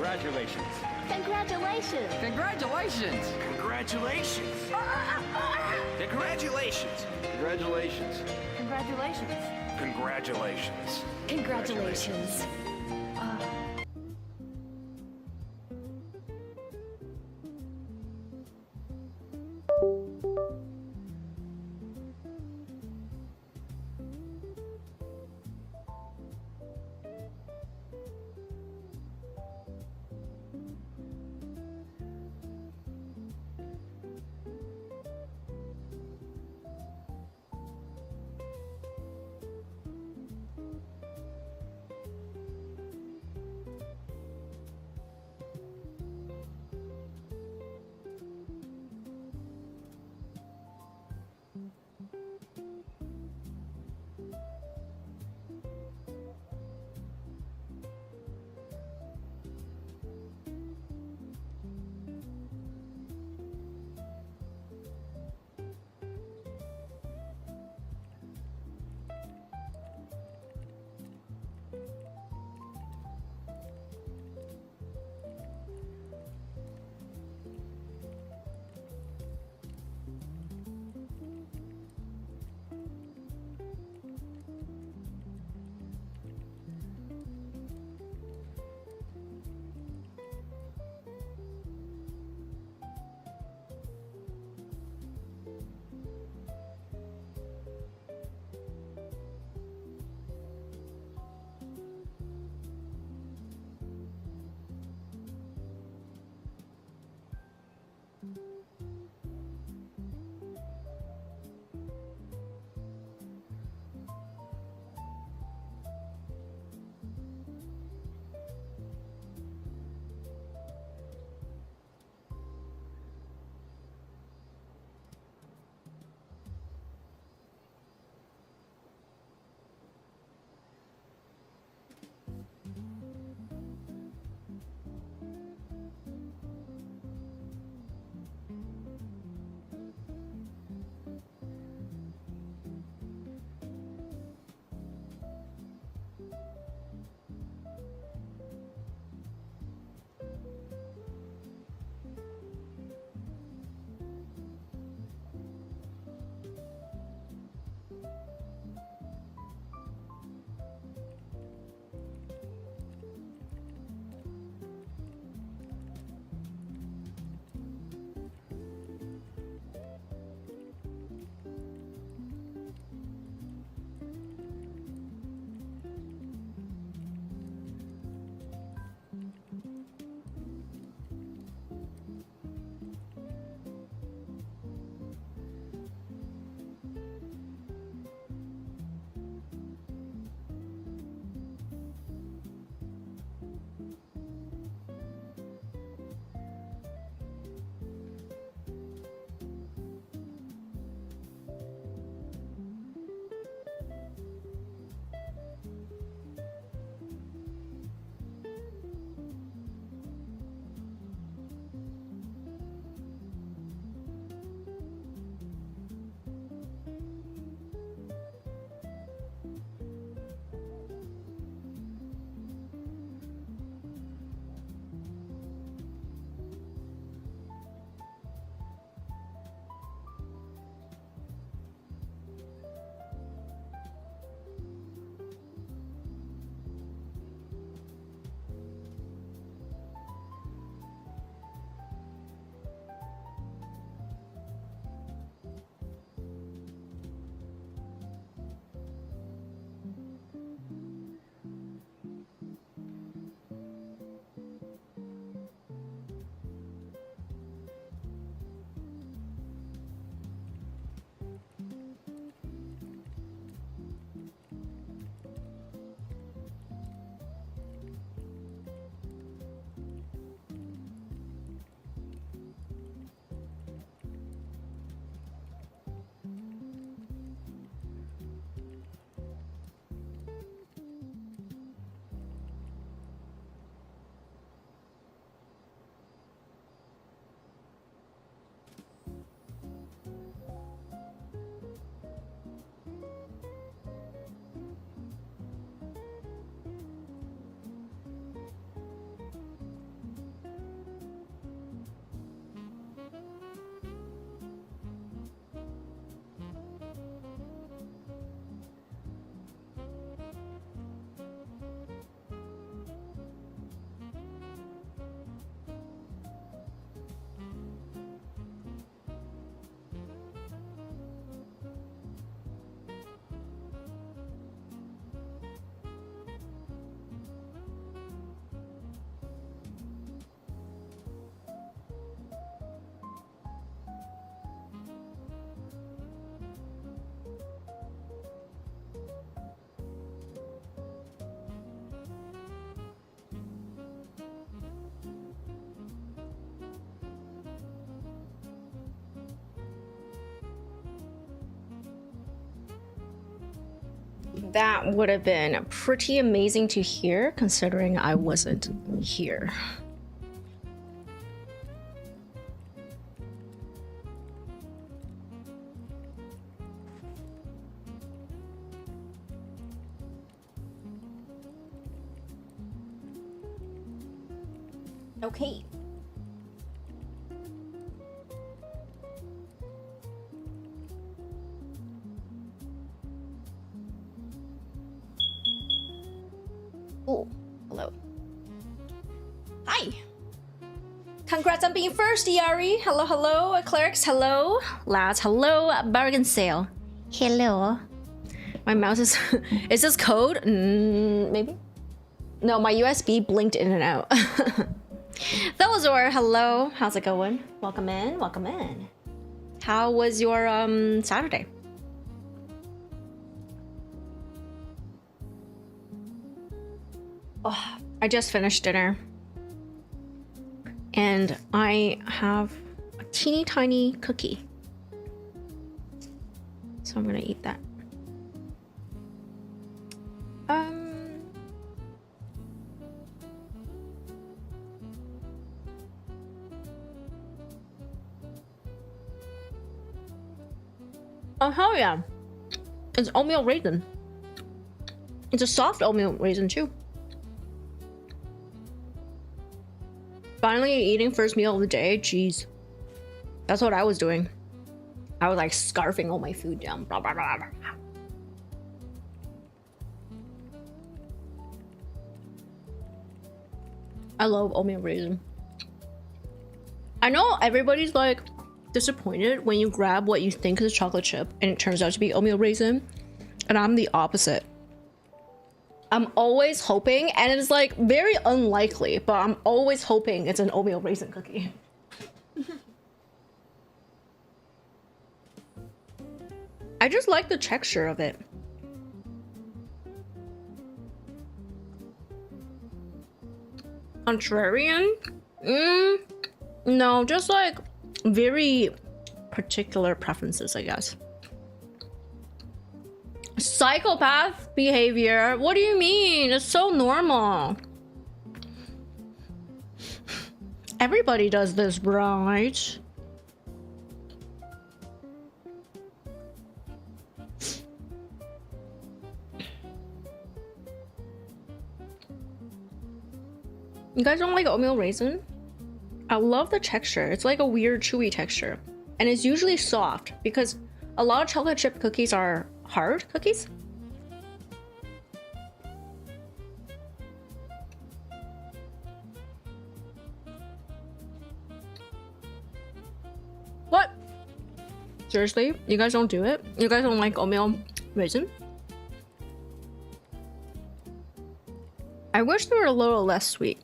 Congratulations. Congratulations! Congratulations! Congratulations! Congratulations! Congratulations. Congratulations! Congratulations! Congratulations! That would have been pretty amazing to hear, considering I wasn't here. Okay. Oh, hello. Hi. Congrats on being first, Yari. Hello, hello. Clerics, hello. Lads, hello. Bargain sale. Hello. My mouse is... Is this code? Maybe? No, my USB blinked in and out. Thelazor, hello. How's it going? Welcome in, welcome in. How was your Saturday? Oh, I just finished dinner. And I have a teeny tiny cookie. So I'm gonna eat that. Oh, hell yeah. It's oatmeal raisin. It's a soft oatmeal raisin, too. Finally eating first meal of the day. Jeez. That's what I was doing. I was like scarfing all my food down. Blah, blah, blah, blah. I love oatmeal raisin. I know everybody's like disappointed when you grab what you think is a chocolate chip and it turns out to be oatmeal raisin, and I'm the opposite. I'm always hoping, and it's like very unlikely, but I'm always hoping it's an oatmeal raisin cookie. I just like the texture of it. Contrarian? No, just like very particular preferences, I guess. Psychopath behavior? What do you mean? It's so normal. Everybody does this, right? You guys don't like oatmeal raisin? I love the texture. It's like a weird chewy texture. And it's usually soft because a lot of chocolate chip cookies are hard cookies. What? Seriously? You guys don't do it? You guys don't like oatmeal raisin? I wish they were a little less sweet.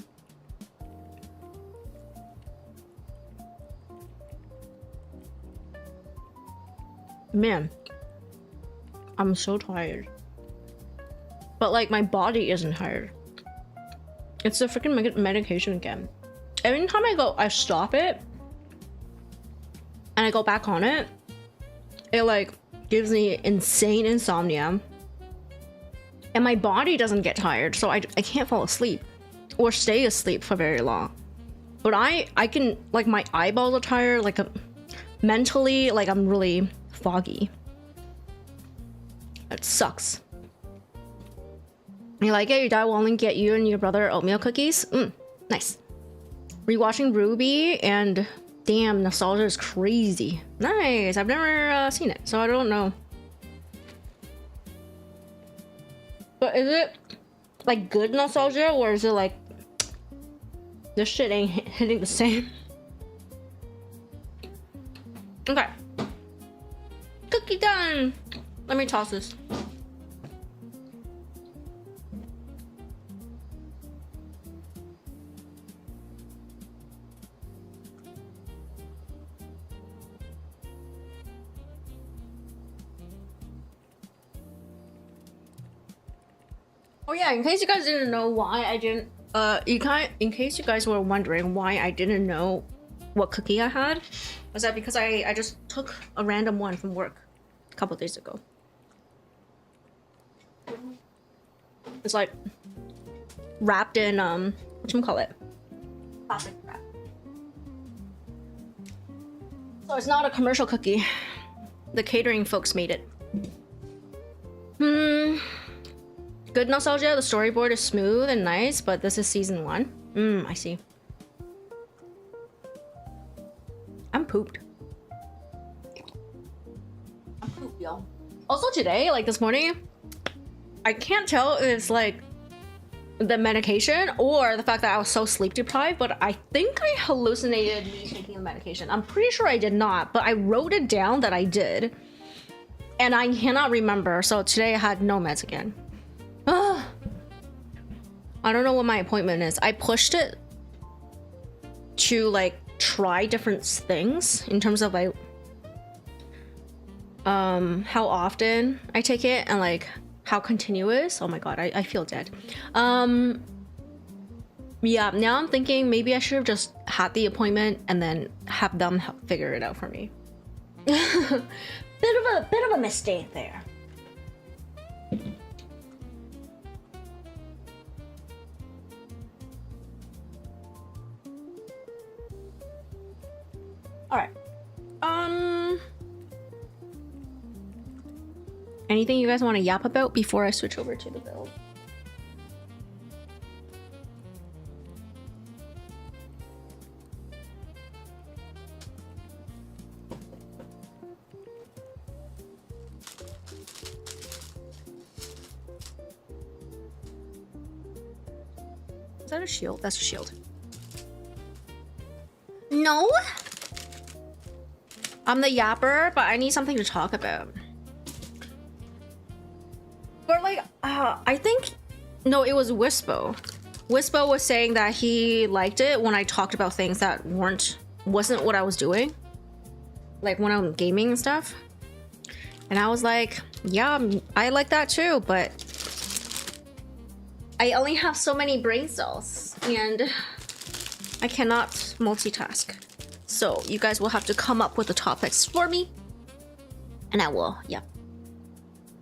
Man, I'm so tired. But like my body isn't tired. It's the freaking medication again. Every time I stop it and I go back on it, it like gives me insane insomnia. And my body doesn't get tired, so I can't fall asleep or stay asleep for very long. But I can, like, my eyeballs are tired, like mentally, like I'm really foggy. It sucks. You like it? Your dad will only get you and your brother oatmeal cookies? Nice. Rewatching Ruby, and damn, nostalgia is crazy. Nice. I've never seen it, so I don't know. But is it like good nostalgia, or is it like this shit ain't hitting the same? Okay. Cookie done. Let me toss this. Oh yeah, in case you guys didn't know why I didn't in case you guys were wondering why I didn't know what cookie I had, was that because I just took a random one from work a couple days ago. It's like wrapped in whatchamacallit? Plastic wrap. So it's not a commercial cookie. The catering folks made it. Good nostalgia. The storyboard is smooth and nice, but this is season 1. I see. I'm pooped. I'm pooped, y'all. Also today, like this morning, I can't tell if it's like the medication or the fact that I was so sleep deprived, but I think I hallucinated me taking the medication. I'm pretty sure I did not, but I wrote it down that I did, and I cannot remember. So today I had no meds again. I don't know what my appointment is. I pushed it to like try different things in terms of like how often I take it and like how continuous. Oh my god, I feel dead. Yeah, now I'm thinking maybe I should have just had the appointment and then have them help figure it out for me. bit of a mistake there. All right. Anything you guys want to yap about before I switch over to the build? Is that a shield? That's a shield. No? I'm the yapper, but I need something to talk about. But like, I think, no, it was Wispo. Wispo was saying that he liked it when I talked about things that wasn't what I was doing. Like when I'm gaming and stuff. And I was like, yeah, I like that too, but I only have so many brain cells and I cannot multitask. So you guys will have to come up with the topics for me and I will, yeah.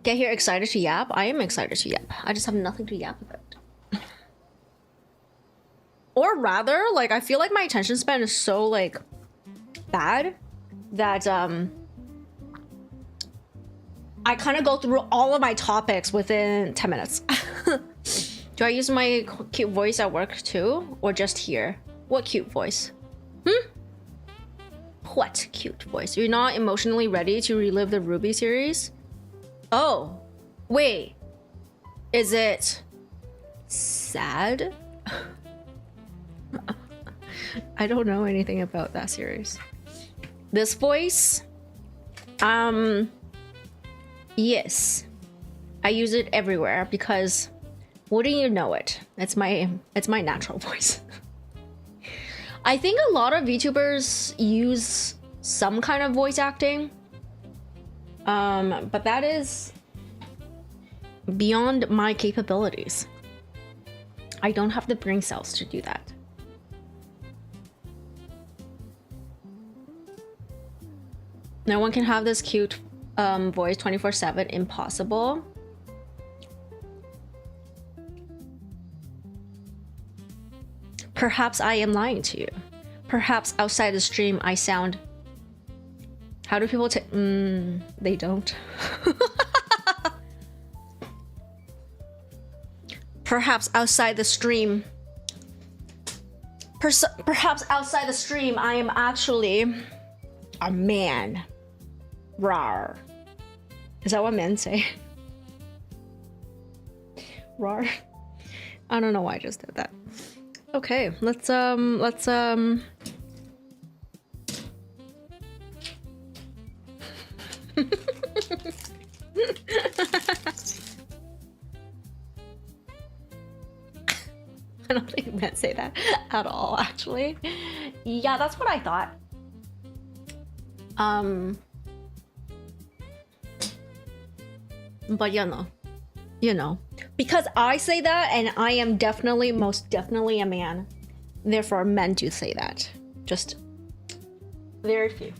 Get here excited to yap? I am excited to yap. I just have nothing to yap about. Or rather, like, I feel like my attention span is so, like, bad that, I kind of go through all of my topics within 10 minutes. Do I use my cute voice at work too? Or just here? What cute voice? What cute voice? You're not emotionally ready to relive the Ruby series? Oh, wait. Is it sad? I don't know anything about that series. This voice? Yes. I use it everywhere because wouldn't you know it? It's my natural voice. I think a lot of VTubers use some kind of voice acting. But that is beyond my capabilities. I don't have the brain cells to do that. No one can have this cute voice 24/7. Impossible. Perhaps I am lying to you. Perhaps outside the stream I sound... How do people take... they don't. Perhaps outside the stream... Perhaps outside the stream I am actually a man. Rawr. Is that what men say? Rawr. I don't know why I just did that. Okay, let's I don't think men say that at all, actually. Yeah, that's what I thought. But you know, because I say that and I am definitely, most definitely a man. Therefore, men do say that. Just very few.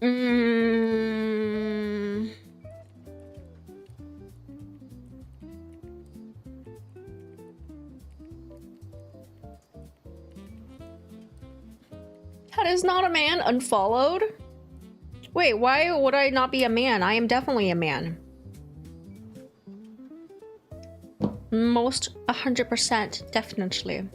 Mm. That is not a man. Unfollowed? Wait, why would I not be a man? I am definitely a man. Most 100%, definitely.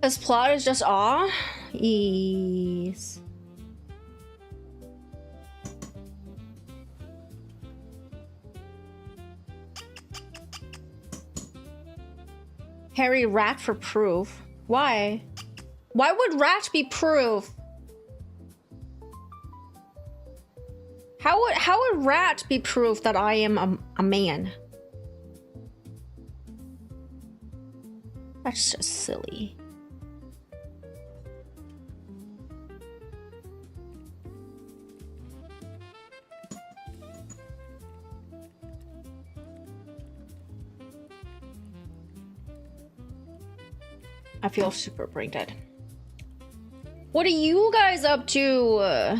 This plot is just awe? Yes. Harry rat for proof. Why? Why would rat be proof? How would rat be proof that I am a man? That's just silly. I feel super brain dead. What are you guys up to?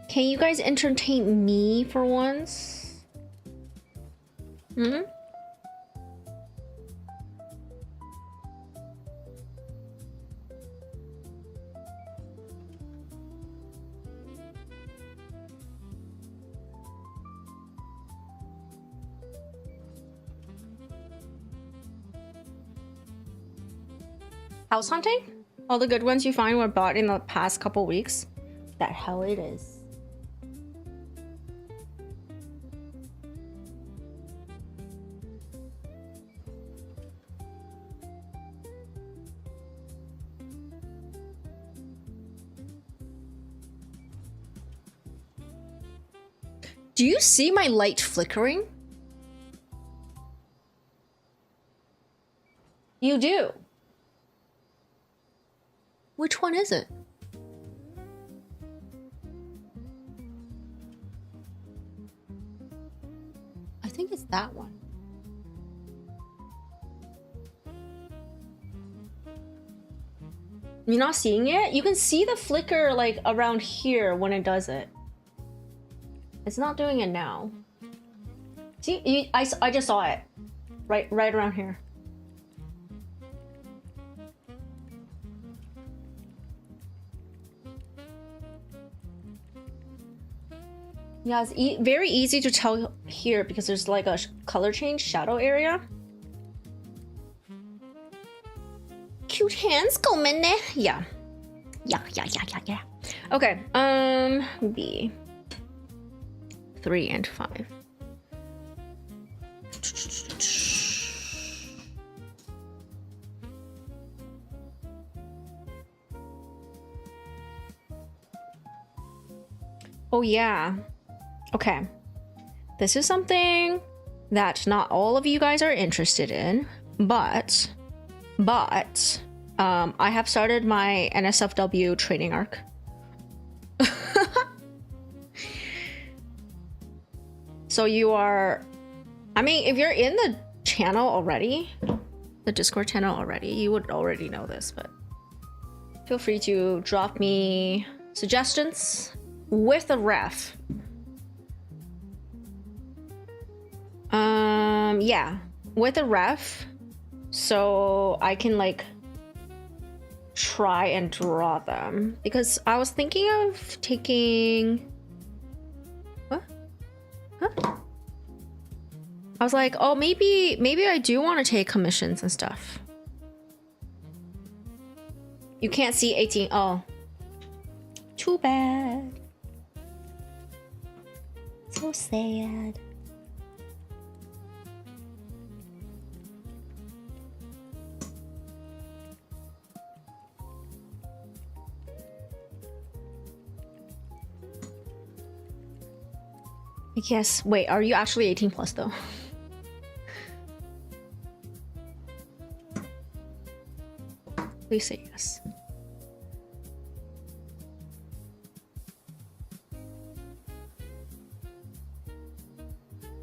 Can you guys entertain me for once? Hmm? House hunting? All the good ones you find were bought in the past couple weeks? That hell it is. Do you see my light flickering? You do. Which one is it? I think it's that one. You're not seeing it? You can see the flicker like around here when it does it. It's not doing it now. See, I just saw it. Right around here. Yeah, it's very easy to tell here because there's like a color change shadow area. Cute hands, coming. Yeah. Yeah. Okay, B. 3 and 5. Oh yeah. Okay. This is something that not all of you guys are interested in, but I have started my NSFW training arc. So you are, I mean, if you're in the channel already, the Discord channel already, you would already know this, but feel free to drop me suggestions with a ref. Yeah, with a ref, so I can like try and draw them, because I was thinking of taking what? Huh? I was like, oh, maybe I do want to take commissions and stuff. You can't see 18. Oh, too bad. So sad. Yes. Wait, are you actually 18 plus though? Please say yes.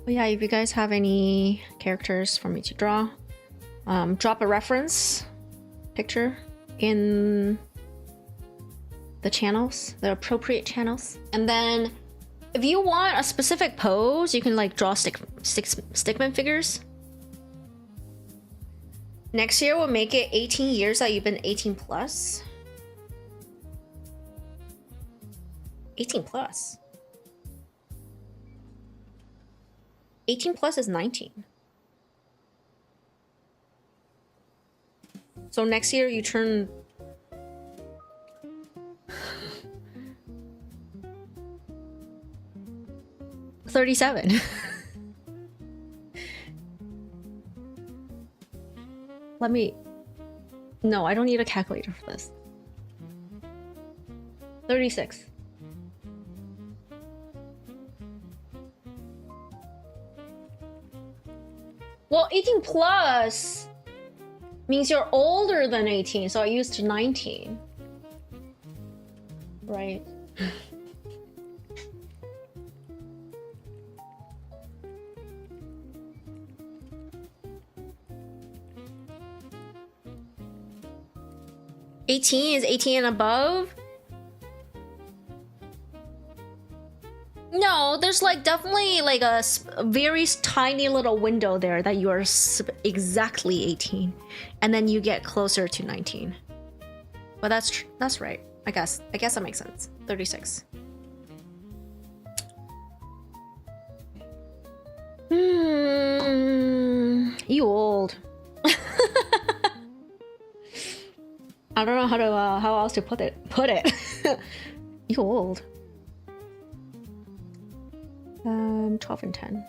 But yeah, if you guys have any characters for me to draw, drop a reference picture in the channels, the appropriate channels. And then if you want a specific pose, you can like draw stickman figures. Next year we'll make it 18 years that you've been 18 plus. 18 plus. 18 plus is 19. So next year you turn 37. Let me... No, I don't need a calculator for this. 36. Well, 18 plus means you're older than 18, so I used 19. Right. Is 18 and above? No, there's like definitely like a very tiny little window there that you are exactly 18, and then you get closer to 19. But that's right. I guess that makes sense. 36. You old. I don't know how else to put it. You old. 12 and 10.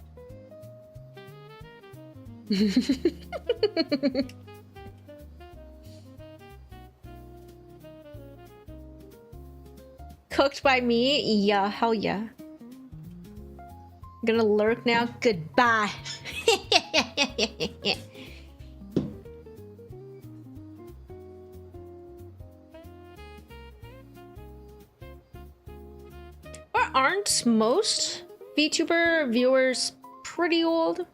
Cooked by me? Yeah, hell yeah. I'm gonna lurk now. Goodbye. Or aren't most VTuber viewers pretty old?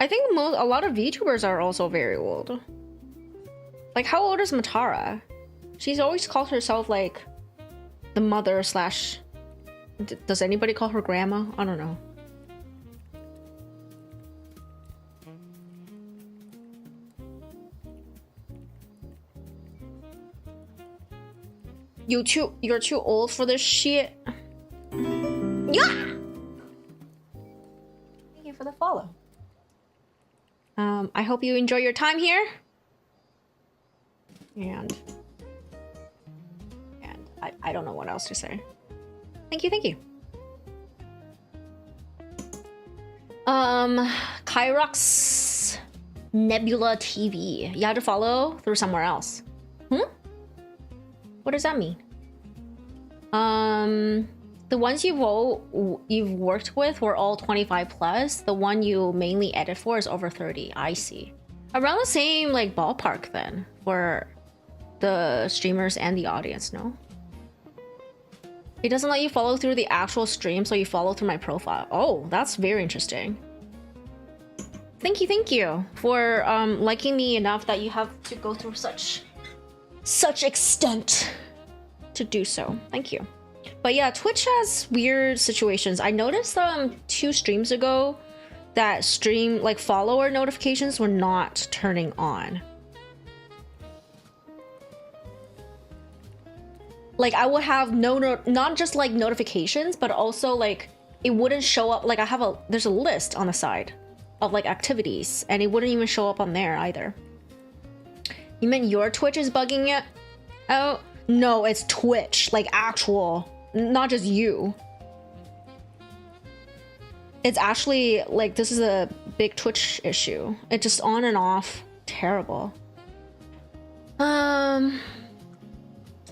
I think a lot of VTubers are also very old. Like, how old is Matara? She's always called herself like the mother slash... Does anybody call her grandma? I don't know. You're too old for this shit. Yeah. Thank you for the follow. I hope you enjoy your time here. And I don't know what else to say. Thank you. Kyrox Nebula TV. You have to follow through somewhere else. What does that mean? The ones you've worked with were all 25 plus. The one you mainly edit for is over 30. I see. Around the same like ballpark then for the streamers and the audience, no? It doesn't let you follow through the actual stream, so you follow through my profile. Oh, that's very interesting. Thank you for liking me enough that you have to go through such extent to do so. Thank you. But yeah, Twitch has weird situations. I noticed 2 streams ago that stream like follower notifications were not turning on. Like I would have not just like notifications, but also like it wouldn't show up. Like there's a list on the side of like activities, and it wouldn't even show up on there either. You meant your Twitch is bugging it? Oh no, it's Twitch, like actual, not just you. It's actually like this is a big Twitch issue. It's just on and off, terrible.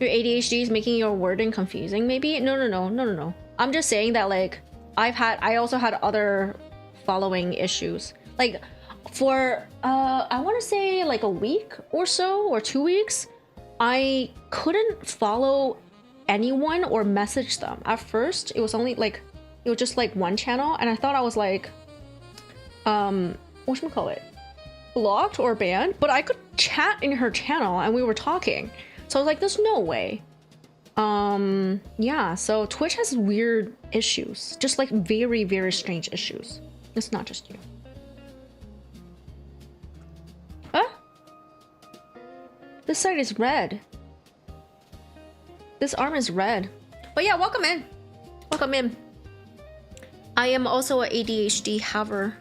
Your ADHD is making your wording confusing, maybe? No. I'm just saying that like I also had other following issues. Like for I want to say like a week or so, or 2 weeks, I couldn't follow anyone or message them. At first, it was only like, it was just like one channel, and I thought I was like, whatchamacallit, blocked or banned, but I could chat in her channel and we were talking. So I was like, there's no way. Yeah, so Twitch has weird issues, just like very, very strange issues. It's not just you. Huh? This side is red. This arm is red. But yeah, welcome in. Welcome in. I am also an ADHD haver.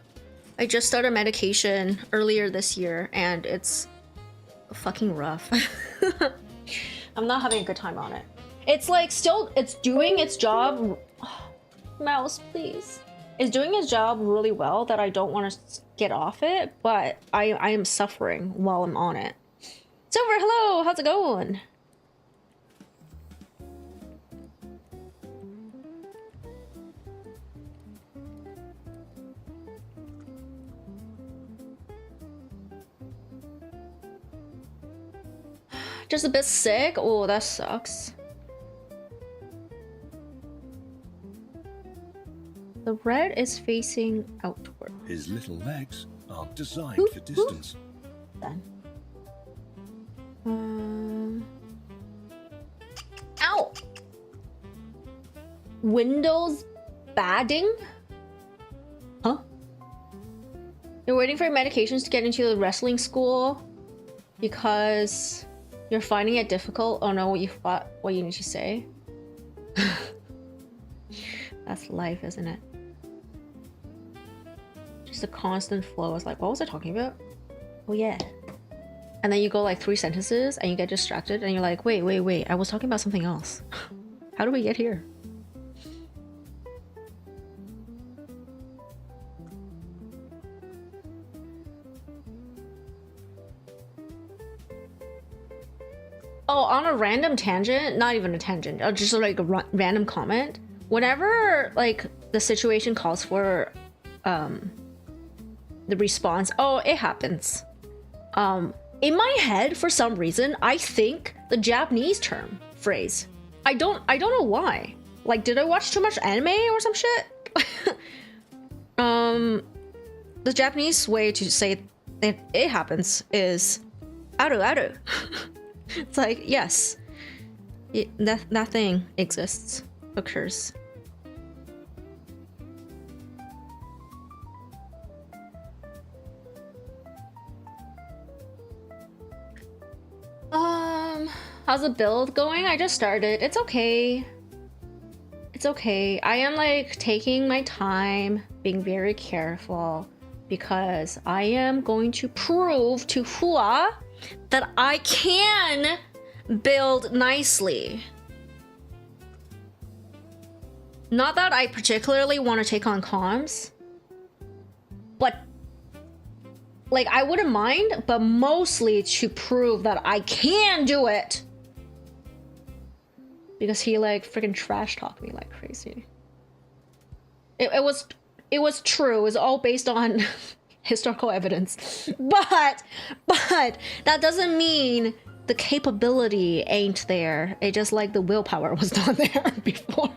I just started medication earlier this year and it's fucking rough. I'm not having a good time on it. It's like still, it's doing its job. Mouse, please. It's doing its job really well that I don't want to get off it, but I am suffering while I'm on it. Silver, hello, how's it going? Just a bit sick? Oh, that sucks. The red is facing outward. His little legs aren't designed for distance. Then. Ow! Windows badding? Huh? You're waiting for your medications to get into the wrestling school because you're finding it difficult. Oh no, what you need to say. That's life, isn't it? Just a constant flow. I was like, what was I talking about? Oh yeah. And then you go like 3 sentences and you get distracted and you're like, wait, I was talking about something else. How do we get here? Oh, on a random tangent, not even a tangent, just like a random comment. Whenever like the situation calls for the response, oh, it happens. In my head, for some reason, I think the Japanese term phrase. I don't know why. Like, did I watch too much anime or some shit? The Japanese way to say it happens is aru aru. It's like, yes, that thing exists, occurs. How's the build going? I just started. It's okay. It's okay. I am like taking my time, being very careful, because I am going to prove to Hua that I can build nicely. Not that I particularly want to take on comms, but like I wouldn't mind, but mostly to prove that I can do it. Because he like freaking trash talked me like crazy. It was true. It was all based on historical evidence. But that doesn't mean the capability ain't there. It just like the willpower was not there before.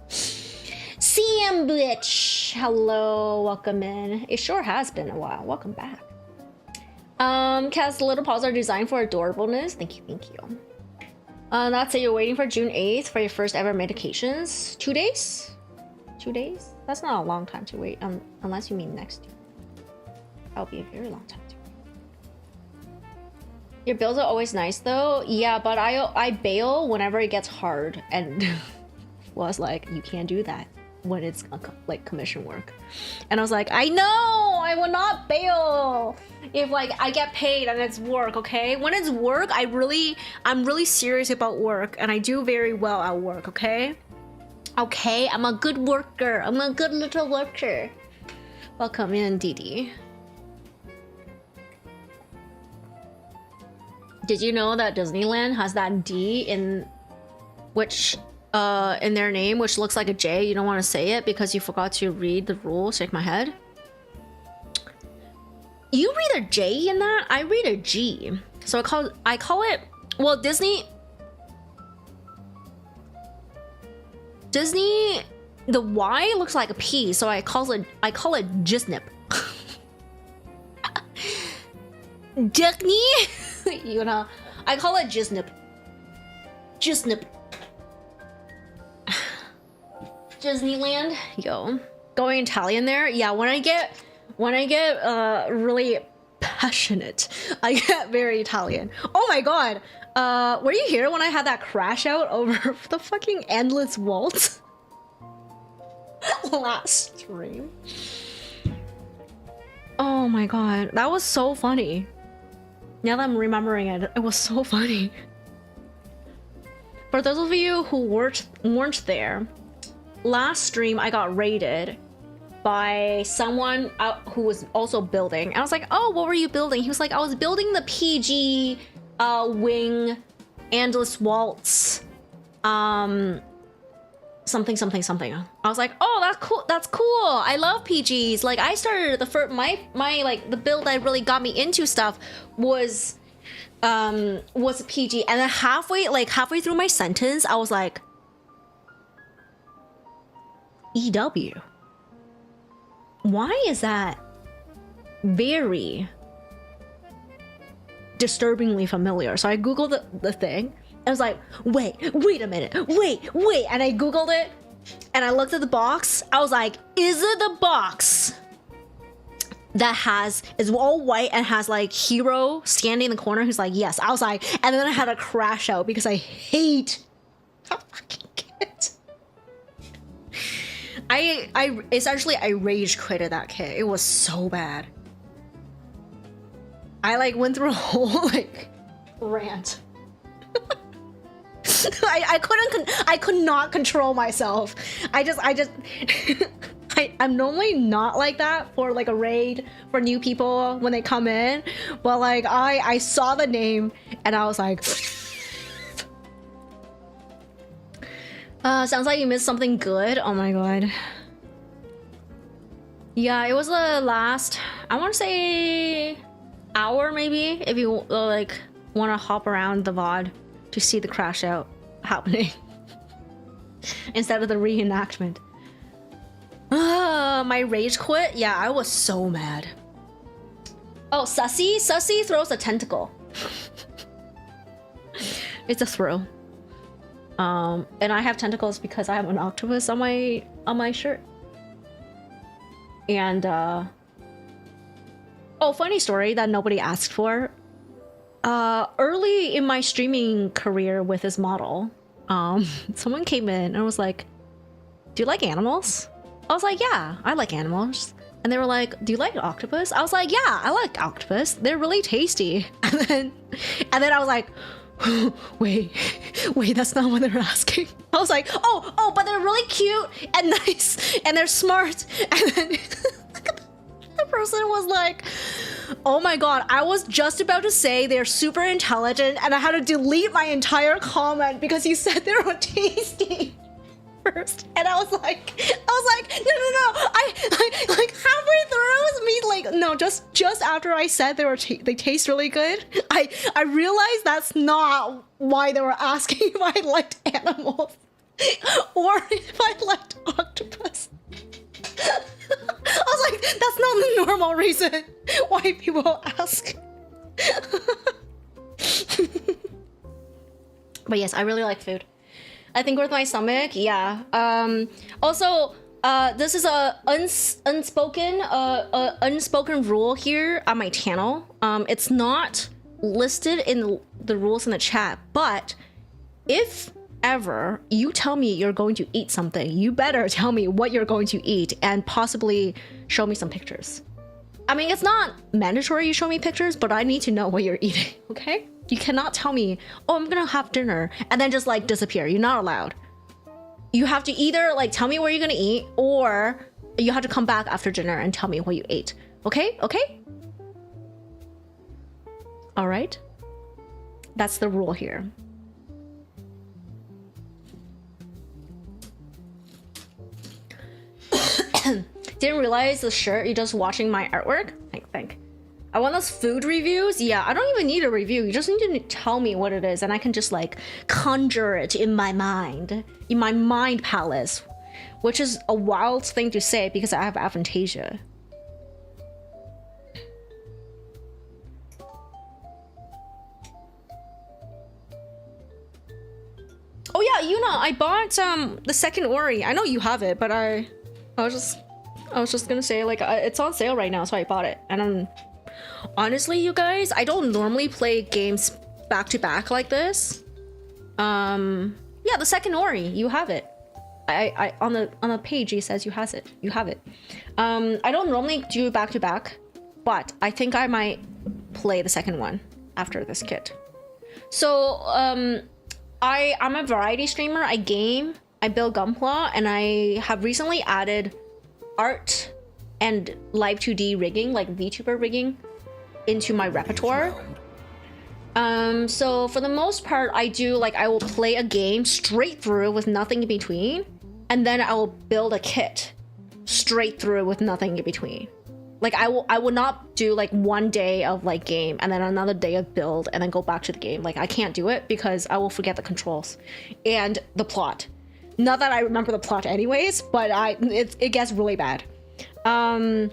CM bitch. Hello, welcome in. It sure has been a while. Welcome back. Cast the little paws are designed for adorableness. Thank you. That's it. You're waiting for June 8th for your first ever medications. 2 days? 2 days? That's not a long time to wait, unless you mean next year. That'll be a very long time to wait. Your builds are always nice though. Yeah, but I bail whenever it gets hard, and was like, you can't do that when it's like commission work. And I was like, I know, I will not bail if like I get paid and it's work. Okay, when it's work, I'm really serious about work, and I do very well at work. Okay, I'm a good worker. I'm a good little worker. Welcome in, Didi. Did you know that Disneyland has that D in their name, which looks like a J? You don't want to say it because you forgot to read the rules. Shake my head. You read a J in that? I read a G. So I call it, well, Disney, the Y looks like a P, so I call it Jisnip. Disney, you know, I call it Jisnip. Jisnip. Disneyland, yo, going Italian there. Yeah, when I get really passionate, I get very Italian. Oh my god, were you here when I had that crash out over the fucking endless waltz last stream? Oh my god, that was so funny. Now that I'm remembering it, it was so funny. For those of you who weren't there, last stream I got raided by someone who was also building. And I was like, oh, what were you building? He was like, I was building the PG wing endless waltz something. I was like, oh, that's cool. I love PGs. Like, I started the first my like the build that really got me into stuff was PG. And then halfway through my sentence, I was like, EW. Why is that very disturbingly familiar? So I googled the thing. I was like, wait a minute, wait, and I googled it, and I looked at the box. I was like, is it the box that is all white and has like Hero standing in the corner? Who's like, yes. I was like, and then I had a crash out because I hate that fucking kit. I essentially rage quitted that kit. It was so bad. I like went through a whole like rant. I could not control myself. I'm normally not like that for like a raid for new people when they come in, but like I saw the name and I was like, sounds like you missed something good. Oh my god. Yeah, it was the last, I want to say hour maybe, if you like want to hop around the VOD to see the crash out happening instead of the reenactment. My rage quit. Yeah, I was so mad. Oh, Sussy throws a tentacle. It's a throw. And I have tentacles because I have an octopus on my shirt. And oh, funny story that nobody asked for. Early in my streaming career with this model, someone came in and was like, do you like animals? I was like, yeah, I like animals. And they were like, do you like octopus? I was like, yeah, I like octopus. They're really tasty. And then I was like, wait, that's not what they're asking. I was like, oh, but they're really cute and nice and they're smart. And then the person was like, oh my god, I was just about to say they're super intelligent and I had to delete my entire comment because you said they were tasty first. And I was like, no, I like halfway through it was me like, no, just after I said they taste really good, I realized that's not why they were asking if I liked animals or if I liked octopus. I was like, that's not the normal reason why people ask. But yes, I really like food. I think with my stomach, yeah. Also, this is a unspoken rule here on my channel. It's not listed in the rules in the chat, but if ever you tell me you're going to eat something, you better tell me what you're going to eat and possibly show me some pictures. I mean, it's not mandatory you show me pictures, but I need to know what you're eating, okay? You cannot tell me, oh, I'm gonna have dinner, and then just like disappear. You're not allowed. You have to either like tell me what you're gonna eat, or you have to come back after dinner and tell me what you ate. Okay? Okay? All right? That's the rule here. Didn't realize the shirt, you're just watching my artwork? Thank. I want those food reviews. Yeah, I don't even need a review. You just need to tell me what it is, and I can just like conjure it in my mind palace, which is a wild thing to say because I have aphantasia. Oh yeah, Yuna, I bought the second Ori. I know you have it, but I was just gonna say like it's on sale right now, so I bought it. And honestly, you guys, I don't normally play games back to back like this. Yeah, the second Ori, you have it. I on the page it says you have it. I don't normally do back to back, but I think I might play the second one after this kit. So I'm a variety streamer. I game, I build Gunpla, and I have recently added art and live 2D rigging, like VTuber rigging, into my repertoire. So for the most part, I will play a game straight through with nothing in between, and then I will build a kit straight through with nothing in between. Like I will not do like one day of like game and then another day of build and then go back to the game. Like I can't do it because I will forget the controls and the plot. Not that I remember the plot anyways, but it gets really bad. So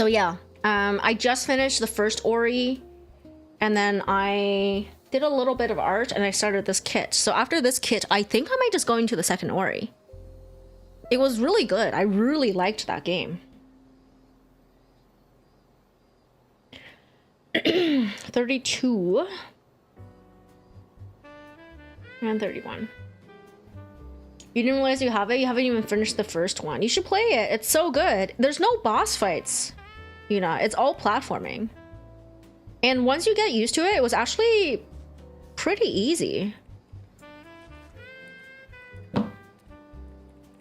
yeah, I just finished the first Ori, and then I did a little bit of art and I started this kit. So after this kit, I think I might just go into the second Ori. It was really good. I really liked that game. 32 and 31. You didn't realize you have it? You haven't even finished the first one. You should play it. It's so good. There's no boss fights. You know, it's all platforming. And once you get used to it, it was actually pretty easy. And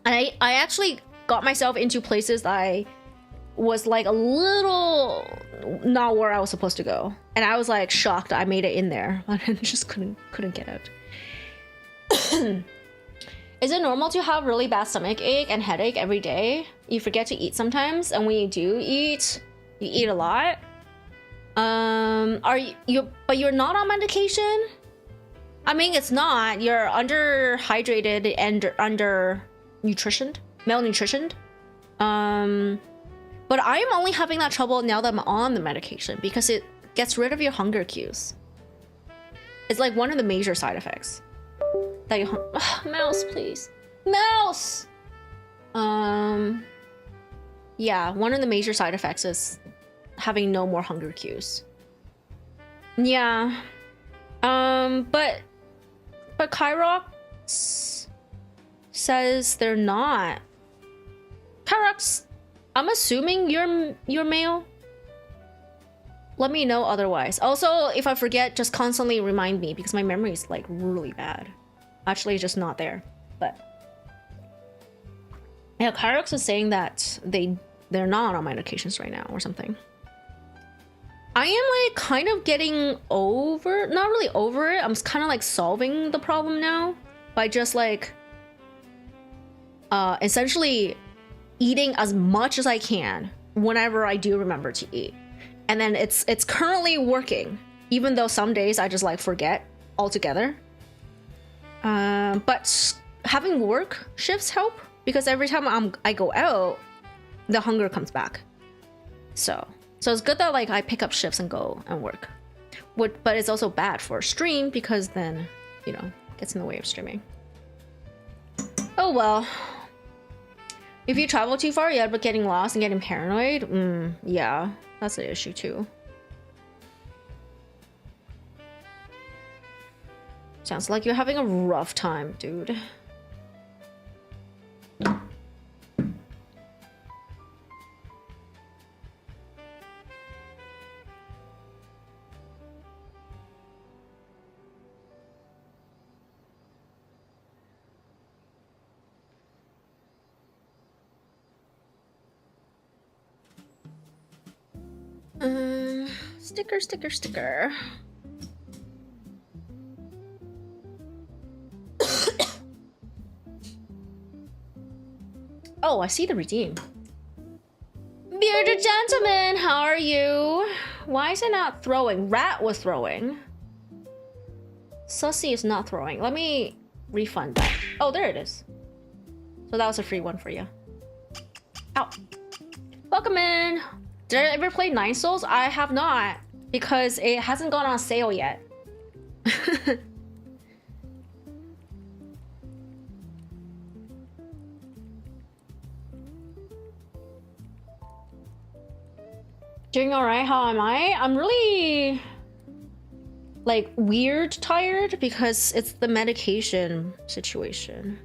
I actually got myself into places that I was like a little not where I was supposed to go, and I was like shocked I made it in there, but I just couldn't get out. Is it normal to have really bad stomach ache and headache every day? You forget to eat sometimes, and when you do eat, you eat a lot. But you're not on medication? I mean, it's not. You're underhydrated and malnutritioned. But I am only having that trouble now that I'm on the medication because it gets rid of your hunger cues. It's like one of the major side effects. That you mouse, please. Mouse! Yeah, one of the major side effects is having no more hunger cues. Yeah. But Kyrox says they're not. Kyrox, I'm assuming you're male. Let me know otherwise. Also, if I forget, just constantly remind me because my memory is like really bad. Actually, just not there. But yeah, Kyrox was saying that they're not on medications right now or something. I am like kind of getting not really over it. I'm kind of like solving the problem now by just like essentially eating as much as I can whenever I do remember to eat. And then it's currently working, even though some days I just like forget altogether. But having work shifts help because every time I go out, the hunger comes back. So it's good that like I pick up shifts and go and work. But it's also bad for stream because then, you know, gets in the way of streaming. Oh well. If you travel too far, you end up getting lost and getting paranoid. Yeah, that's an issue too. Sounds like you're having a rough time, dude. Sticker. Oh, I see the redeem. Bearded gentleman, how are you? Why is it not throwing? Rat was throwing. Sussy is not throwing. Let me refund that. Oh, there it is. So that was a free one for you. Ow. Welcome in. Did I ever play Nine Souls? I have not, because it hasn't gone on sale yet. Doing alright, how am I? I'm really like weird tired because it's the medication situation.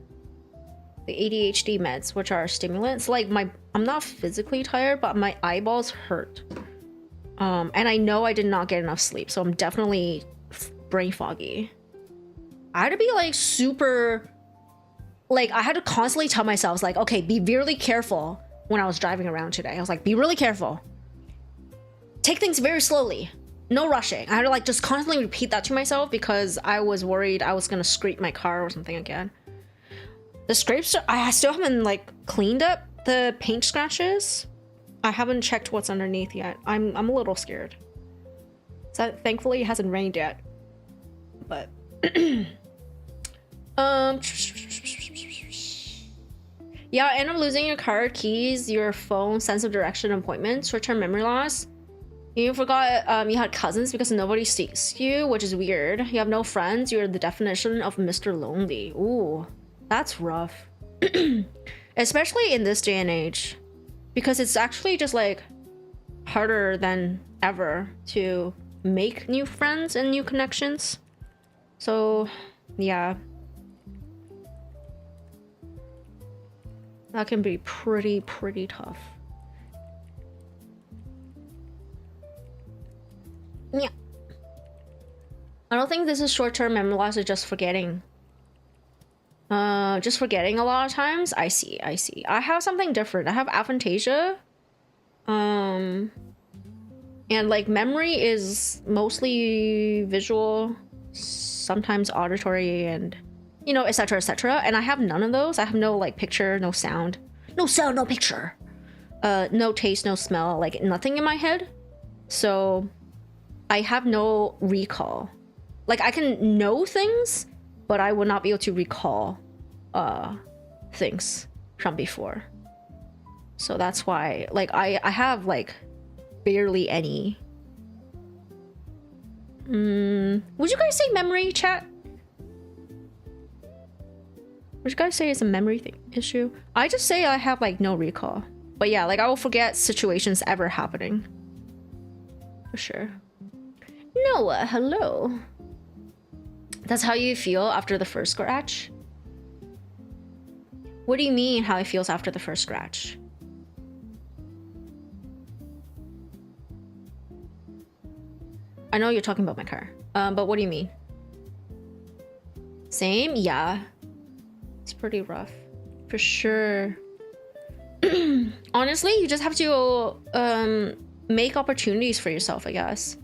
The ADHD meds, which are stimulants. Like I'm not physically tired, but my eyeballs hurt. And I know I did not get enough sleep, so I'm definitely brain foggy. I had to be like super, like I had to constantly tell myself like, okay, be really careful when I was driving around today. I was like, be really careful. Take things very slowly. No rushing. I had to like just constantly repeat that to myself because I was worried I was gonna scrape my car or something again. The scrapes, I still haven't like cleaned up the paint scratches. I haven't checked what's underneath yet. I'm a little scared. So thankfully it hasn't rained yet. But yeah, end up losing your car keys, your phone, sense of direction, appointments, short-term memory loss. You forgot you had cousins because nobody seeks you, which is weird. You have no friends. You're the definition of Mr. Lonely. Ooh, that's rough. Especially in this day and age. Because it's actually just like harder than ever to make new friends and new connections. So, yeah. That can be pretty tough. Yeah. I don't think this is short-term memory loss, it's just forgetting. Just forgetting a lot of times. I see. I have something different. I have aphantasia. And like memory is mostly visual, sometimes auditory, and you know, etc. And I have none of those. I have no like picture, no sound, no picture, no taste, no smell, like nothing in my head. So I have no recall. Like I can know things, but I would not be able to recall things from before. So that's why like I have like barely any. Would you guys say memory, chat? Would you guys say it's a memory issue? I just say I have like no recall. But yeah, like I will forget situations ever happening. For sure. Noah, hello. That's how you feel after the first scratch? What do you mean how it feels after the first scratch? I know you're talking about my car. But what do you mean? Same? Yeah. It's pretty rough. For sure. Honestly, you just have to make opportunities for yourself, I guess.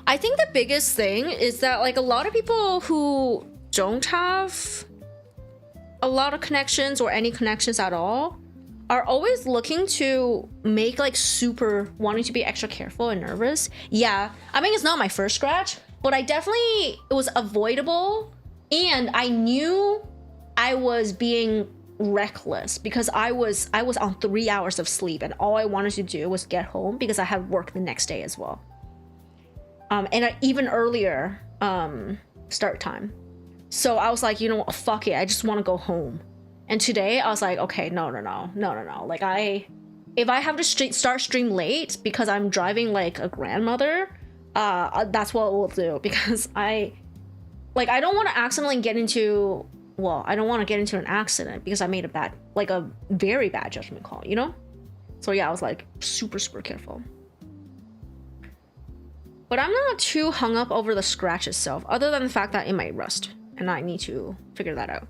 I think the biggest thing is that like a lot of people who don't have a lot of connections or any connections at all are always looking to make like super wanting to be extra careful and nervous. Yeah, I mean it's not my first scratch, but I definitely, it was avoidable and I knew I was being reckless because I was on 3 hours of sleep and all I wanted to do was get home because I had work the next day as well. And even earlier start time. So I was like, you know what, fuck it, I just want to go home. And today I was like, okay, no. Like if I have to start stream late because I'm driving like a grandmother, that's what we'll do because I don't want to accidentally get into, well, I don't want to get into an accident because I made a very bad judgment call, you know? So yeah, I was like super careful. But I'm not too hung up over the scratch itself, other than the fact that it might rust, and I need to figure that out.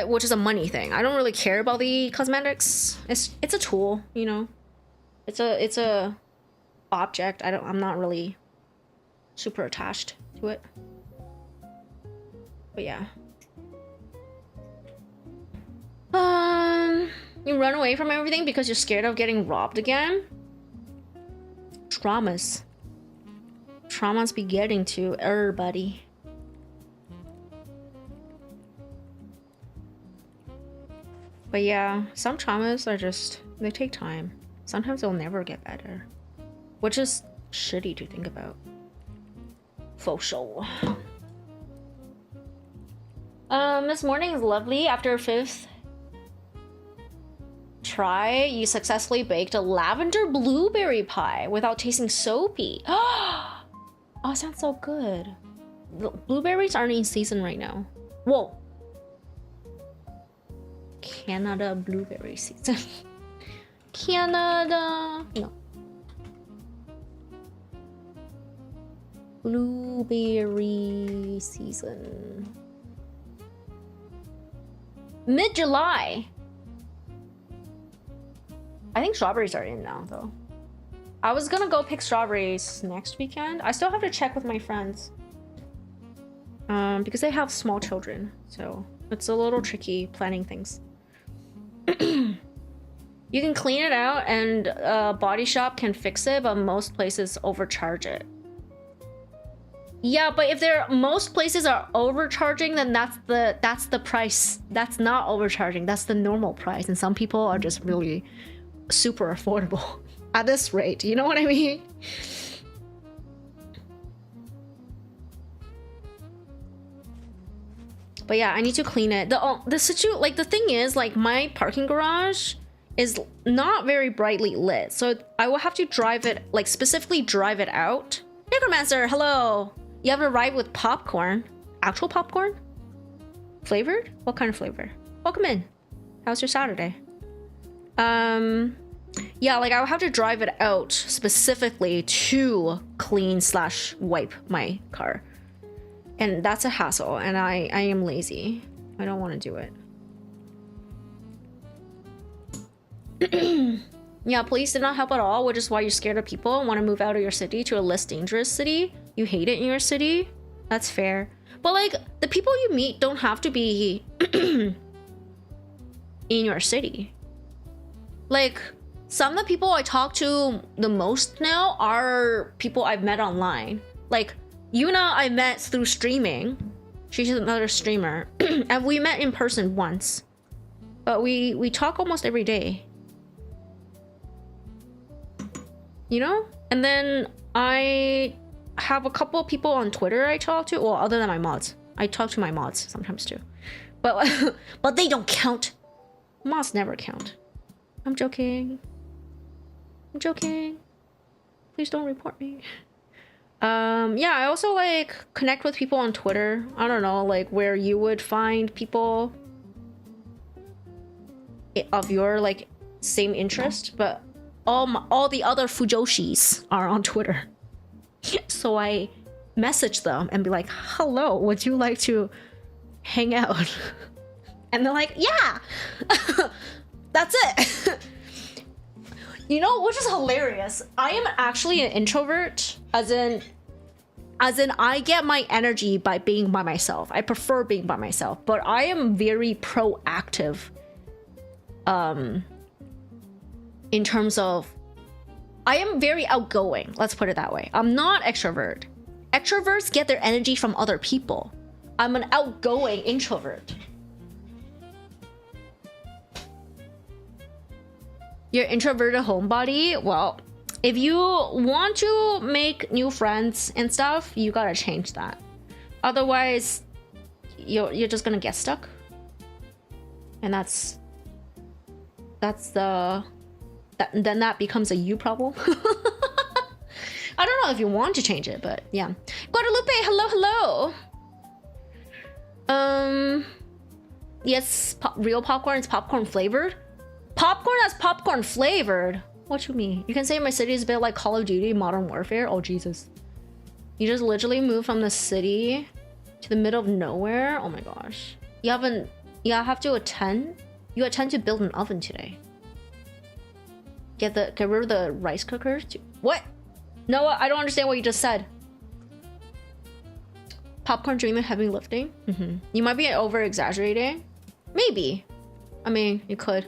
Which is a money thing. I don't really care about the cosmetics. It's a tool, you know. It's a object. I'm not really super attached to it. But yeah. You run away from everything because you're scared of getting robbed again? Traumas. Traumas be getting to everybody. But yeah, some traumas are just, they take time. Sometimes they'll never get better. Which is shitty to think about. For sure. This morning is lovely. After a 5th try, you successfully baked a lavender blueberry pie without tasting soapy. Oh, it sounds so good. The blueberries aren't in season right now. Whoa. Canada blueberry season. Canada. No. Blueberry season. Mid-July. I think strawberries are in now, though. I was gonna go pick strawberries next weekend. I still have to check with my friends. Because they have small children, so it's a little tricky planning things. You can clean it out and Body Shop can fix it, but most places overcharge it. Yeah, but if most places are overcharging, then that's the price. That's not overcharging. That's the normal price, and some people are just really super affordable at this rate. You know what I mean? But yeah, I need to clean it. The thing is, like, my parking garage is not very brightly lit, so I will have to drive it, like, specifically drive it out. Necromancer, hello. You have arrived with popcorn. Actual popcorn? Flavored? What kind of flavor? Welcome in. How's your Saturday? Yeah, like, I will have to drive it out specifically to clean/wipe my car. And that's a hassle, and I am lazy. I don't want to do it. Yeah, police did not help at all, which is why you're scared of people and want to move out of your city to a less dangerous city. You hate it in your city. That's fair. But, like, the people you meet don't have to be in your city. Like, some of the people I talk to the most now are people I've met online. Like, Yuna I met through streaming. She's another streamer. And we met in person once. But we talk almost every day. You know? And then I have a couple of people on Twitter I talk to. Well, other than my mods. I talk to my mods sometimes too. But but they don't count. Mods never count. I'm joking. I'm joking. Please don't report me. Yeah, I also, like, connect with people on Twitter. I don't know, like, where you would find people of your, like, same interest, but all the other Fujoshis are on Twitter. So I message them and be like, hello, would you like to hang out? And they're like, yeah. That's it. You know, which is hilarious. I am actually an introvert, as in I get my energy by being by myself. I prefer being by myself, but I am very proactive in terms of, I am very outgoing, let's put it that way. I'm not extrovert. Extroverts get their energy from other people. I'm an outgoing introvert. Your introverted homebody? Well, if you want to make new friends and stuff, you gotta change that. Otherwise, you're just gonna get stuck. And then that becomes a you problem. I don't know if you want to change it, but yeah. Guadalupe, hello. Yes, real popcorn is popcorn flavored. Popcorn that's popcorn flavored? What you mean? You can say my city is a bit like Call of Duty Modern Warfare? Oh, Jesus. You just literally moved from the city to the middle of nowhere? Oh my gosh. You have to attend? You attend to build an oven today. Get rid of the rice cooker? What? No, I don't understand what you just said. Popcorn dreaming heavy lifting? You might be over exaggerating. Maybe. I mean, you could.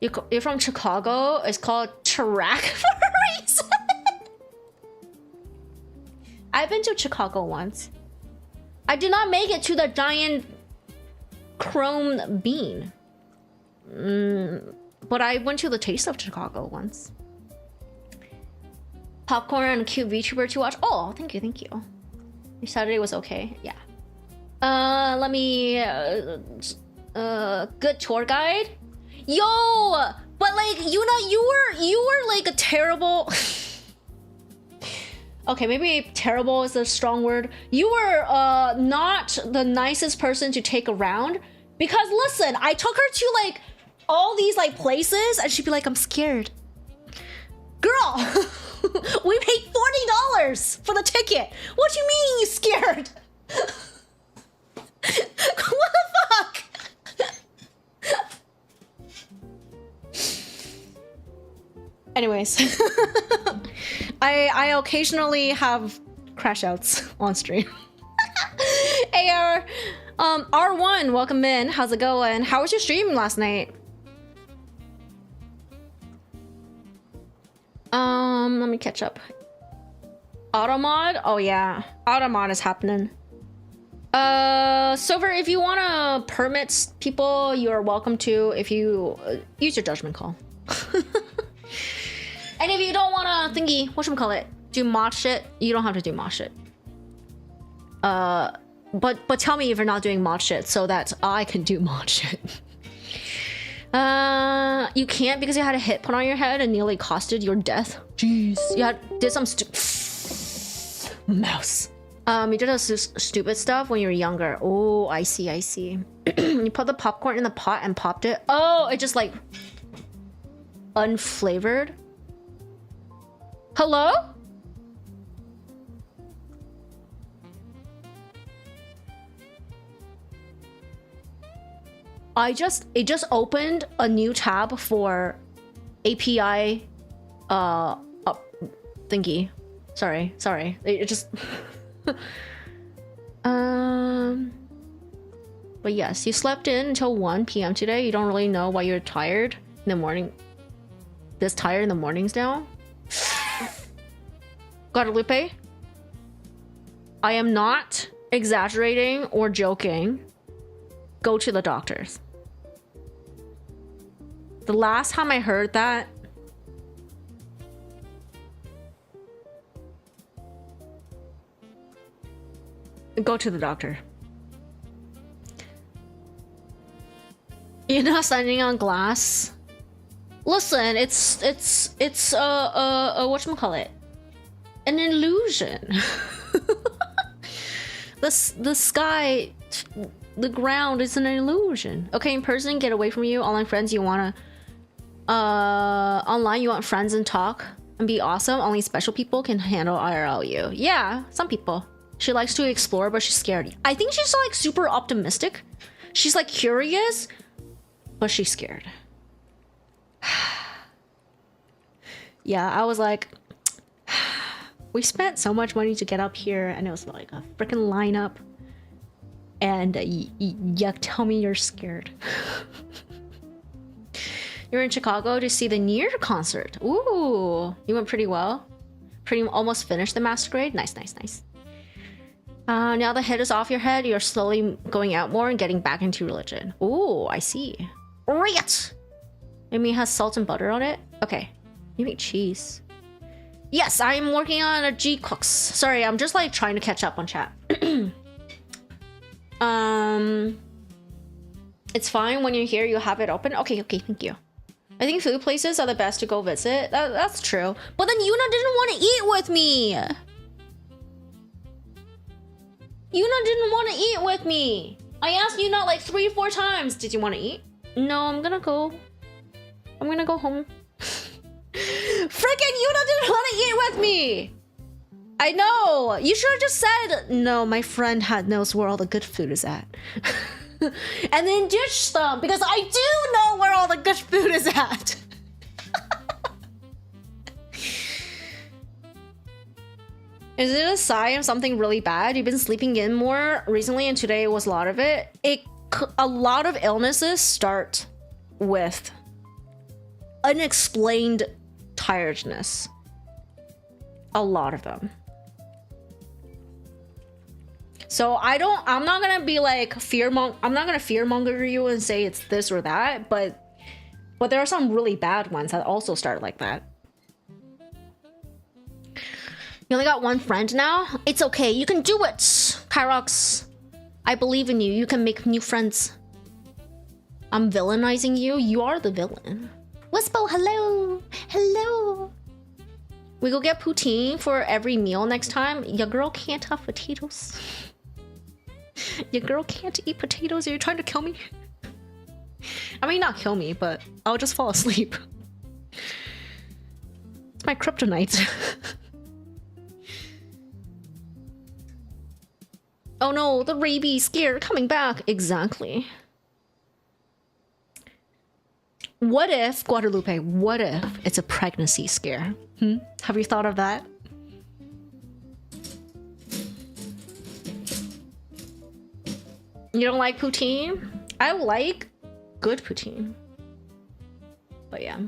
You're from Chicago. It's called Chirac for a reason. I've been to Chicago once. I did not make it to the giant chrome bean. But I went to the Taste of Chicago once. Popcorn and a cute VTuber to watch. Oh, thank you, thank you. Your Saturday was okay. Yeah. Let me. Good tour guide. Yo, but like you were like a terrible. Okay, maybe terrible is a strong word. You were not the nicest person to take around because listen, I took her to like all these like places and she'd be like, I'm scared. Girl, we paid $40 for the ticket. What do you mean you scared? What the fuck? Anyways, I occasionally have crash outs on stream. AR, R1, welcome in. How's it going? How was your stream last night? Let me catch up. Automod? Oh yeah, Automod is happening. Silver, if you wanna permit people, you are welcome to. If you use your judgment call. And if you don't wanna thingy, whatchamacallit, do mod shit, you don't have to do mod shit. But tell me if you're not doing mod shit so that I can do mod shit. You can't because you had a hit put on your head and nearly costed your death. Jeez. You did some mouse. You did stupid stuff when you were younger. Oh, I see, I see. You put the popcorn in the pot and popped it. Oh, it just like unflavored. Hello? It just opened a new tab for API thingy. Sorry. It just but yes, you slept in until 1 p.m. today. You don't really know why you're tired in the morning. This tired in the mornings now? Guadalupe? I am not exaggerating or joking. Go to the doctors. The last time I heard that, go to the doctor. You're not standing on glass. Listen, it's whatchamacallit? An illusion. The sky, the ground is an illusion. Okay, in person, get away from you. Online friends, you wanna online you want friends and talk and be awesome. Only special people can handle IRL you. Yeah, some people. She likes to explore, but she's scared. I think she's like super optimistic. She's like curious, but she's scared. Yeah, I was like, we spent so much money to get up here, and it was like a freaking lineup. And you tell me you're scared. You're in Chicago to see the Near concert. Ooh, you went pretty well. Almost finished the masquerade. Nice. Now the head is off your head. You're slowly going out more and getting back into religion. Ooh, I see. Right. Maybe it has salt and butter on it. Okay. You make cheese. Yes, I'm working on a G Cooks. Sorry, I'm just like trying to catch up on chat. It's fine when you're here. You have it open. Okay, thank you. I think food places are the best to go visit. That's true. But then Yuna didn't want to eat with me. Yuna didn't want to eat with me. I asked Yuna like 3-4 times. Did you want to eat? No, I'm gonna go home. Frickin' Yuna didn't want to eat with me. I know. You should have just said, no, my friend knows where all the good food is at. And then ditch them, because I do know where all the good food is at. Is it a sign of something really bad? You've been sleeping in more recently, and today was a lot of it. A lot of illnesses start with unexplained tiredness. A lot of them. So I'm not gonna be like I'm not gonna fearmonger you and say it's this or that, but there are some really bad ones that also start like that. You only got one friend now? It's okay, you can do it! Kyrox, I believe in you, you can make new friends. I'm villainizing you? You are the villain. Wispo, hello! Hello! We go get poutine for every meal next time. Your girl can't have potatoes. Your girl can't eat potatoes. Are you trying to kill me? I mean, not kill me, but I'll just fall asleep. It's my kryptonite. Oh no, the rabies scare coming back. Exactly. What if, Guadalupe, what if it's a pregnancy scare? Have you thought of that? You don't like poutine? I like good poutine. But yeah.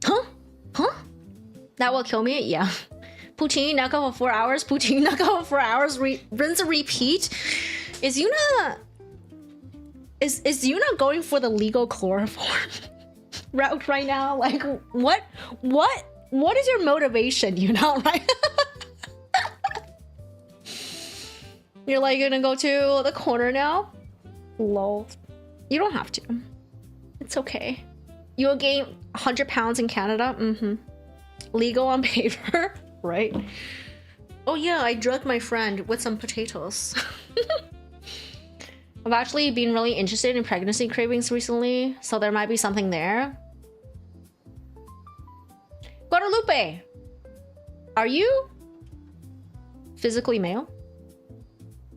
Huh? Huh? That will kill me? Yeah. Poutine, knock out for 4 hours. Poutine, knock out for 4 hours. Rinse and repeat. Is Yuna going for the legal chloroform route right now? Like, what is your motivation, Yuna, right? You're like gonna go to the corner now? Lol. You don't have to. It's okay. You'll gain 100 pounds in Canada? Legal on paper, right? Oh yeah, I drugged my friend with some potatoes. I've actually been really interested in pregnancy cravings recently, so there might be something there. Guadalupe! Are you physically male?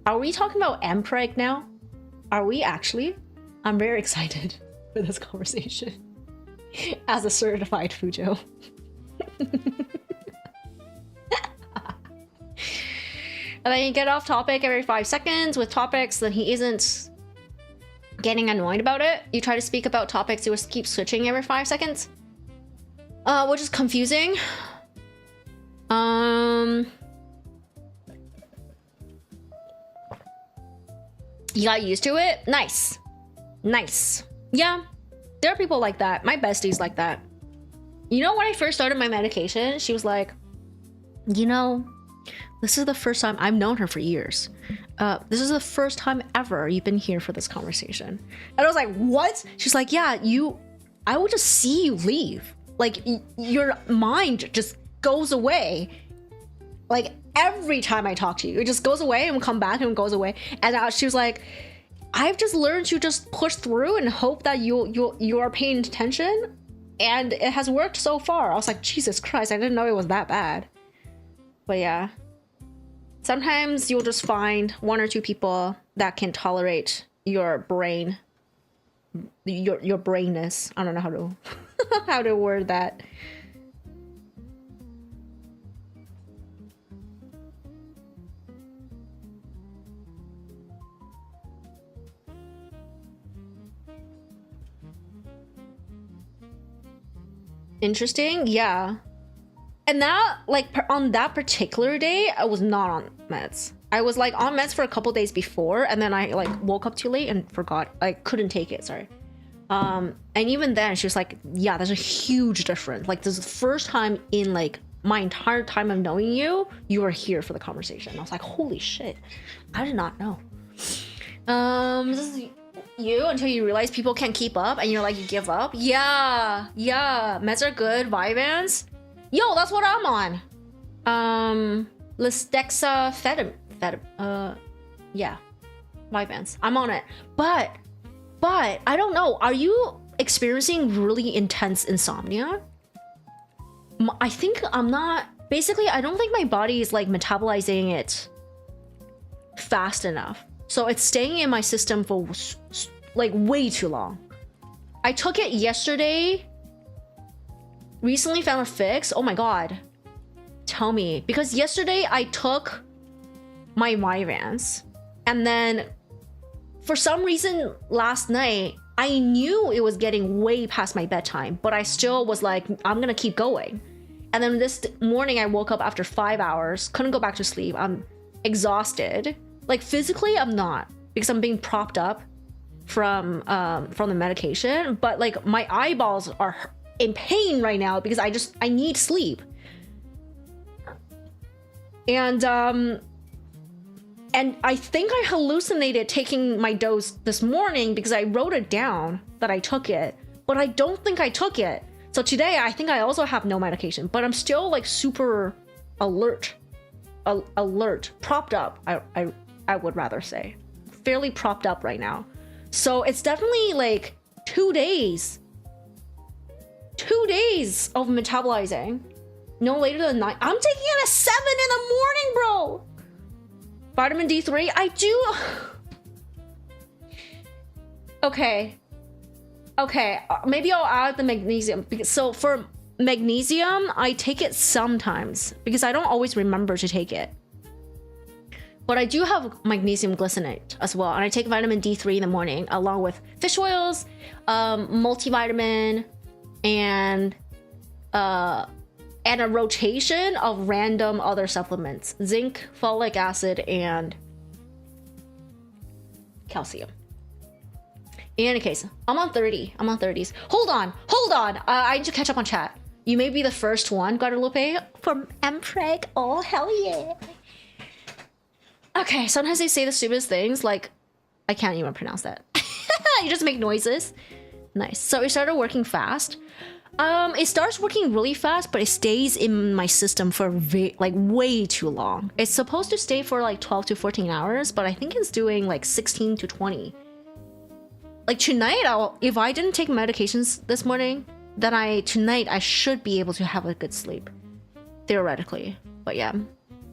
Are we talking about mpreg now? Are we actually? I'm very excited for this conversation. As a certified Fujo. And then you get off topic every 5 seconds with topics that he isn't getting annoyed about it. You try to speak about topics, you just keep switching every 5 seconds. Which is confusing. You got used to it? Nice. Nice. Yeah, there are people like that. My bestie's like that. You know, when I first started my medication, she was like, you know, this is the first time, I've known her for years. This is the first time ever you've been here for this conversation. And I was like, what? She's like, yeah, I would just see you leave. Like, your mind just goes away. Like, every time I talk to you, it just goes away and come back and goes away. And she was like, I've just learned to just push through and hope that you are paying attention. And it has worked so far. I was like, Jesus Christ, I didn't know it was that bad. But yeah. Sometimes you'll just find 1 or 2 people that can tolerate your brain. Your brainness. I don't know how to how to word that. Interesting, yeah. And that, like, on that particular day, I was not on meds. I was like on meds for a couple days before, and then I like woke up too late and forgot. I couldn't take it, sorry. And even then she was like, yeah, there's a huge difference. Like, this is the first time in like my entire time of knowing you were here for the conversation. I was like, holy shit, I did not know. This is you until you realize people can't keep up and you're like, you give up. Yeah, meds are good. Vyvanse, yo, that's what I'm on. Lisdexamfetamine. Yeah, Vyvanse, I'm on it. But I don't know, are you experiencing really intense insomnia? I think I'm not. Basically, I don't think my body is like metabolizing it fast enough, so it's staying in my system for like way too long. I took it yesterday, recently found a fix. Oh my god, tell me, because yesterday I took my Vyvanse, and then for some reason last night I knew it was getting way past my bedtime, but I still was like, I'm gonna keep going. And then this morning I woke up after 5 hours, couldn't go back to sleep. I'm exhausted. Like physically I'm not, because I'm being propped up from the medication, but like my eyeballs are in pain right now because I need sleep. And I think I hallucinated taking my dose this morning because I wrote it down that I took it, but I don't think I took it. So today I think I also have no medication, but I'm still like super alert, propped up. I would rather say fairly propped up right now. So it's definitely like 2 days. 2 days of metabolizing. No later than 9. I'm taking it at 7 in the morning, bro. Vitamin D3, I do. Okay. Maybe I'll add the magnesium. So for magnesium, I take it sometimes because I don't always remember to take it. But I do have magnesium glycinate as well, and I take vitamin D3 in the morning along with fish oils, multivitamin, and a rotation of random other supplements: zinc, folic acid, and calcium. In any case, I'm on 30s. Hold on. I need to catch up on chat. You may be the first one, Guadalupe, from Mpreg. Oh, hell yeah. Okay, sometimes they say the stupidest things, like, I can't even pronounce that. You just make noises. Nice. So it started working fast. It starts working really fast, but it stays in my system for way too long. It's supposed to stay for like 12 to 14 hours, but I think it's doing like 16 to 20. Like tonight, if I didn't take medications this morning, then tonight I should be able to have a good sleep. Theoretically. But yeah.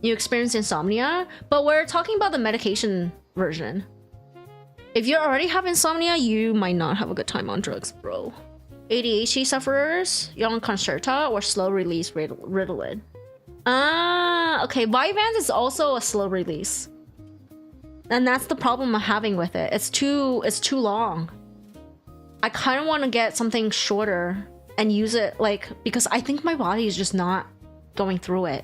You experience insomnia, but we're talking about the medication version. If you already have insomnia, you might not have a good time on drugs, bro. ADHD sufferers, you're on Concerta or slow release Ritalin. Ah, okay. Vyvanse is also a slow release, and that's the problem I'm having with it. It's too long. I kind of want to get something shorter and use it because I think my body is just not going through it.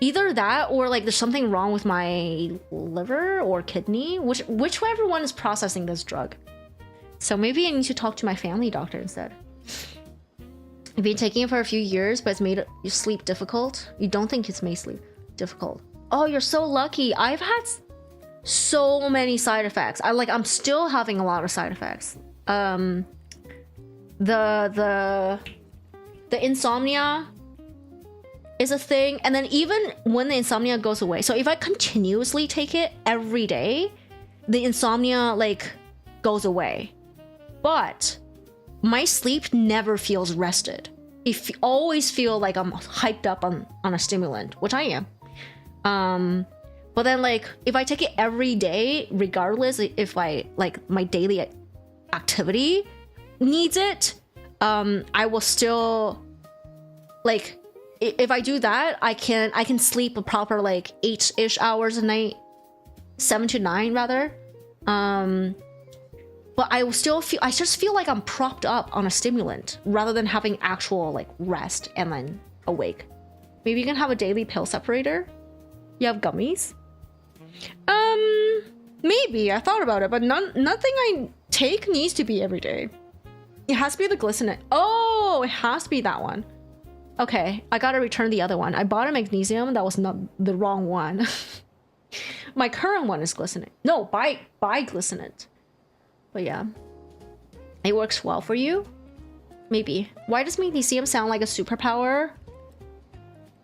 Either that or like there's something wrong with my liver or kidney, whichever one is processing this drug. So maybe I need to talk to my family doctor instead. I've been taking it for a few years, but it's made your sleep difficult. You don't think it's made sleep difficult. Oh, you're so lucky. I've had so many side effects. I'm still having a lot of side effects. The insomnia is a thing, and then even when the insomnia goes away, so if I continuously take it every day, the insomnia goes away, but my sleep never feels rested. It always feel like I'm hyped up on a stimulant, which I am. But then if I take it every day, regardless if my daily activity needs it, I will still if I do that, I can sleep a proper 8-ish hours a night, 7 to 9 rather. But I just feel like I'm propped up on a stimulant rather than having actual rest and then awake. Maybe you can have a daily pill separator. You have gummies. Maybe I thought about it, but nothing I take needs to be every day. It has to be the glycinate. Oh, it has to be that one. Okay, I gotta return the other one. I bought a magnesium that was not the wrong one. My current one is glycinate. No, buy glycinate. But yeah, it works well for you. Maybe. Why does magnesium sound like a superpower?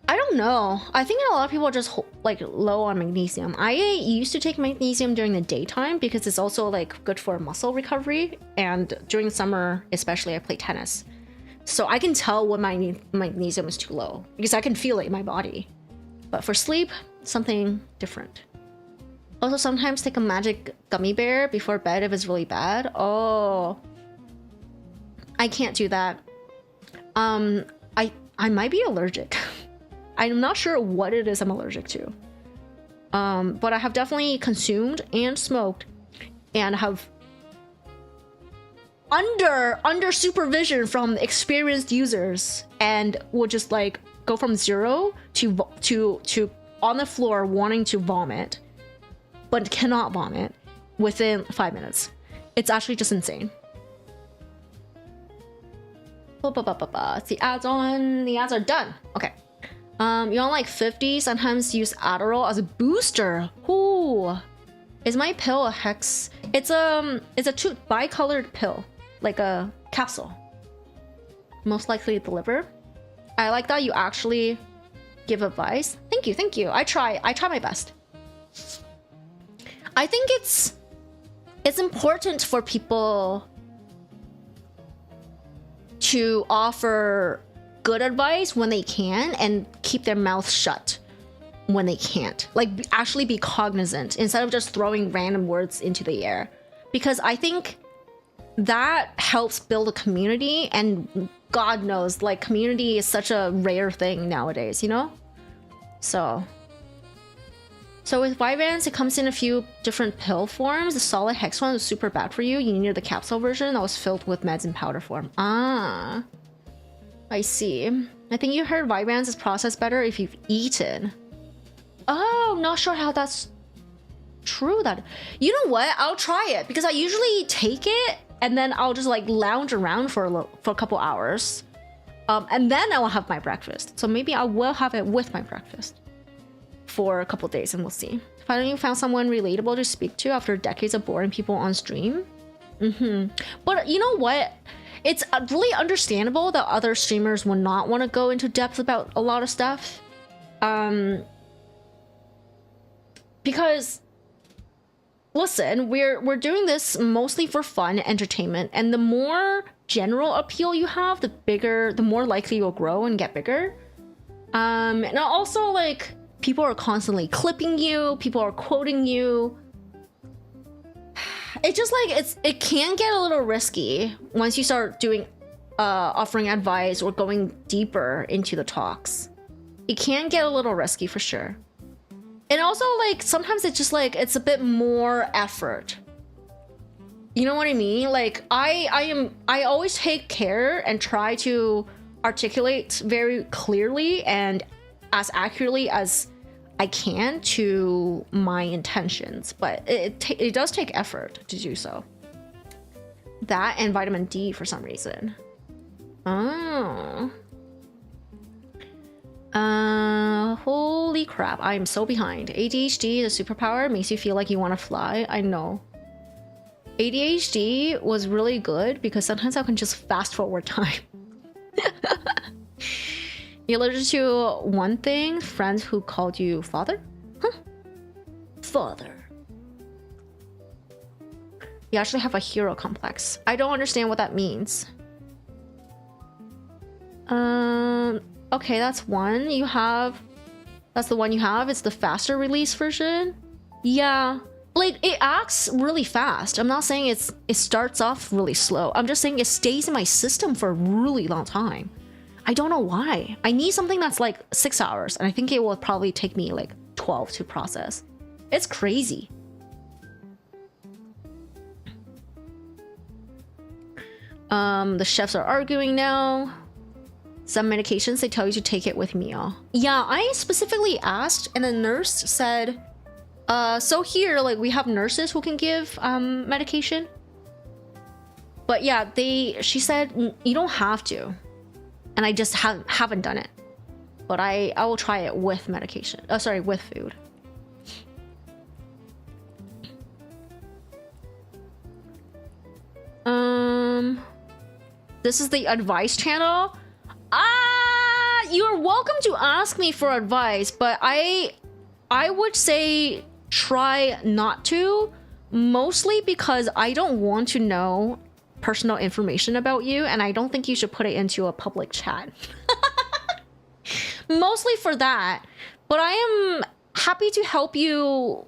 I don't know. I think a lot of people are just low on magnesium. I used to take magnesium during the daytime because it's also good for muscle recovery, and during the summer especially I play tennis. So I can tell when my magnesium is too low because I can feel it in my body. But for sleep, something different. Also, sometimes take a magic gummy bear before bed if it's really bad. Oh, I can't do that. I might be allergic. I'm not sure what it is I'm allergic to. But I have definitely consumed and smoked and have under supervision from experienced users, and will just like go from 0 to on the floor wanting to vomit, but cannot vomit within 5 minutes. It's actually just insane. The ads are done. Okay. You're on like 50, sometimes use Adderall as a booster. Ooh. Is my pill a hex? It's a bicolored pill, like a capsule. Most likely the liver. I like that you actually give advice. Thank you. I try my best. I think it's important for people to offer good advice when they can and keep their mouth shut when they can't. Like, actually be cognizant instead of just throwing random words into the air. Because I think that helps build a community, and God knows, like, community is such a rare thing nowadays, you know? So with Vyvanse, it comes in a few different pill forms. The solid hex one was super bad for you. You needed the capsule version that was filled with meds in powder form. Ah, I see. I think you heard Vyvanse is processed better if you've eaten. Oh, not sure how that's true. That, you know what? I'll try it because I usually take it and then I'll just like lounge around for a couple hours, and then I will have my breakfast. So maybe I will have it with my breakfast for a couple days, and we'll see. Finally, you found someone relatable to speak to after decades of boring people on stream. But you know what? It's really understandable that other streamers would not want to go into depth about a lot of stuff. Because listen, we're doing this mostly for fun, entertainment, and the more general appeal you have, the more likely you'll grow and get bigger. And also, like, people are constantly clipping you, people are quoting you. It's just like it can get a little risky once you start doing offering advice or going deeper into the talks. It can get a little risky for sure. And also, like, sometimes it's just like it's a bit more effort. You know what I mean? Like, I always take care and try to articulate very clearly and as accurately as I can to my intentions, but it does take effort to do so. That and vitamin D for some reason. Oh. Holy crap, I am so behind. ADHD, the superpower, makes you feel like you want to fly. I know. ADHD was really good because sometimes I can just fast forward time. You're allergic to one thing, friends who called you father? Huh? Father. You actually have a hero complex. I don't understand what that means. Okay, that's one you have. That's the one you have. It's the faster release version. Yeah. Like, it acts really fast. I'm not saying it starts off really slow. I'm just saying it stays in my system for a really long time. I don't know why. I need something that's like 6 hours, and I think it will probably take me like 12 to process. It's crazy. The chefs are arguing now. Some medications, they tell you to take it with meal. Yeah, I specifically asked, and the nurse said, so here, like, we have nurses who can give medication. But yeah, she said you don't have to. And I just haven't done it. But I will try it with medication. Oh, sorry, with food. This is the advice channel. You're welcome to ask me for advice, but I would say try not to, mostly because I don't want to know personal information about you, and I don't think you should put it into a public chat. Mostly for that, but I am happy to help you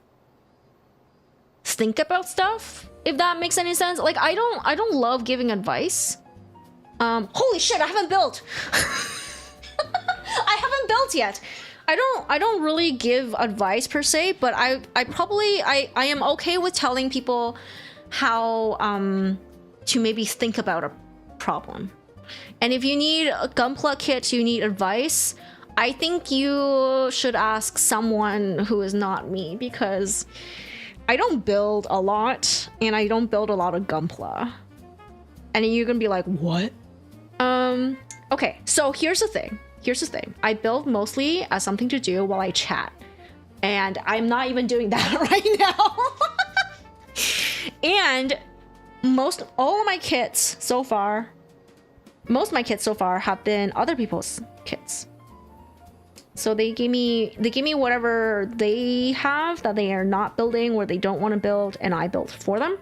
think about stuff, if that makes any sense. Like, I don't love giving advice. Holy shit, I haven't built. I haven't built yet. I don't really give advice per se, but I am okay with telling people how to maybe think about a problem. And if you need a Gunpla kit, you need advice, I think you should ask someone who is not me, because I don't build a lot and I don't build a lot of Gunpla. And you're gonna be like, what? Okay, so here's the thing. I build mostly as something to do while I chat. And I'm not even doing that right now. And most of my kits so far have been other people's kits. So they give me whatever they have that they are not building, or they don't want to build, and I build for them.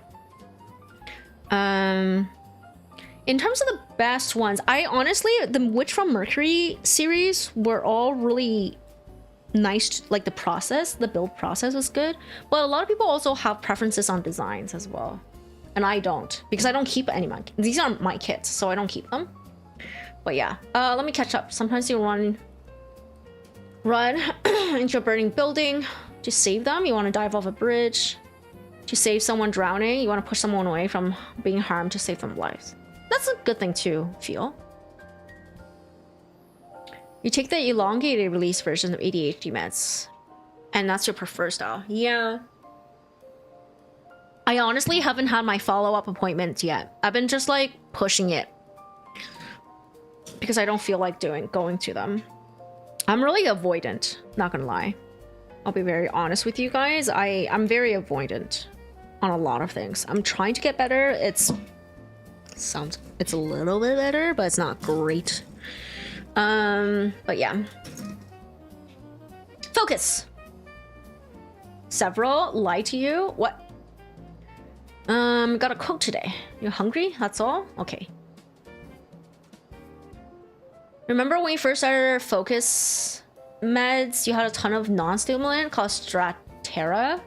In terms of the best ones, I honestly, the Witch from Mercury series were all really nice. Like the build process was good, but a lot of people also have preferences on designs as well, and I don't, because I don't keep any of these aren't my kits, so I don't keep them. But yeah, let me catch up. Sometimes you run into a burning building to save them. You want to dive off a bridge to save someone drowning. You want to push someone away from being harmed to save them lives. That's a good thing to feel. You take the elongated release version of ADHD meds, and that's your preferred style. Yeah. I honestly haven't had my follow-up appointments yet. I've been just like pushing it because I don't feel like going to them. I'm really avoidant, not gonna lie. I'll be very honest with you guys. I'm very avoidant on a lot of things. I'm trying to get better. It's a little bit better, but it's not great. But yeah. Focus. Several lie to you. What? Got a quote today. You're hungry? That's all? Okay. Remember when you first started focus meds, you had a ton of non-stimulant called Stratera?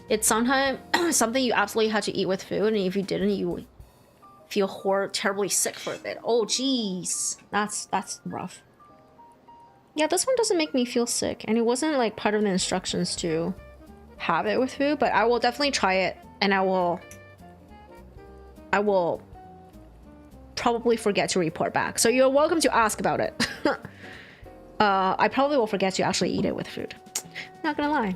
It's sometimes something you absolutely had to eat with food, and if you didn't, you would feel terribly sick for a bit. Oh jeez, that's rough. Yeah, this one doesn't make me feel sick, and it wasn't like part of the instructions to have it with food, but I will definitely try it, and I will probably forget to report back. So you're welcome to ask about it. I probably will forget to actually eat it with food. Not gonna lie.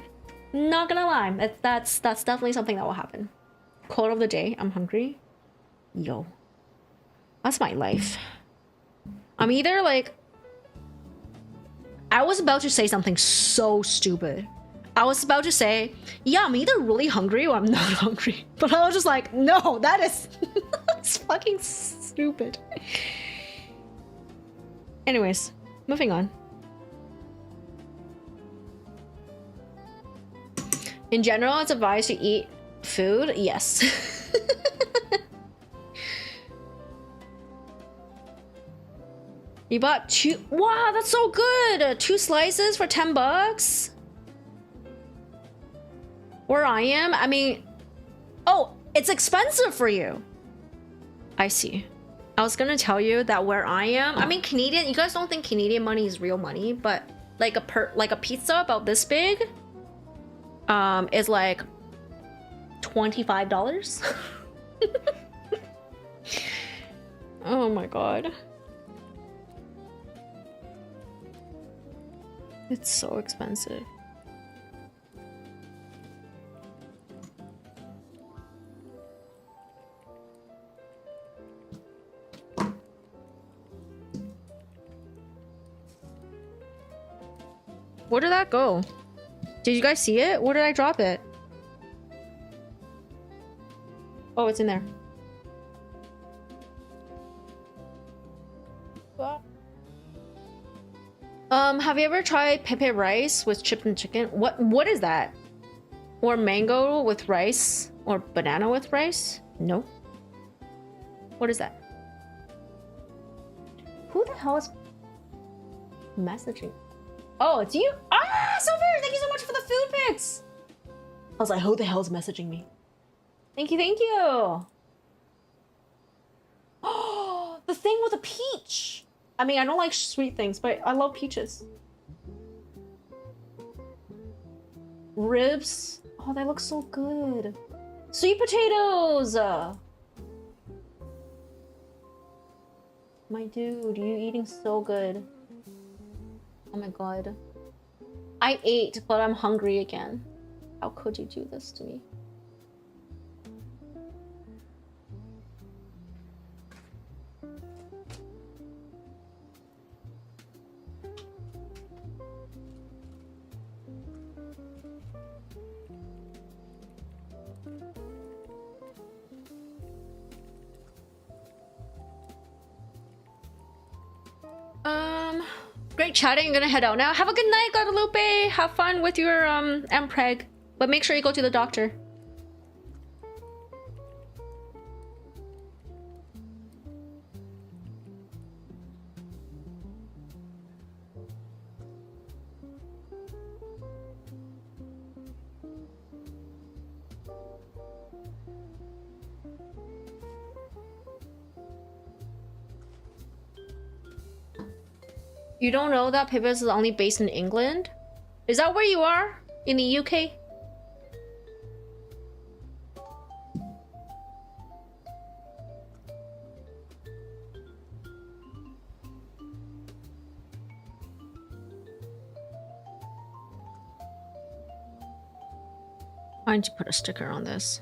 That's definitely something that will happen. Quote of the day, I'm hungry. Yo. That's my life. I'm either like... I was about to say something so stupid. I was about to say, yeah, I'm either really hungry or I'm not hungry. But I was just like, no, that is... it's fucking stupid. Anyways, moving on. In general, it's advised to eat food. Yes. You bought 2... Wow, that's so good! 2 slices for 10 bucks? Where I am? I mean... Oh, it's expensive for you. I see. I was gonna tell you that where I am... I mean, Canadian... You guys don't think Canadian money is real money, but... Like a pizza about this big... is like... $25? Oh my god. It's so expensive. Where did that go? Did you guys see it? Where did I drop it? Oh, it's in there. What? Have you ever tried pepe rice with chipped and chicken? What is that? Or mango with rice? Or banana with rice? No. What is that? Who the hell is messaging? Oh, it's you? Ah, Silver! Thank you so much for the food pics! I was like, who the hell is messaging me? Thank you, thank you! Oh, the thing with the peach! I mean, I don't like sweet things, but I love peaches. Ribs. Oh, they look so good. Sweet potatoes! My dude, you eating so good. Oh my god. I ate, but I'm hungry again. How could you do this to me? Great chatting. I'm gonna head out now. Have a good night, Guadalupe. Have fun with your mpreg, but make sure you go to the doctor. You don't know that Pippas is only based in England? Is that where you are? In the UK? I need to put a sticker on this.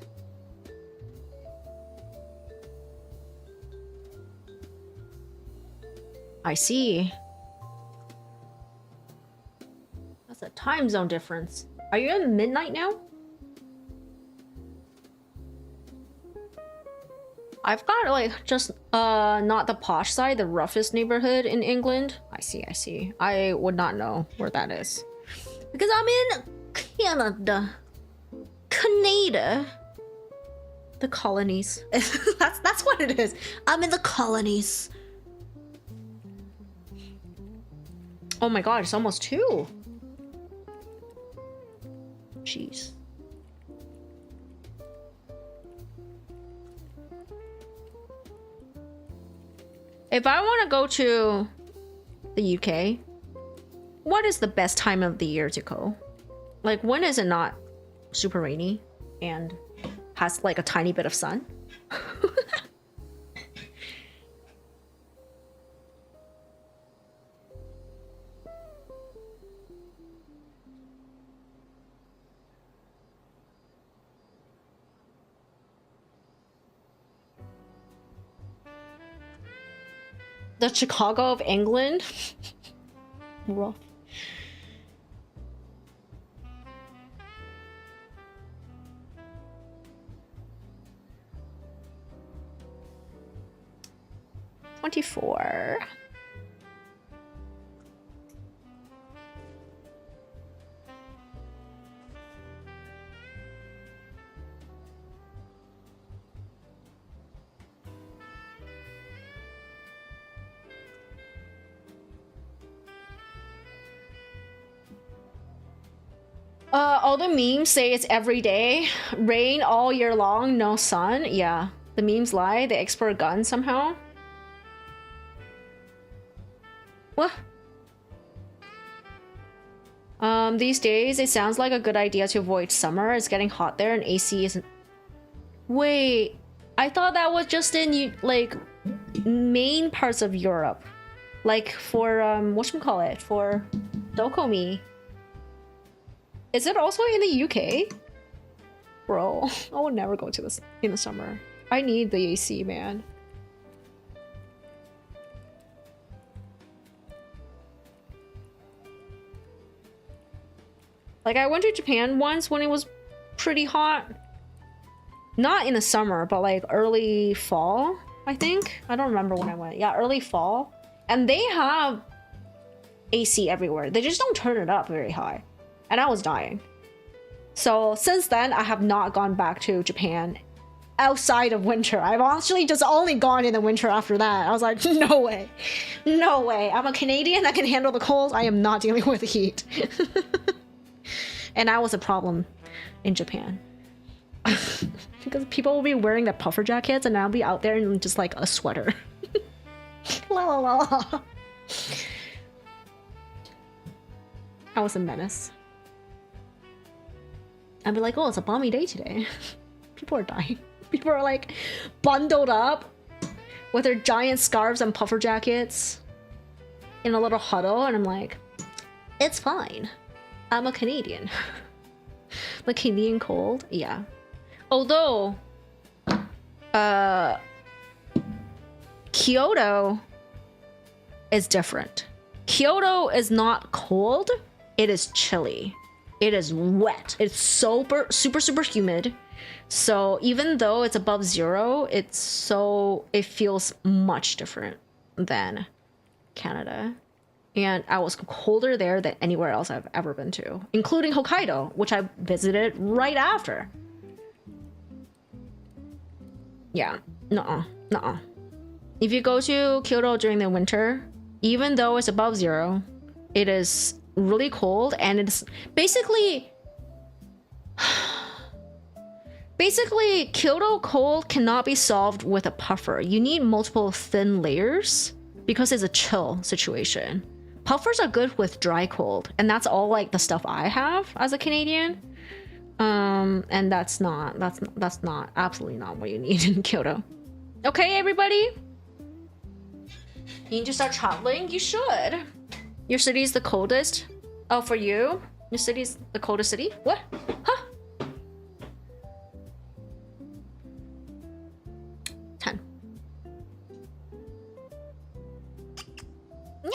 I see. That's a time zone difference. Are you in midnight now? I've got like just not the posh side, the roughest neighborhood in England. I see, I see. I would not know where that is. Because I'm in Canada. Canada. The colonies. that's what it is. I'm in the colonies. Oh my god, it's almost 2. Jeez. If I want to go to the UK, what is the best time of the year to go? Like, when is it not super rainy and has like a tiny bit of sun? The Chicago of England? Rough. $24. All the memes say it's every day. Rain all year long, no sun. Yeah, the memes lie. They export guns somehow. What? These days, it sounds like a good idea to avoid summer. It's getting hot there and AC isn't... Wait, I thought that was just in, like, main parts of Europe. Like, for, whatchamacallit? For Dokomi. Is it also in the UK? Bro, I would never go to this in the summer. I need the AC, man. Like, I went to Japan once when it was pretty hot. Not in the summer, but like early fall, I think. I don't remember when I went. Yeah, early fall. And they have AC everywhere. They just don't turn it up very high. And I was dying. So since then, I have not gone back to Japan outside of winter. I've actually just only gone in the winter after that. I was like, no way. No way. I'm a Canadian that can handle the cold. I am not dealing with the heat. And that was a problem in Japan. Because people will be wearing the puffer jackets and I'll be out there in just like a sweater. La la la la. I was a menace. I'd be like, oh, it's a balmy day today. People are dying. People are like bundled up with their giant scarves and puffer jackets in a little huddle, and I'm like, it's fine. I'm a Canadian. The Canadian cold, yeah. Although, Kyoto is different. Kyoto is not cold, it is chilly. It is wet. It's super, super, super humid. So even though it's above zero, it feels much different than Canada. And I was colder there than anywhere else I've ever been to, including Hokkaido, which I visited right after. Yeah, nuh-uh. If you go to Kyoto during the winter, even though it's above zero, it is really cold, and it's basically Kyoto cold cannot be solved with a puffer. You need multiple thin layers because it's a chill situation. Puffers are good with dry cold, and that's all like the stuff I have as a Canadian. And that's not absolutely not what you need in Kyoto. Okay, everybody? You need to start traveling? You should. Your city is the coldest? Oh, for you? Your city is the coldest city? What? Huh? 10. Yeah.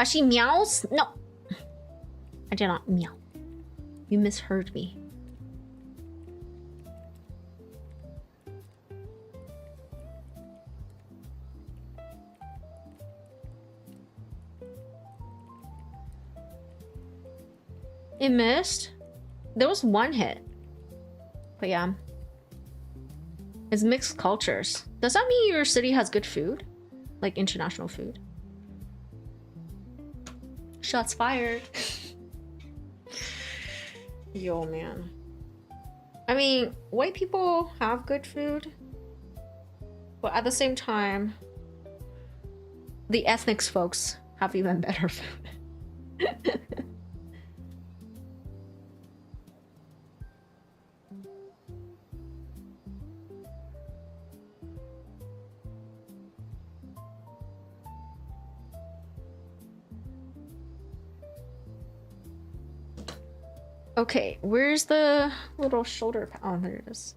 She meows? No. I did not meow. You misheard me. It missed? There was one hit. But yeah. It's mixed cultures. Does that mean your city has good food? Like international food? Shots fired. Yo, man. I mean, white people have good food, but at the same time, the ethnic folks have even better food. Okay, where's the little shoulder pad? Oh, there it is.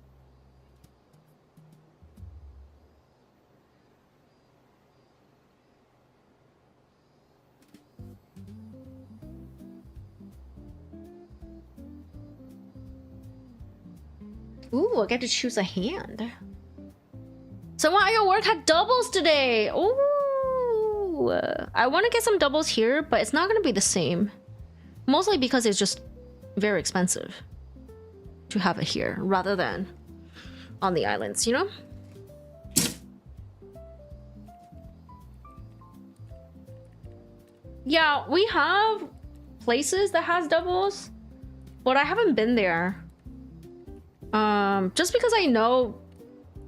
Ooh, I get to choose a hand. Someone at your work had doubles today. Ooh, I want to get some doubles here, but it's not going to be the same. Mostly because it's just very expensive to have it here rather than on the islands, you know? Yeah, we have places that has doubles, but I haven't been there. Just because I know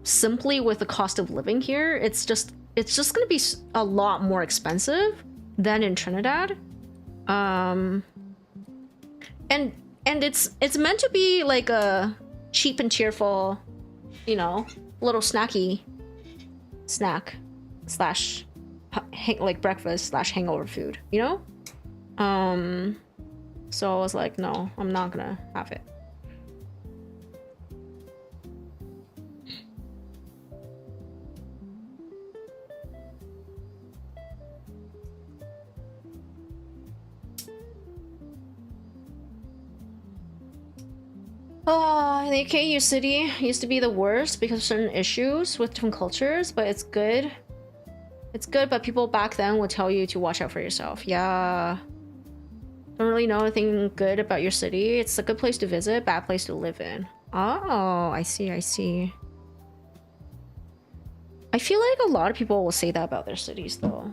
simply with the cost of living here, it's just gonna be a lot more expensive than in Trinidad. And it's meant to be like a cheap and cheerful, you know, little snacky snack slash like breakfast slash hangover food, you know? So I was like, no, I'm not gonna have it. In the UK, your city used to be the worst because of certain issues with different cultures, but it's good. It's good, but people back then would tell you to watch out for yourself. Yeah. Don't really know anything good about your city. It's a good place to visit, bad place to live in. Oh, I see, I see. I feel like a lot of people will say that about their cities, though.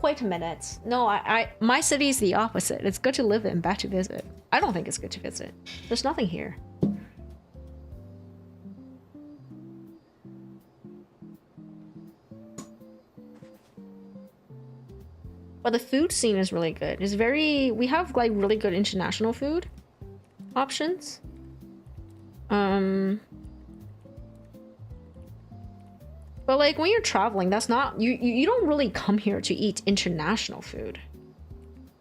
Wait a minute. No, my city is the opposite. It's good to live in, bad to visit. I don't think it's good to visit. There's nothing here. But the food scene is really good. It's very... We have, like, really good international food options. But, like, when you're traveling, that's not... You don't really come here to eat international food.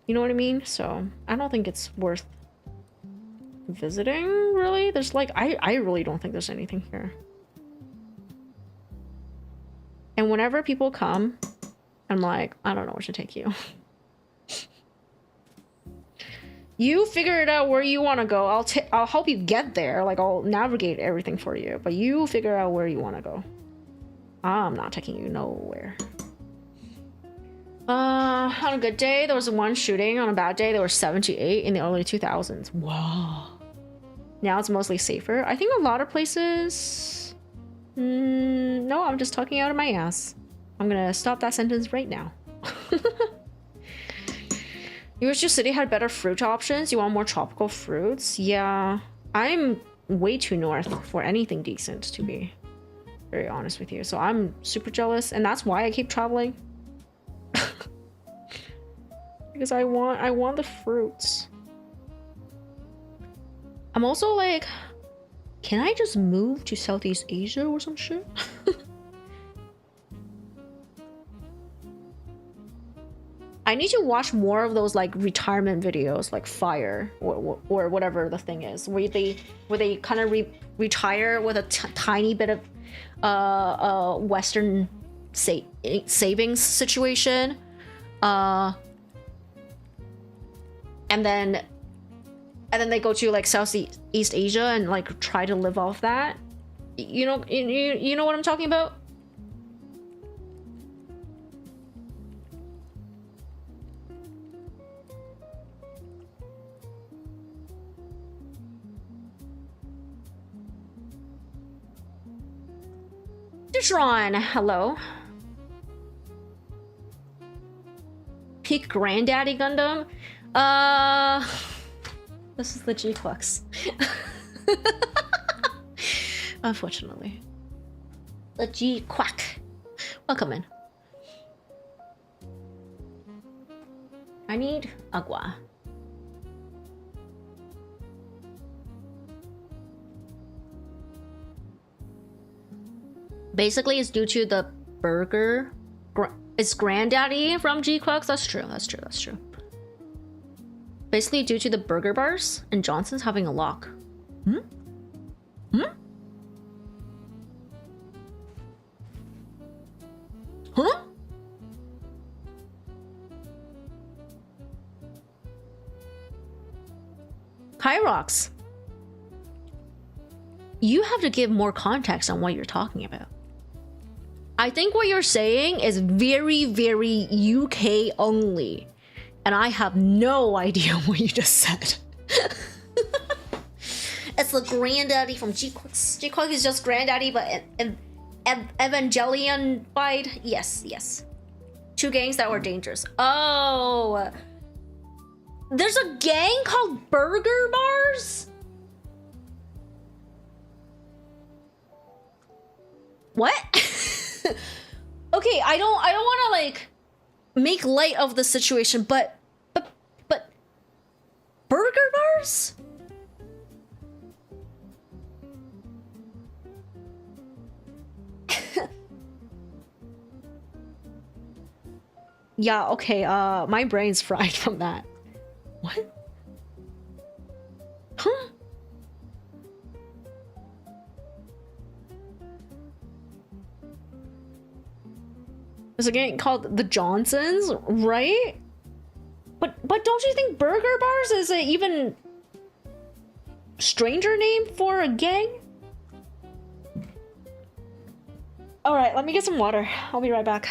You know what I mean? So, I don't think it's worth visiting, really. There's, like... I really don't think there's anything here. And whenever people come... I'm like, I don't know where to take you. You figure it out where you want to go. I'll help you get there. Like, I'll navigate everything for you. But you figure out where you want to go. I'm not taking you nowhere. On a good day, there was one shooting. On a bad day, there were 78 in the early 2000s. Wow. Now it's mostly safer. I think a lot of places... no, I'm just talking out of my ass. I'm gonna stop that sentence right now. USG City had better fruit options. You want more tropical fruits? Yeah. I'm way too north for anything decent, to be very honest with you. So I'm super jealous, and that's why I keep traveling. Because I want the fruits. I'm also like, can I just move to Southeast Asia or some shit? I need to watch more of those like retirement videos, like Fire or whatever the thing is, where they kind of retire with a tiny bit of Western savings situation, and then they go to like Southeast Asia and like try to live off that. You know what I'm talking about? Dishron, hello. Peak Granddaddy Gundam? This is the G-Quux. Unfortunately. The G-Quack. Welcome in. I need agua. Basically, it's due to the burger. It's Granddaddy from G-Quux. That's true. That's true. That's true. Basically, due to the burger bars and Johnson's having a lock. Hmm? Hmm? Huh? Kyrox. You have to give more context on what you're talking about. I think what you're saying is very, very UK only. And I have no idea what you just said. It's the Granddaddy from G-Quux. G-Quux is just Granddaddy, but Evangelion-fied? Yes, yes. Two gangs that were dangerous. Oh. There's a gang called Burger Bars? What? Okay, I don't want to like make light of the situation, but burger bars? Yeah, okay, my brain's fried from that. What? Huh? There's a game called the Johnsons, right? But don't you think Burger Bars is an even stranger name for a gang? All right, let me get some water. I'll be right back.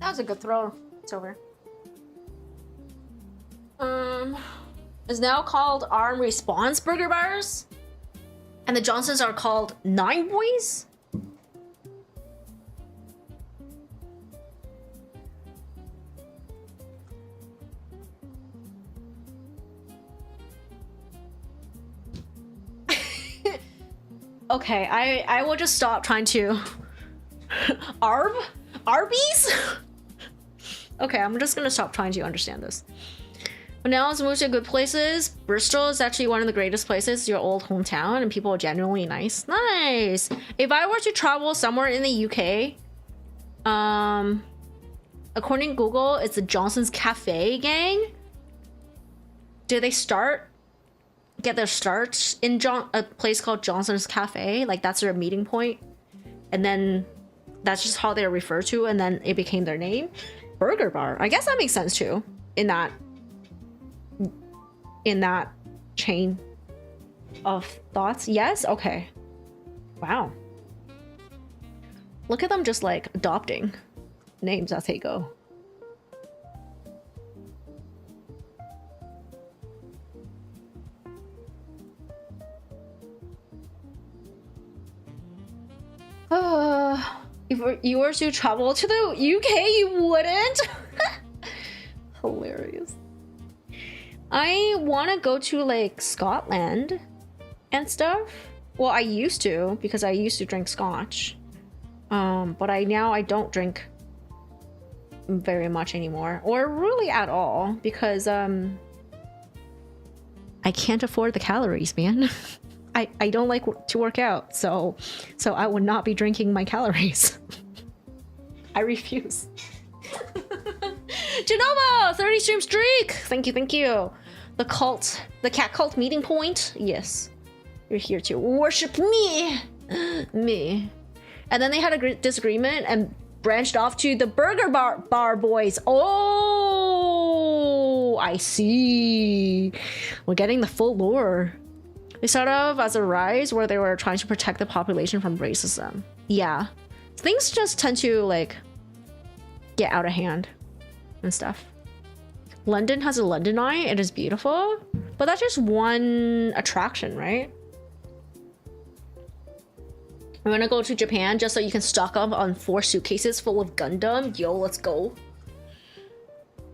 That was a good throw. It's over. It's now called Arm Response Burger Bars. And the Johnsons are called Nine Boys? Okay, I will just stop trying to... Arby's? Okay, I'm just gonna stop trying to understand this. But now let's move to good places. Bristol is actually one of the greatest places, your old hometown, and people are genuinely nice. Nice! If I were to travel somewhere in the UK, according to Google, it's the Johnson's Cafe gang. Did they get their start in a place called Johnson's Cafe? Like, that's their meeting point? And then that's just how they're referred to, and then it became their name? Burger bar. I guess that makes sense too, in that chain of thoughts. Yes? Okay. Wow. Look at them just like adopting names as they go. If you were to travel to the UK, you wouldn't? Hilarious. I want to go to like Scotland and stuff. Well, I used to, because I used to drink scotch. But I don't drink very much anymore, or really at all, because I can't afford the calories, man. I don't like to work out, so I would not be drinking my calories. I refuse. Genova, 30 stream streak. Thank you. The cat cult meeting point. Yes, you're here to worship me. And then they had a disagreement and branched off to the burger bar boys. Oh, I see. We're getting the full lore. They started off as a rise where they were trying to protect the population from racism. Yeah. Things just tend to like get out of hand and stuff. London has a London Eye. It is beautiful, but that's just one attraction, right? I'm gonna go to Japan just so you can stock up on 4 suitcases full of Gundam. Yo, let's go.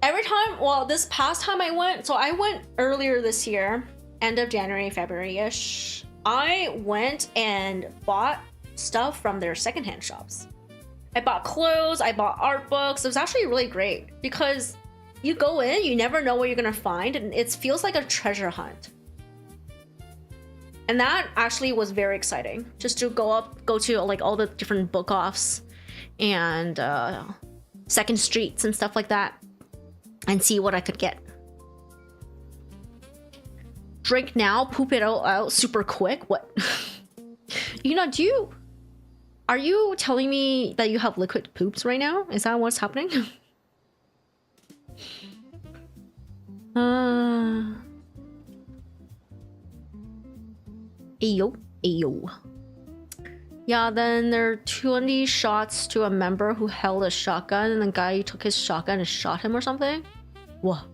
Every time, well, this past time I went, so I went earlier this year, end of January, February-ish. I went and bought stuff from their secondhand shops. I bought clothes, I bought art books. It was actually really great because you go in, you never know what you're gonna find, and it feels like a treasure hunt. And that actually was very exciting, just to go to like all the different book offs and second streets and stuff like that and see what I could get. Drink now, poop it all out super quick. What? You know, are you telling me that you have liquid poops right now? Is that what's happening? Ayo. Yeah, then there are 20 shots to a member who held a shotgun, and the guy took his shotgun and shot him or something. What?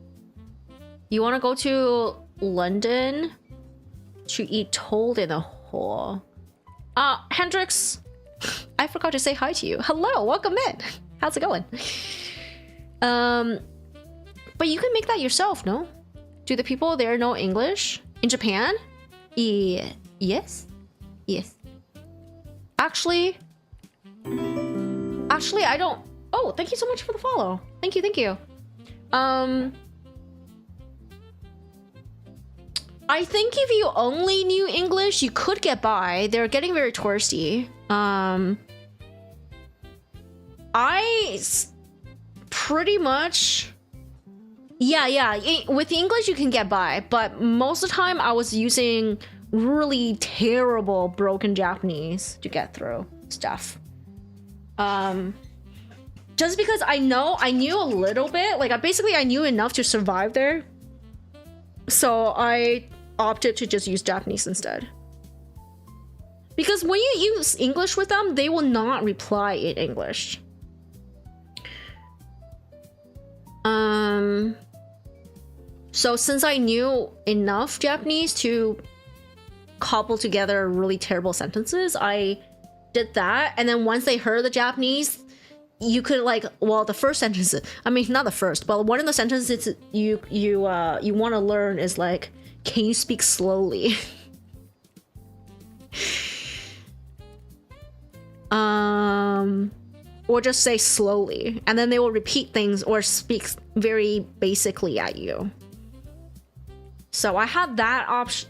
You want to go to London to eat toad in a hole? Hendrix, I forgot to say hi to you. Hello, welcome in. How's it going? But you can make that yourself, no? Do the people there know English? In Japan? Yes. Actually, I don't... Oh, thank you so much for the follow. Thank you. I think if you only knew English, you could get by. They're getting very touristy. I pretty much... Yeah. With English, you can get by. But most of the time, I was using really terrible broken Japanese to get through stuff. Just because I knew a little bit. Like, I knew enough to survive there. So I opted to just use Japanese instead. Because when you use English with them, they will not reply in English. So since I knew enough Japanese to cobble together really terrible sentences, I did that. And then once they heard the Japanese, you could like, well, the first sentence, I mean, not the first, but one of the sentences you want to learn is like, can you speak slowly? Or just say slowly, and then they will repeat things or speak very basically at you. So I had that option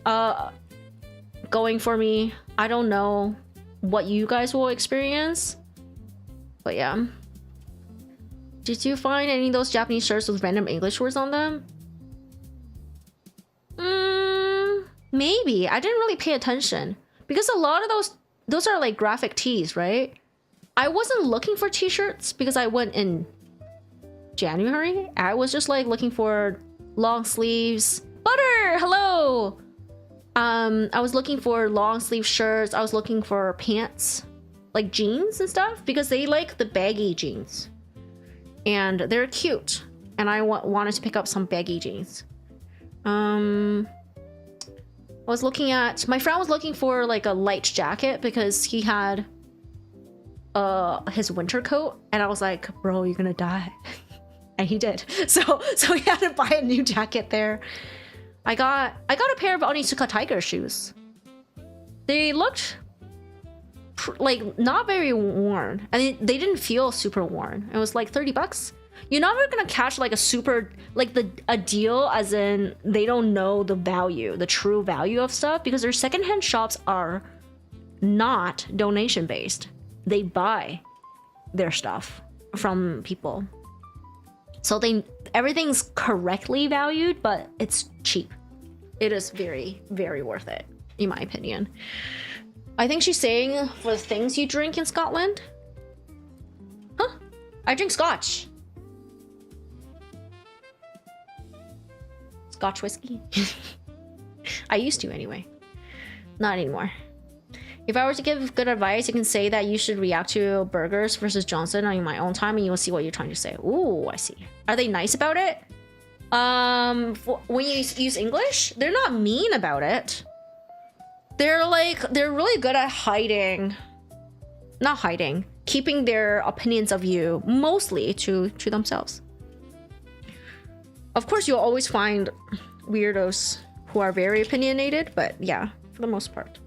going for me. I don't know what you guys will experience, but yeah. Did you find any of those Japanese shirts with random English words on them? Maybe. I didn't really pay attention because a lot of those are like graphic tees, right? I wasn't looking for t-shirts because I went in January. I was just like looking for long sleeves. Butter, hello. I was looking for long sleeve shirts. I was looking for pants, like jeans and stuff, because they like the baggy jeans, and they're cute. And I wanted to pick up some baggy jeans. I was looking at, my friend was looking for like a light jacket because he had his winter coat, and I was like, bro, you're gonna die. And he did. So he had to buy a new jacket there. I got a pair of Onitsuka Tiger shoes. They looked like not very worn, and they didn't feel super worn. It was like $30. You're never gonna catch like a super like a deal, as in they don't know the value, the true value of stuff, because their secondhand shops are not donation based. They buy their stuff from people, so everything's correctly valued, but it's cheap. It is very, very worth it, in my opinion. I think she's saying for the things you drink in Scotland. Huh? I drink scotch. Scotch whiskey. I used to anyway. Not anymore. If I were to give good advice, you can say that you should react to Burgers versus Johnson on my own time, and you'll see what you're trying to say. Ooh, I see. Are they nice about it? When you use English, they're not mean about it. They're really good at keeping their opinions of you mostly to themselves. Of course, you'll always find weirdos who are very opinionated, but yeah, for the most part.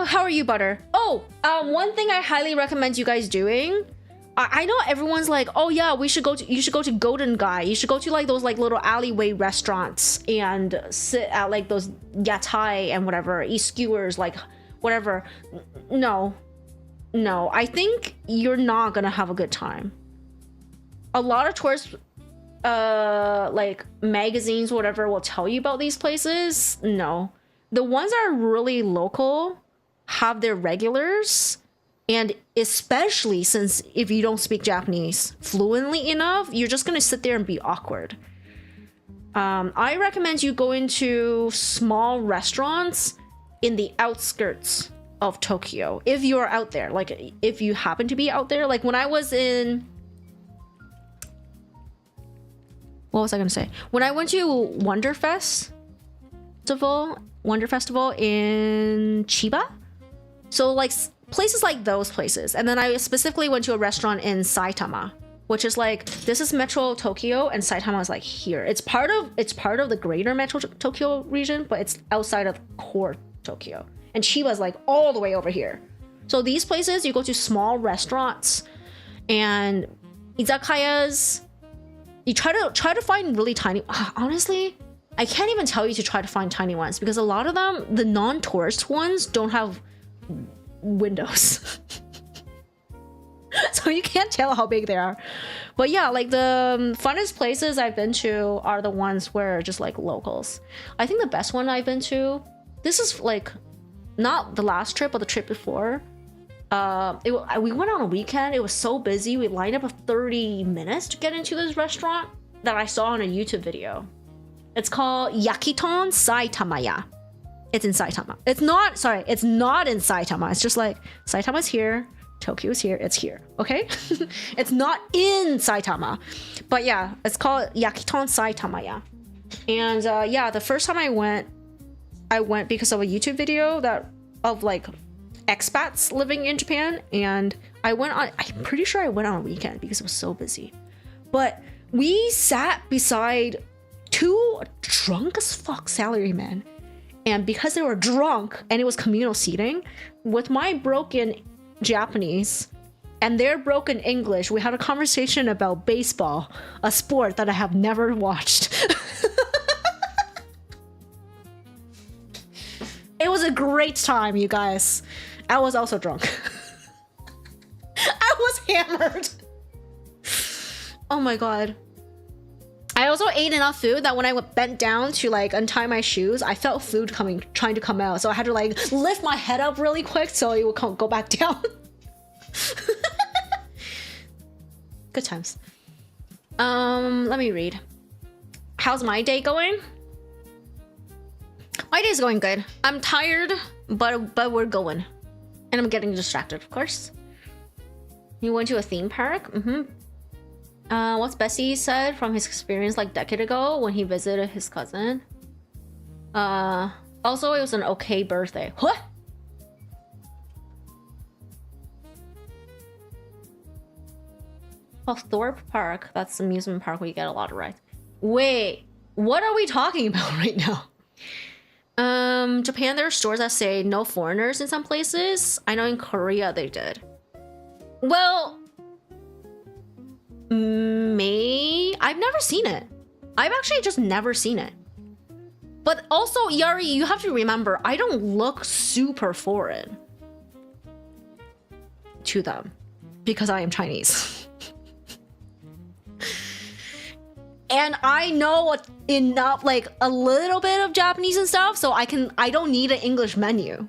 How are you, Butter? Oh, one thing I highly recommend you guys doing. I know everyone's like, oh yeah, you should go to Golden Guy. You should go to like those like little alleyway restaurants and sit at like those yatai and whatever, eat skewers, like whatever. No, I think you're not gonna have a good time. A lot of tourist like magazines, whatever, will tell you about these places. No. The ones that are really local have their regulars, and especially since if you don't speak Japanese fluently enough, you're just gonna sit there and be awkward. I recommend you go into small restaurants in the outskirts of Tokyo if you're out there. Like if you happen to be out there, like when I was in, what was I gonna say? When I went to Wonder Festival in Chiba, so like places like those places. And then I specifically went to a restaurant in Saitama, which is like, this is Metro Tokyo and Saitama is like here. It's part of the greater Metro Tokyo region, but it's outside of core Tokyo. And Chiba's like all the way over here. So these places, you go to small restaurants and izakayas. You try to find really tiny. Honestly, I can't even tell you to try to find tiny ones because a lot of them, the non-tourist ones, don't have windows. So you can't tell how big they are. But yeah, like the funnest places I've been to are the ones where just like locals. I think the best one I've been to, this is like not the last trip, but the trip before. We went on a weekend. It was so busy. We lined up for 30 minutes to get into this restaurant that I saw on a YouTube video. It's called Yakiton Saitamaya. It's in Saitama. It's not in Saitama. It's just like Saitama's here. Tokyo's here. It's here. Okay. It's not in Saitama, but yeah, it's called Yakiton Saitama. Yeah. And yeah, the first time I went because of a YouTube video of like expats living in Japan, and I'm pretty sure I went on a weekend because it was so busy. But we sat beside two drunk as fuck salarymen, and because they were drunk and it was communal seating, with my broken Japanese and their broken English, we had a conversation about baseball, a sport that I have never watched. It was a great time, you guys. I was also drunk. I was hammered. Oh my god. I also ate enough food that when I bent down to like untie my shoes, I felt food trying to come out. So I had to like lift my head up really quick so it would go back down. Good times. Let me read. How's my day going? My day's going good. I'm tired, but we're going. And I'm getting distracted, of course. You went to a theme park? What's Bessie said from his experience like a decade ago when he visited his cousin. Also, it was an okay birthday. What? Oh, Thorpe Park. That's the amusement park where you get a lot of rides. Wait, what are we talking about right now? Japan, there are stores that say no foreigners in some places. I know in Korea they did. Well, I've never seen it. I've actually just never seen it. But also, Yari, you have to remember, I don't look super foreign to them because I am Chinese. And I know enough, like a little bit of Japanese and stuff, so I don't need an English menu.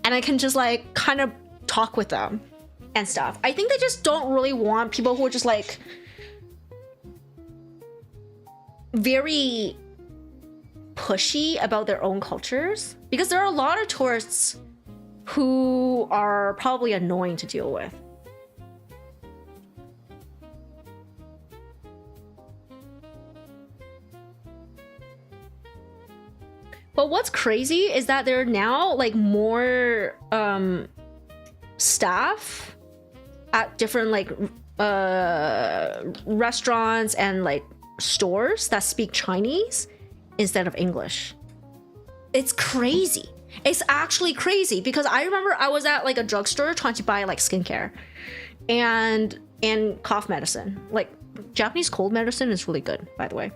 And I can just like kind of talk with them and stuff. I think they just don't really want people who are just like very pushy about their own cultures, because there are a lot of tourists who are probably annoying to deal with. But what's crazy is that there are now like more staff at different like restaurants and like stores that speak Chinese instead of English. It's crazy. It's actually crazy, because I remember I was at like a drugstore trying to buy like skincare and cough medicine. Like Japanese cold medicine is really good, by the way.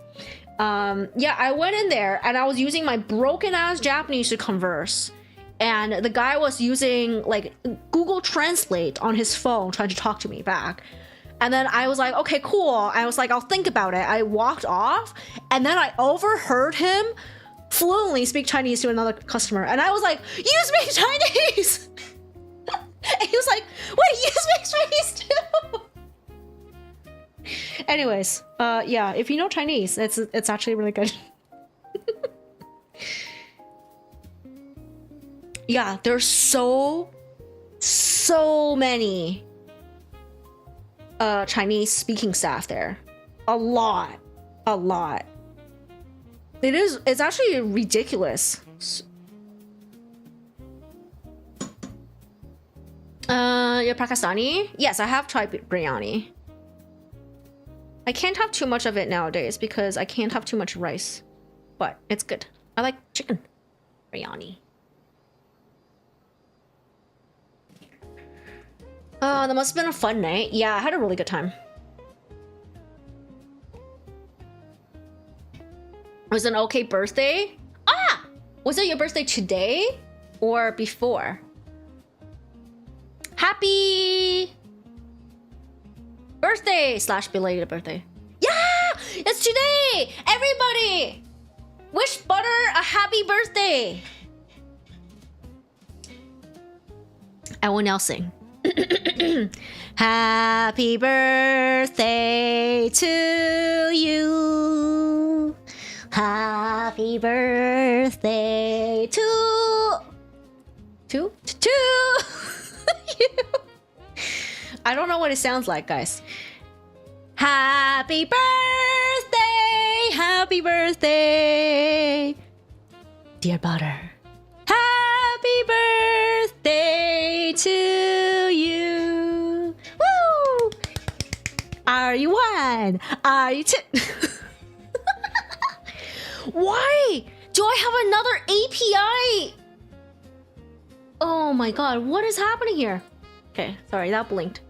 Yeah, I went in there and I was using my broken ass Japanese to converse, and the guy was using like Google Translate on his phone trying to talk to me back. And then I was like, okay, cool. I was like, I'll think about it. I walked off, and then I overheard him fluently speak Chinese to another customer, and I was like, you speak Chinese? And he was like, wait, you speak Chinese too? Anyways, yeah, if you know Chinese, it's actually really good. Yeah, there's so many Chinese speaking staff there. A lot. It's actually ridiculous. You're Pakistani? Yes, I have tried biryani. I can't have too much of it nowadays because I can't have too much rice, but it's good. I like chicken biryani. That must have been a fun night. Yeah, I had a really good time. It was an okay birthday. Ah! Was it your birthday today or before? Happy birthday / belated birthday. Yeah! It's today! Everybody! Wish Butter a happy birthday! I will now sing. Happy birthday to you. Happy birthday to you. I don't know what it sounds like, guys. Happy birthday! Happy birthday! Dear butter. Happy birthday to you! Woo! Are you one? Are you two? Why? Do I have another API? Oh my god, what is happening here? Okay, sorry, that blinked.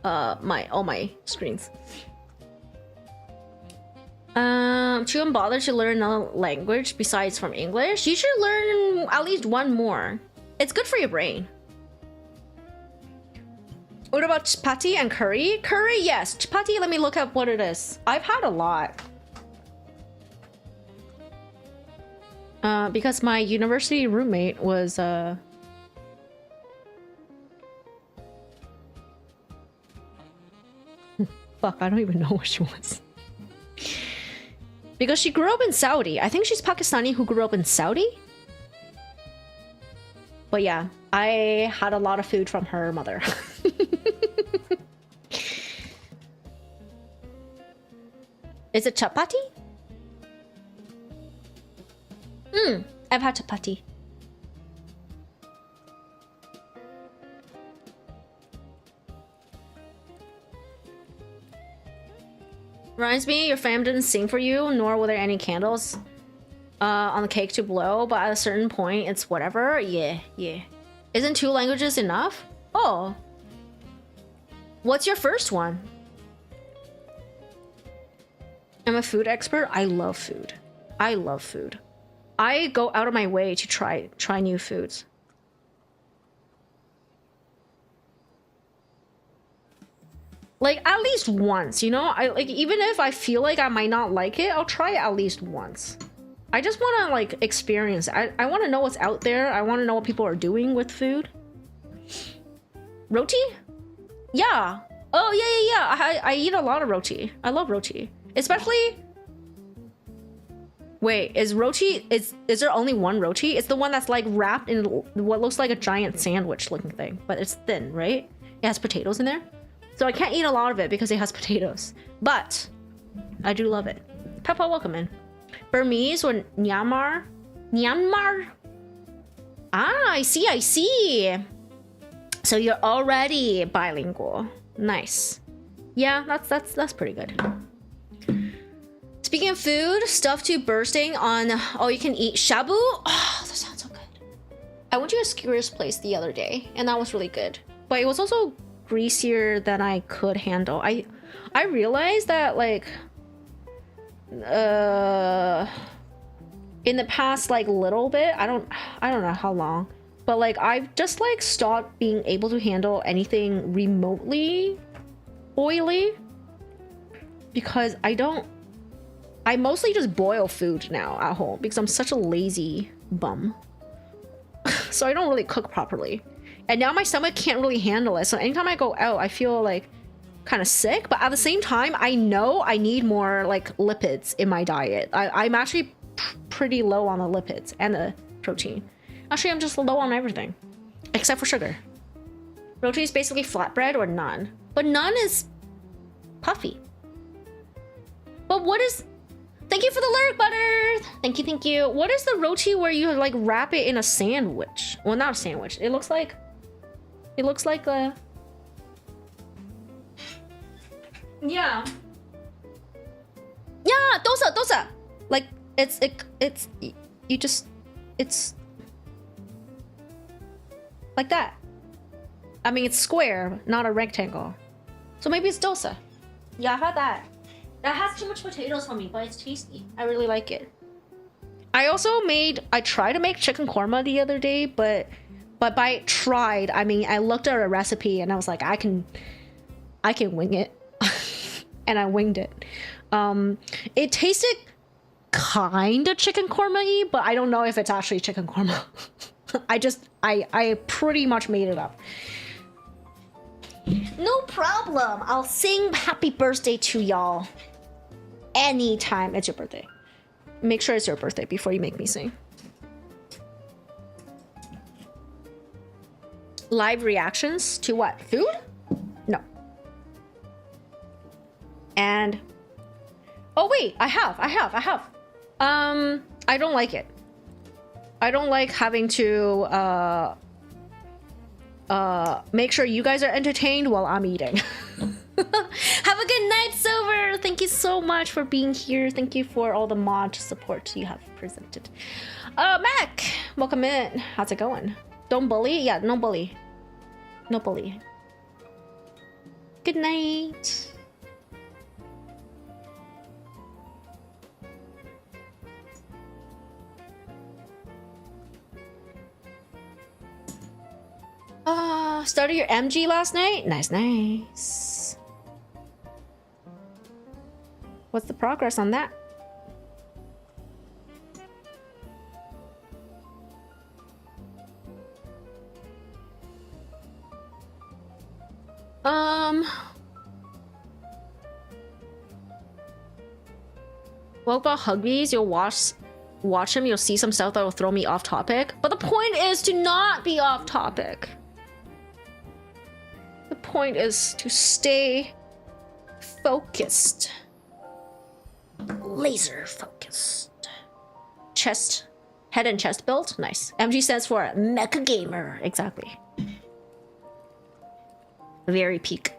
All my screens. Should you bother to learn another language besides from English? You should learn at least one more. It's good for your brain. What about chapati and curry? Curry, yes. Chapati, let me look up what it is. I've had a lot. Because my university roommate was fuck, I don't even know what she was. Because she grew up in Saudi. I think she's Pakistani who grew up in Saudi. But yeah, I had a lot of food from her mother. Is it chapati? I've had chapati. Reminds me, your fam didn't sing for you, nor were there any candles on the cake to blow, but at a certain point, it's whatever. Yeah. Isn't 2 languages enough? Oh. What's your first one? I'm a food expert. I love food. I love food. I go out of my way to try new foods. Like, at least once, you know? I like, even if I feel like I might not like it, I'll try it at least once. I just want to, like, experience it. I want to know what's out there. I want to know what people are doing with food. Roti? Yeah. Oh, yeah. I eat a lot of roti. I love roti. Especially... Wait, is roti... Is there only one roti? It's the one that's, like, wrapped in what looks like a giant sandwich-looking thing. But it's thin, right? It has potatoes in there. So I can't eat a lot of it because it has potatoes. But I do love it. Peppa, welcome in. Burmese or Myanmar? Myanmar? Ah, I see. So you're already bilingual. Nice. Yeah, that's pretty good. Speaking of food, stuff to bursting on all you can eat shabu. Oh, that sounds so good. I went to a skewers place the other day and that was really good. But it was also greasier than I could handle. I realized that, like, in the past, like, little bit, I don't know how long, but like I've just like stopped being able to handle anything remotely oily because I mostly just boil food now at home because I'm such a lazy bum. So I don't really cook properly. And now my stomach can't really handle it. So anytime I go out, I feel like kind of sick. But at the same time, I know I need more like lipids in my diet. I'm actually pretty low on the lipids and the protein. Actually, I'm just low on everything. Except for sugar. Roti is basically flatbread or naan. But naan is puffy. But what is... Thank you for the lurk, Butter! Thank you. What is the roti where you like wrap it in a sandwich? Well, not a sandwich. It looks like a... Yeah, dosa. Like, it's like that. I mean, it's square, not a rectangle. So maybe it's dosa. Yeah, I've had that. That has too much potatoes for me, but it's tasty. I really like it. I tried to make chicken korma the other day, but by tried, I mean, I looked at a recipe and I was like, I can wing it. And I winged it. It tasted kind of chicken korma-y, but I don't know if it's actually chicken korma. I pretty much made it up. No problem. I'll sing happy birthday to y'all anytime it's your birthday. Make sure it's your birthday before you make me sing. Live reactions to what? Food? No. And oh wait, I have. I don't like it. I don't like having to make sure you guys are entertained while I'm eating. Have a good night, Silver. Thank you so much for being here. Thank you for all the mod support you have presented. Mac, welcome in. How's it going? Don't bully? Yeah, no bully. No bully. Good night. Started your MG last night? Nice, nice. What's the progress on that? What about Huggies? You'll watch him, you'll see some stuff that will throw me off topic. But the point is to not be off topic. The point is to stay focused. Laser focused. Chest, head and chest build? Nice. MG stands for Mecha Gamer. Exactly. Very peak.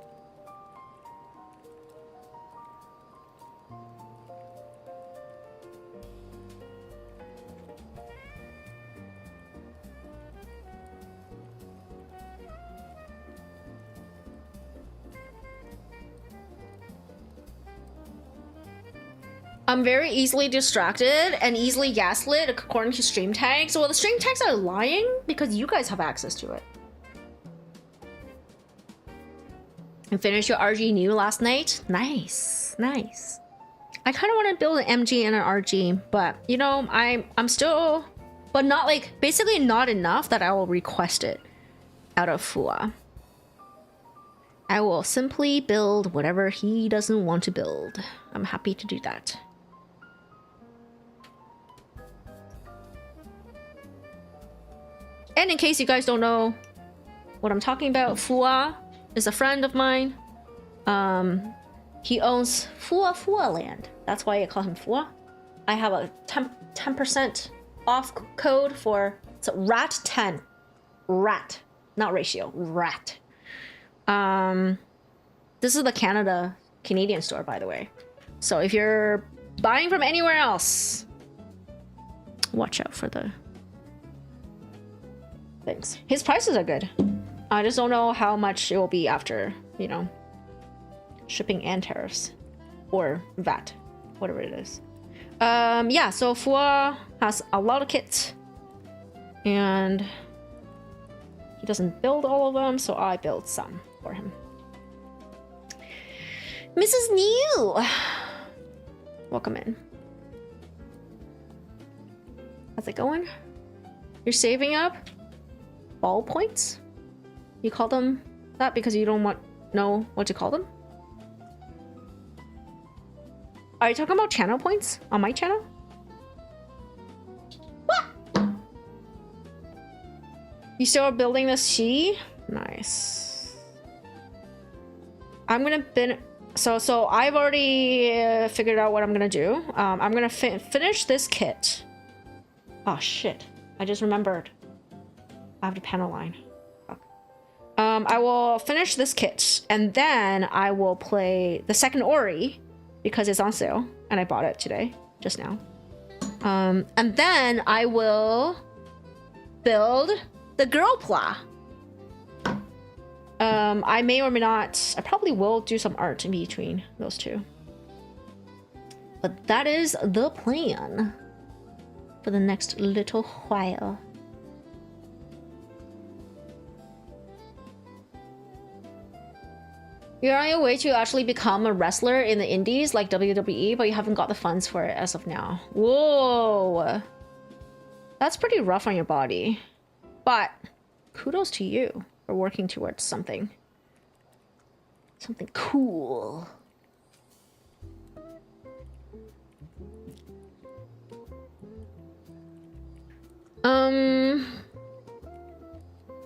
I'm very easily distracted and easily gaslit according to stream tags. Well, the stream tags are lying because you guys have access to it. And finished your RG new last night? Nice, nice. I kind of want to build an MG and an RG, but you know, I'm still, but not like, basically not enough that I will request it out of Fua. I will simply build whatever he doesn't want to build. I'm happy to do that. And in case you guys don't know what I'm talking about, Fua is a friend of mine. He owns Fua land. That's why I call him Fua. I have a 10% off code for, so RAT10. RAT, not ratio, RAT. This is the Canadian store, by the way. So if you're buying from anywhere else, watch out for the things. His prices are good. I just don't know how much it will be after, you know, shipping and tariffs or VAT, whatever it is. Yeah, so Fua has a lot of kits and he doesn't build all of them, so I build some for him. Mrs. New, welcome in. How's it going? You're saving up ball points? You call them that because you don't know what to call them? Are you talking about channel points on my channel? What? You still are building the C? Nice. I'm gonna so I've already figured out what I'm gonna do. I'm gonna finish this kit. Oh shit! I just remembered. I have to panel line. Fuck. I will finish this kit and then I will play the second Ori because it's on sale and I bought it today, just now. And then I will build the girl Pla. I may or may not, I probably will do some art in between those two. But that is the plan for the next little while. You're on your way to actually become a wrestler in the indies like WWE, but you haven't got the funds for it as of now. Whoa. That's pretty rough on your body. But kudos to you for working towards something. Something cool.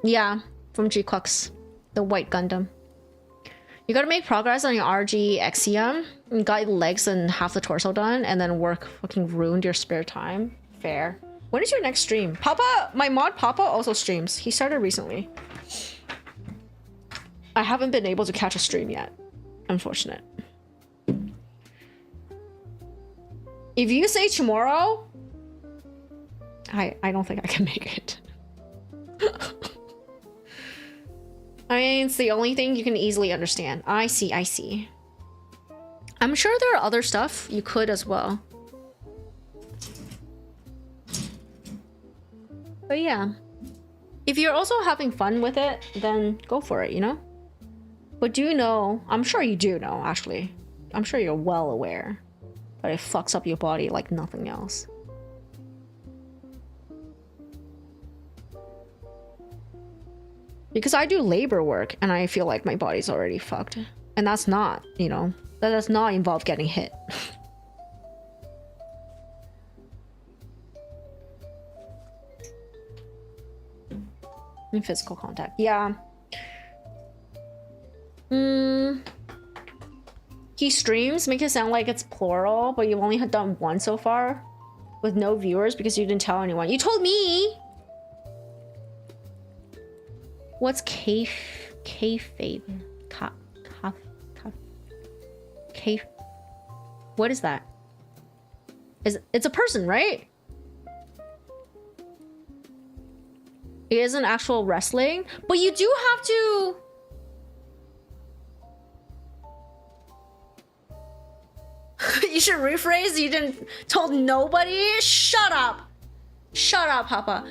Yeah, from G-Clux, the white Gundam. You gotta make progress on your RG Exium. You got your legs and half the torso done, and then work fucking ruined your spare time. Fair. When is your next stream? Papa, my mod Papa also streams. He started recently. I haven't been able to catch a stream yet. Unfortunate. If you say tomorrow, I don't think I can make it. I mean, it's the only thing you can easily understand. I see, I see. I'm sure there are other stuff you could as well. But yeah. If you're also having fun with it, then go for it, you know? But do you know, I'm sure you do know, actually. I'm sure you're well aware that it fucks up your body like nothing else. Because I do labor work and I feel like my body's already fucked. And that's not, you know, that does not involve getting hit. In physical contact, yeah. He streams, make it sound like it's plural, but you've only done one so far with no viewers because you didn't tell anyone. You told me! What's kayfabe? What is that? It's a person, right? It isn't actual wrestling, but you do have to. You should rephrase. You didn't told nobody. Shut up. Shut up, Papa.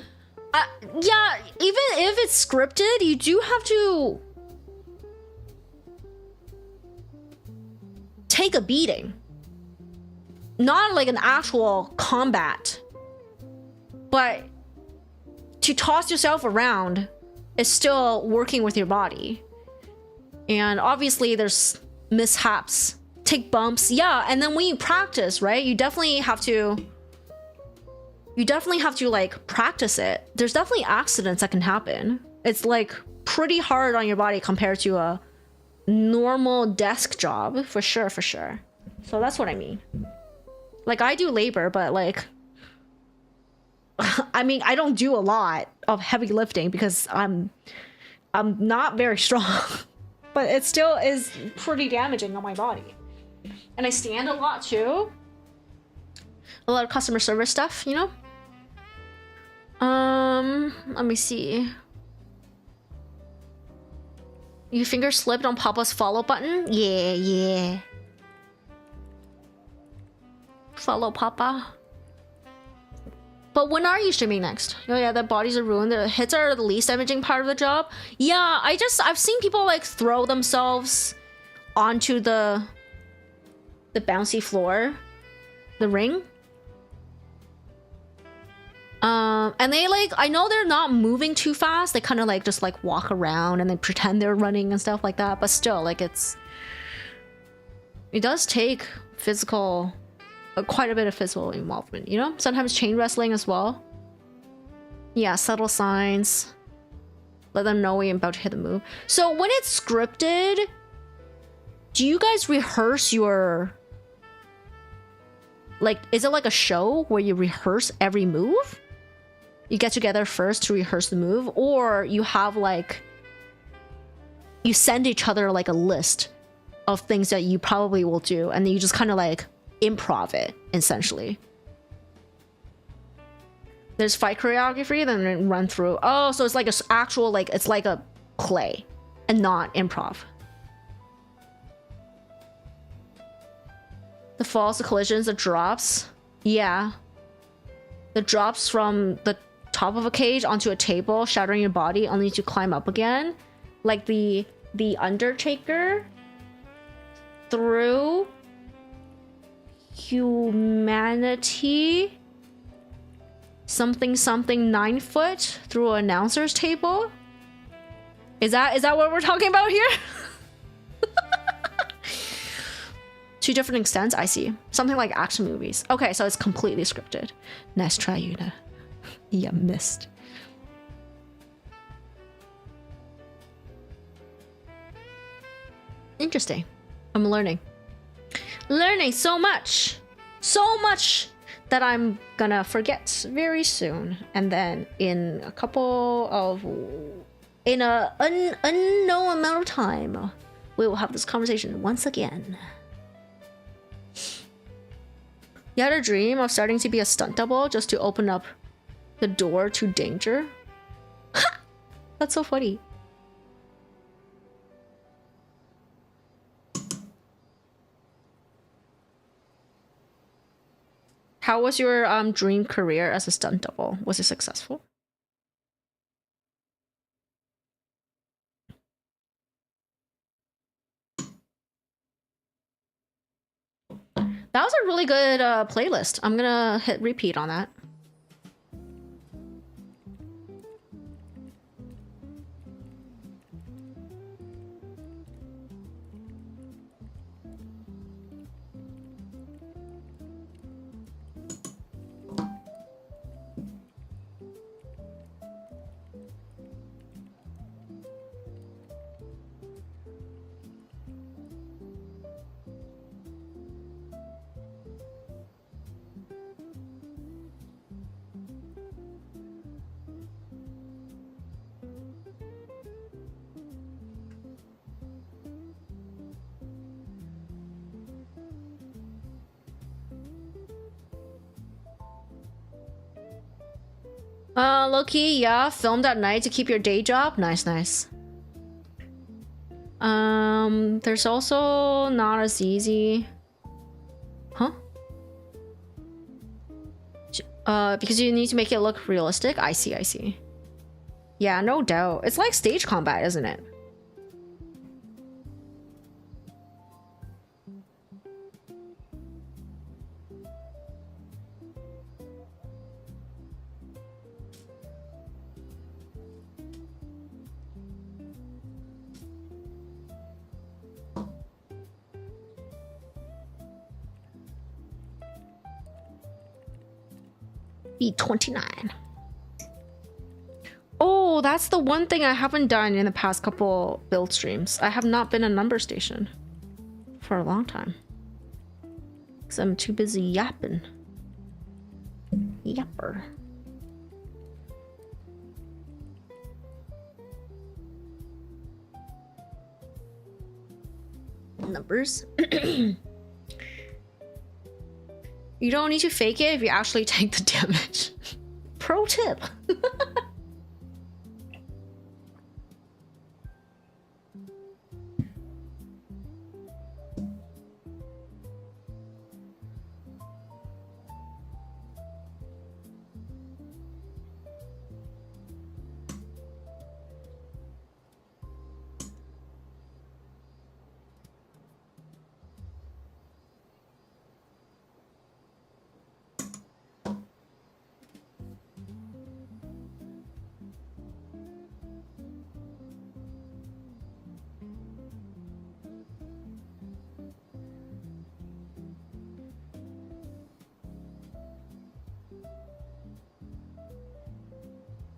Yeah, even if it's scripted, you do have to take a beating. Not like an actual combat, but to toss yourself around is still working with your body. And obviously there's mishaps, take bumps, yeah, and then when you practice, right, you definitely have to like practice it. There's definitely accidents that can happen. It's like pretty hard on your body compared to a normal desk job, for sure. So that's what I mean. Like, I do labor, but like, I mean, I don't do a lot of heavy lifting because I'm not very strong, but it still is pretty damaging on my body. And I stand a lot too. A lot of customer service stuff, you know? Let me see. Your finger slipped on Papa's follow button? Yeah. Follow Papa. But when are you streaming next? Oh yeah, the bodies are ruined. The hits are the least damaging part of the job. Yeah, I've seen people like throw themselves onto the bouncy floor, the ring. And they like, I know they're not moving too fast. They kind of like just like walk around and they pretend they're running and stuff like that. But still, like it does take physical, quite a bit of physical involvement, you know? Sometimes chain wrestling as well. Yeah, subtle signs. Let them know when you're about to hit the move. So when it's scripted, do you guys rehearse your... Like, is it like a show where you rehearse every move? You get together first to rehearse the move? Or you have like... You send each other like a list of things that you probably will do. And then you just kind of like improv it, essentially. There's fight choreography, then run through. Oh, so it's like an actual, like, it's like a play and not improv. The falls, the collisions, the drops. Yeah. The drops from the top of a cage onto a table, shattering your body, only to climb up again. Like the Undertaker through humanity. Something 9 foot through an announcer's table. Is that what we're talking about here? Two different extents, I see. Something like action movies. Okay, so it's completely scripted. Nice try, Yuna. You missed. Interesting. I'm learning. learning so much that I'm gonna forget very soon. And then in a unknown amount of time, we will have this conversation once again. You had a dream of starting to be a stunt double just to open up the door to danger? That's so funny. How was your dream career as a stunt double? Was it successful? That was a really good playlist. I'm gonna hit repeat on that. Low-key, yeah. Filmed at night to keep your day job. Nice, nice. There's also not as easy. Huh? Because you need to make it look realistic. I see, I see. Yeah, no doubt. It's like stage combat, isn't it? B29. Oh, that's the one thing I haven't done in the past couple build streams. I have not been a number station for a long time. Because I'm too busy yapping. Yapper. Numbers. You don't need to fake it if you actually take the damage. Pro tip.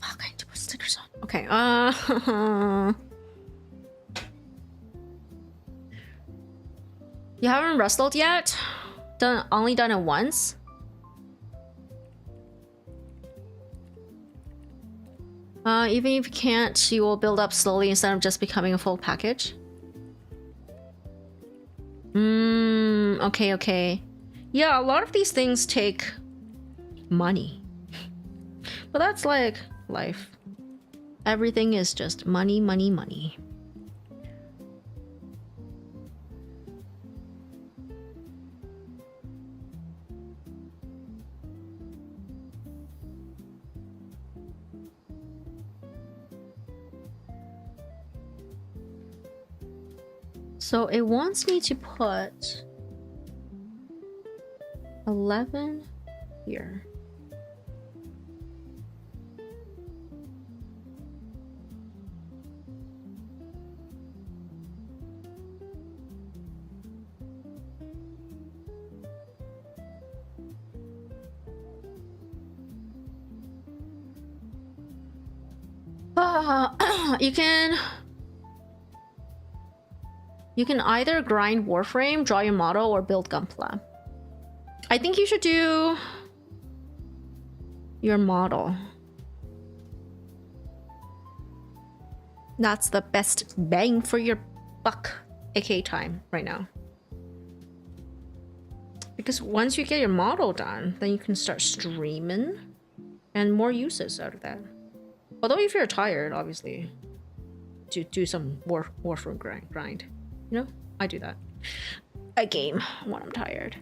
I need to put stickers on. Okay, you haven't wrestled yet? Only done it once? Even if you can't, you will build up slowly instead of just becoming a full package? Okay, okay. Yeah, a lot of these things take money. But that's like life. Everything is just money, money, money. So it wants me to put 11 here. You can You can either grind Warframe, draw your model, or build Gunpla. I think you should do your model. That's the best bang for your buck, aka time, right now. Because once you get your model done, then you can start streaming and more uses out of that. Although if you're tired, obviously, do some Warframe grind. You know, I do that. I game when I'm tired.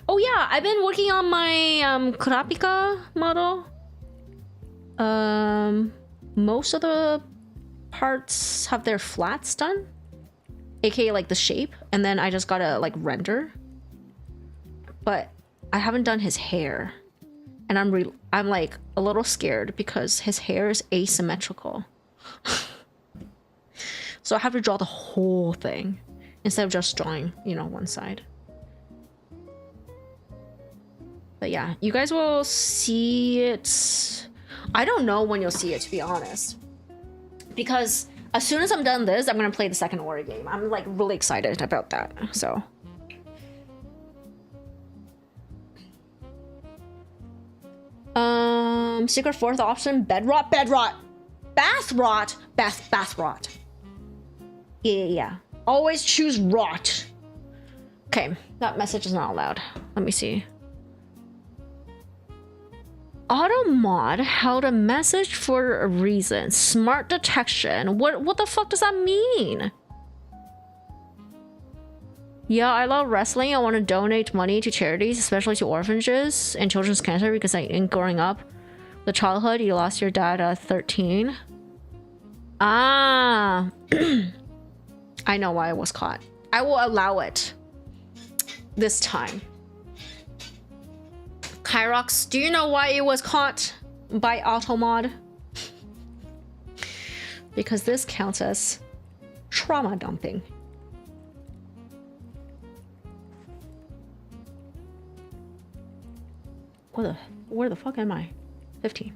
Oh yeah, I've been working on my Kurapika model. Most of the parts have their flats done, aka like the shape, and then I just gotta like render. But I haven't done his hair, and I'm like a little scared because his hair is asymmetrical. So I have to draw the whole thing instead of just drawing, you know, one side. But yeah, you guys will see it. I don't know when you'll see it, to be honest. Because as soon as I'm done this, I'm gonna play the second Ori game. I'm like really excited about that, so. Secret fourth option, bed rot, bath rot. Yeah. Always choose rot. Okay, that message is not allowed. Let me see. Auto mod held a message for a reason. Smart detection. What the fuck does that mean? Yeah, I love wrestling. I want to donate money to charities, especially to orphanages and children's cancer, because in growing up, the childhood, you lost your dad at 13. Ah. I know why I was caught. I will allow it this time. Kyrox, do you know why it was caught by Automod? Because this counts as trauma dumping. Where the fuck am I? 15.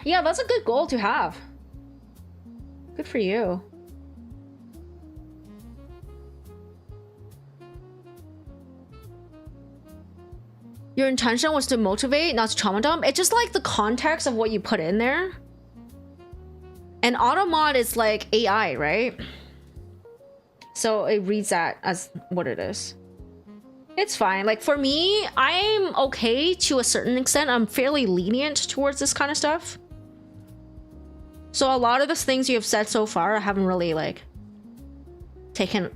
Yeah, that's a good goal to have. Good for you. Your intention was to motivate, not to trauma dump. It's just like the context of what you put in there. And Automod is like AI, right? So it reads that as what it is. It's fine. Like for me, I'm okay to a certain extent. I'm fairly lenient towards this kind of stuff. So a lot of the things you have said so far, I haven't really like taken,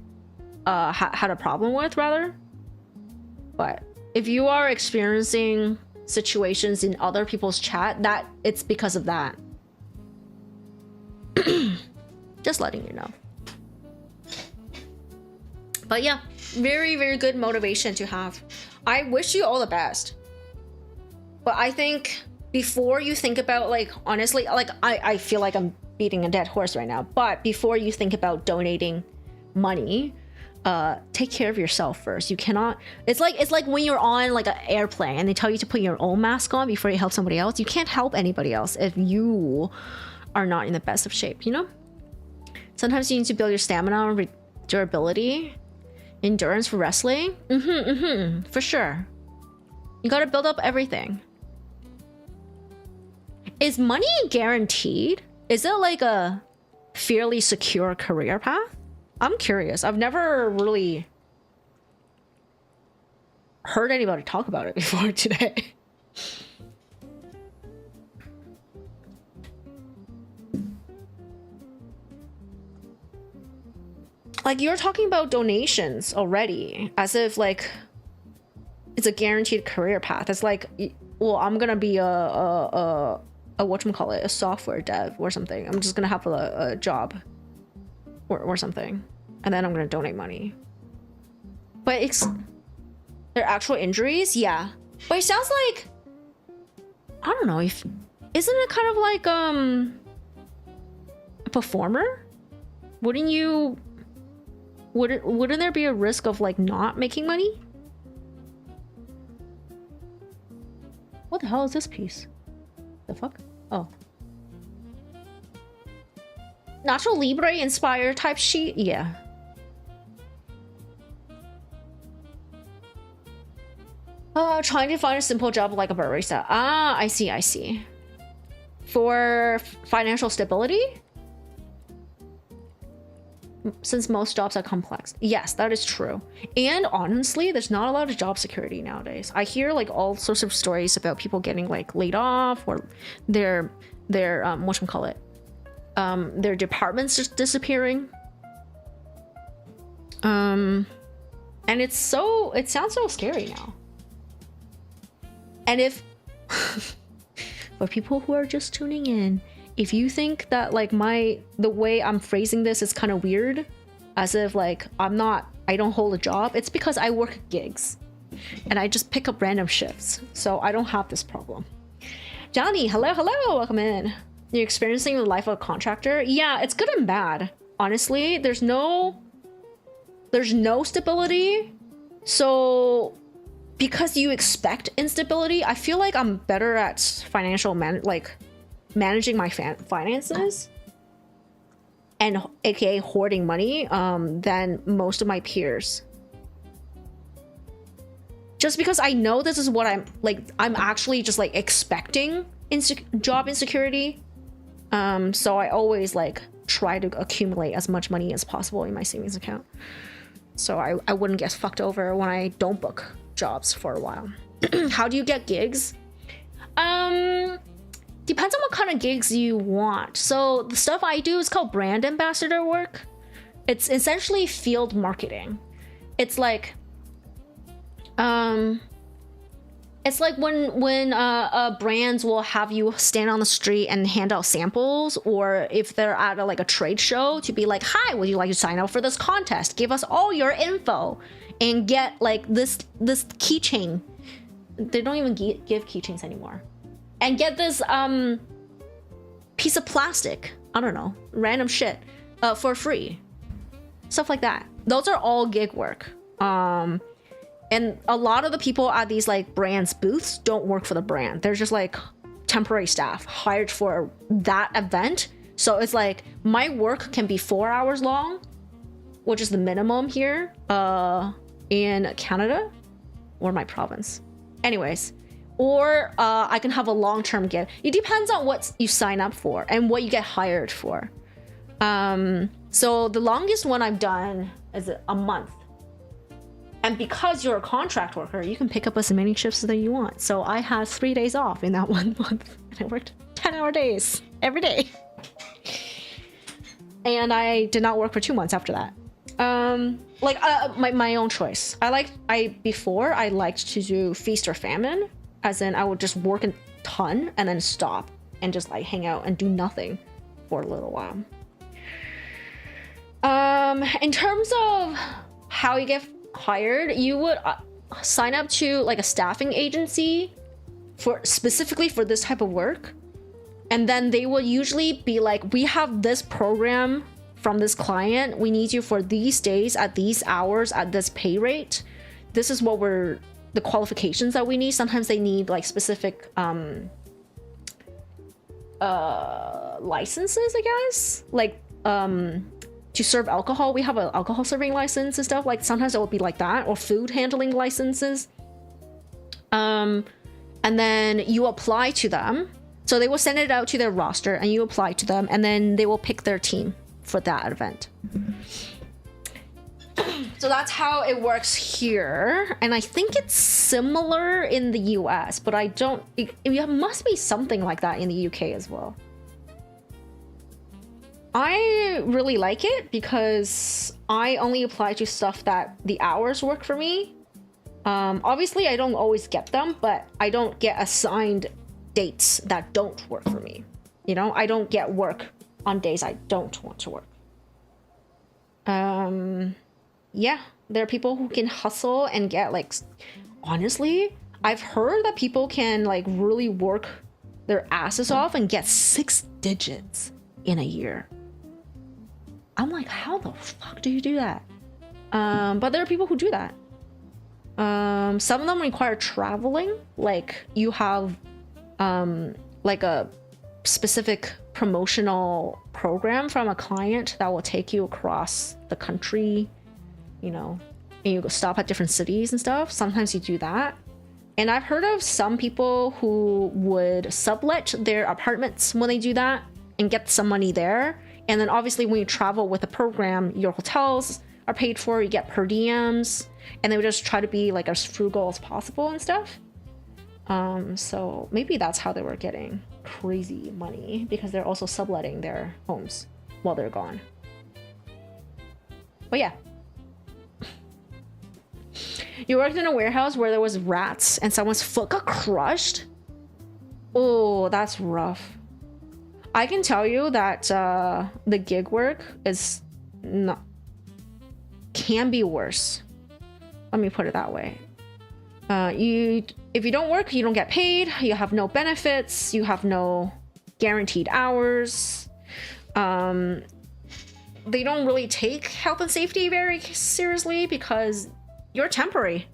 had a problem with rather. But if you are experiencing situations in other people's chat, that it's because of that. Just letting you know. But yeah, very, very good motivation to have. I wish you all the best. But I think before you think about, like, honestly, like, I feel like I'm beating a dead horse right now. But before you think about donating money, take care of yourself first. You cannot, it's like when you're on like an airplane and they tell you to put your own mask on before you help somebody else. You can't help anybody else if you are not in the best of shape, you know? Sometimes you need to build your stamina and durability, endurance for wrestling. For sure. You gotta build up everything. Is money guaranteed? Is it like a fairly secure career path? I'm curious. I've never really heard anybody talk about it before today. Like, you're talking about donations already, as if like it's a guaranteed career path. It's like, well, I'm gonna be a whatchamacallit, a software dev or something. I'm just gonna have a job or something, and then I'm gonna donate money. But it's their actual injuries, yeah. But it sounds like, I don't know, if isn't it kind of like a performer? Wouldn't there be a risk of like not making money? What the hell is this piece? The fuck? Oh. Nacho Libre inspired type sheet? Yeah. Trying to find a simple job like a barista. Ah, I see, I see. For financial stability? Since most jobs are complex. Yes, that is true. And honestly, there's not a lot of job security nowadays. I hear like all sorts of stories about people getting like laid off or their whatchamacallit, their departments just disappearing. And it sounds so scary now. And if for people who are just tuning in, if you think that like the way I'm phrasing this is kind of weird, as if like I don't hold a job, it's because I work gigs and I just pick up random shifts, so I don't have this problem. Johnny, hello, welcome in. You're experiencing the life of a contractor? Yeah, it's good and bad. Honestly, there's no stability, so because you expect instability, I feel like I'm better at managing my finances and aka hoarding money than most of my peers, just because I know this is what I'm actually just like expecting job insecurity, so I always like try to accumulate as much money as possible in my savings account, so I wouldn't get fucked over when I don't book jobs for a while. How do you get gigs? Depends on what kind of gigs you want. So the stuff I do is called brand ambassador work. It's essentially field marketing. It's like when brands will have you stand on the street and hand out samples, or if they're at a trade show, to be like, hi, would you like to sign up for this contest? Give us all your info and get like this keychain. They don't even give keychains anymore. And get this piece of plastic, I don't know, random shit, for free. Stuff like that. Those are all gig work. And a lot of the people at these like brands booths don't work for the brand. They're just like temporary staff hired for that event. So it's like my work can be 4 hours long, which is the minimum here in Canada or my province. Anyways. Or I can have a long-term gig. It depends on what you sign up for and what you get hired for. So the longest one I've done is a month. And because you're a contract worker, you can pick up as many shifts as you want. So I had 3 days off in that 1 month. And I worked 10-hour days every day. And I did not work for 2 months after that. My own choice. Before I liked to do feast or famine. As in, I would just work a ton and then stop and just like hang out and do nothing for a little while. In terms of how you get hired, you would sign up to like a staffing agency specifically for this type of work. And then they will usually be like, we have this program from this client. We need you for these days at these hours at this pay rate. This is what the qualifications that we need. Sometimes they need like specific licenses, I guess, like to serve alcohol. We have an alcohol serving license and stuff. Like sometimes it will be like that, or food handling licenses. And then you apply to them, so they will send it out to their roster and you apply to them, and then they will pick their team for that event. So that's how it works here, and I think it's similar in the US, but it must be something like that in the UK as well. I really like it because I only apply to stuff that the hours work for me. Obviously I don't always get them, but I don't get assigned dates that don't work for me. You know, I don't get work on days I don't want to work. Yeah, there are people who can hustle and get like, honestly, I've heard that people can like really work their asses off and get 6 digits in a year. I'm like, how the fuck do you do that? But there are people who do that. Some of them require traveling, like you have like a specific promotional program from a client that will take you across the country, you know, and you go stop at different cities and stuff. Sometimes you do that. And I've heard of some people who would sublet their apartments when they do that and get some money there. And then obviously when you travel with the program, your hotels are paid for, you get per diems, and they would just try to be like as frugal as possible and stuff. So maybe that's how they were getting crazy money, because they're also subletting their homes while they're gone. But yeah. You worked in a warehouse where there was rats and someone's foot got crushed? Oh, that's rough. I can tell you that the gig work is not, can be worse. Let me put it that way. If you don't work, you don't get paid. You have no benefits. You have no guaranteed hours. They don't really take health and safety very seriously because you're temporary,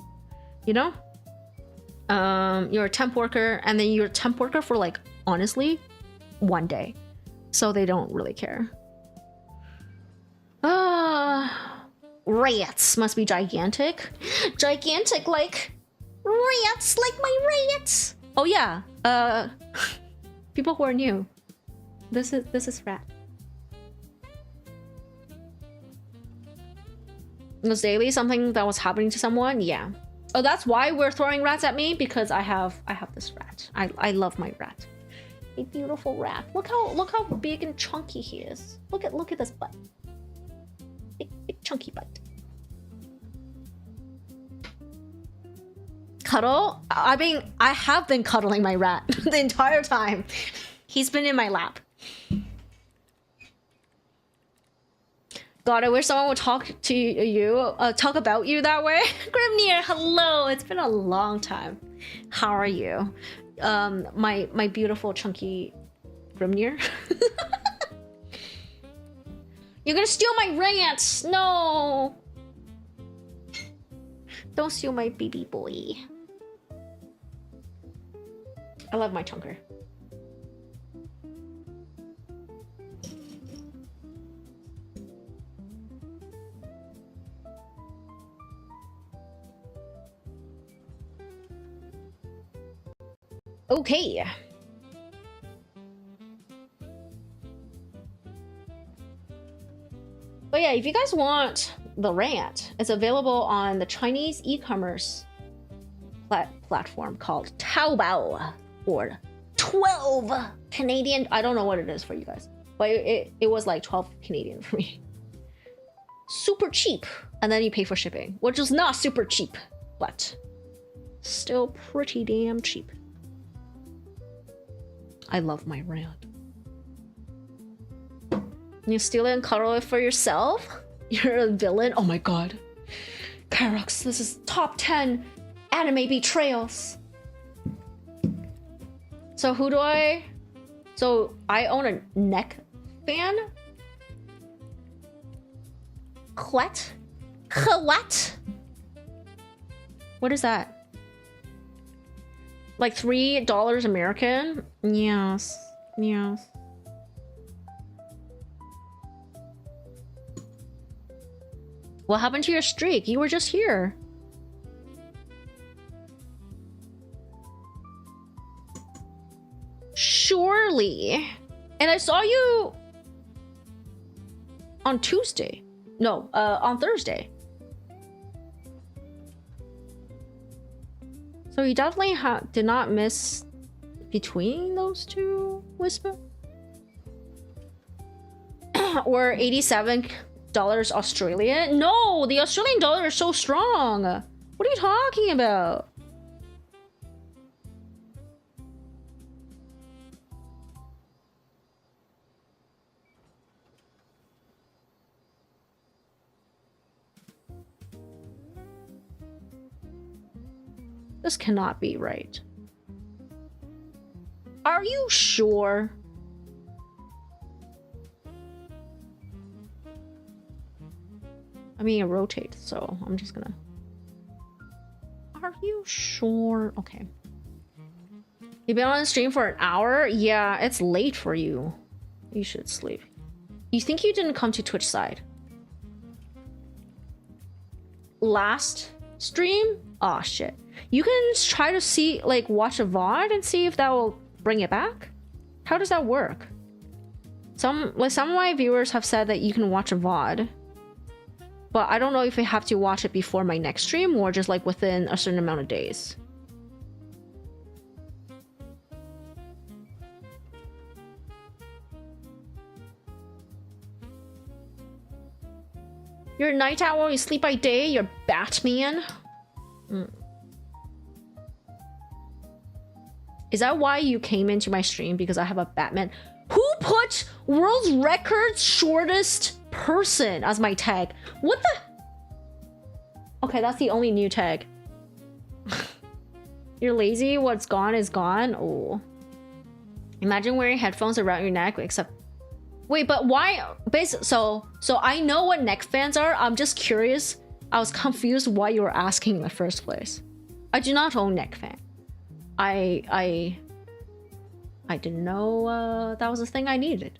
you know? You're a temp worker, and then you're a temp worker for like, honestly, 1 day. So they don't really care. Rats must be gigantic. Gigantic like rats, like my rats. Oh yeah, people who are new. This is rat. Was daily something that was happening to someone? Yeah. Oh, that's why we're throwing rats at me, because I have this rat. I love my rat. A beautiful rat. Look how big and chunky he is. Look at this butt. Big chunky butt. Cuddle? I mean, I have been cuddling my rat the entire time. He's been in my lap. God, I wish someone would talk to you, talk about you that way. Grimnir, hello. It's been a long time. How are you? My beautiful chunky Grimnir. You're gonna steal my rants! No! Don't steal my baby boy. I love my chunker. Okay. But yeah, if you guys want the rant, it's available on the Chinese e-commerce platform called Taobao for 12 Canadian. I don't know what it is for you guys, but it was like 12 Canadian for me. Super cheap. And then you pay for shipping, which is not super cheap, but still pretty damn cheap. I love my rant. You steal it and cuddle it for yourself? You're a villain? Oh my god. Kyrox, this is top 10 anime betrayals. So who do I... So I own a neck fan? What? What? What is that? Like $3 American? Yes. Yes. What happened to your streak? You were just here. Surely. And I saw you on Tuesday. No, on Thursday. So you definitely did not miss between those two, Whisper? Or $87 Australian? No, the Australian dollar is so strong. What are you talking about? This cannot be right. Are you sure? I mean, it rotates, so I'm just gonna... Are you sure? Okay. You've been on the stream for an hour? Yeah, it's late for you. You should sleep. You think you didn't come to Twitch side? Last stream? Oh shit. You can try to see, like, watch a VOD and see if that will bring it back? How does that work? Some of my viewers have said that you can watch a VOD. But I don't know if I have to watch it before my next stream or just like within a certain amount of days. You're a night owl, you sleep by day, you're Batman. Is that why you came into my stream? Because I have a Batman? Who put world's record shortest person as my tag? What the? Okay, that's the only new tag. You're lazy, what's gone is gone. Oh. Imagine wearing headphones around your neck, except... Wait, but why? So I know what neck fans are. I'm just curious. I was confused why you were asking in the first place. I do not own neck fan. I didn't know that was a thing I needed.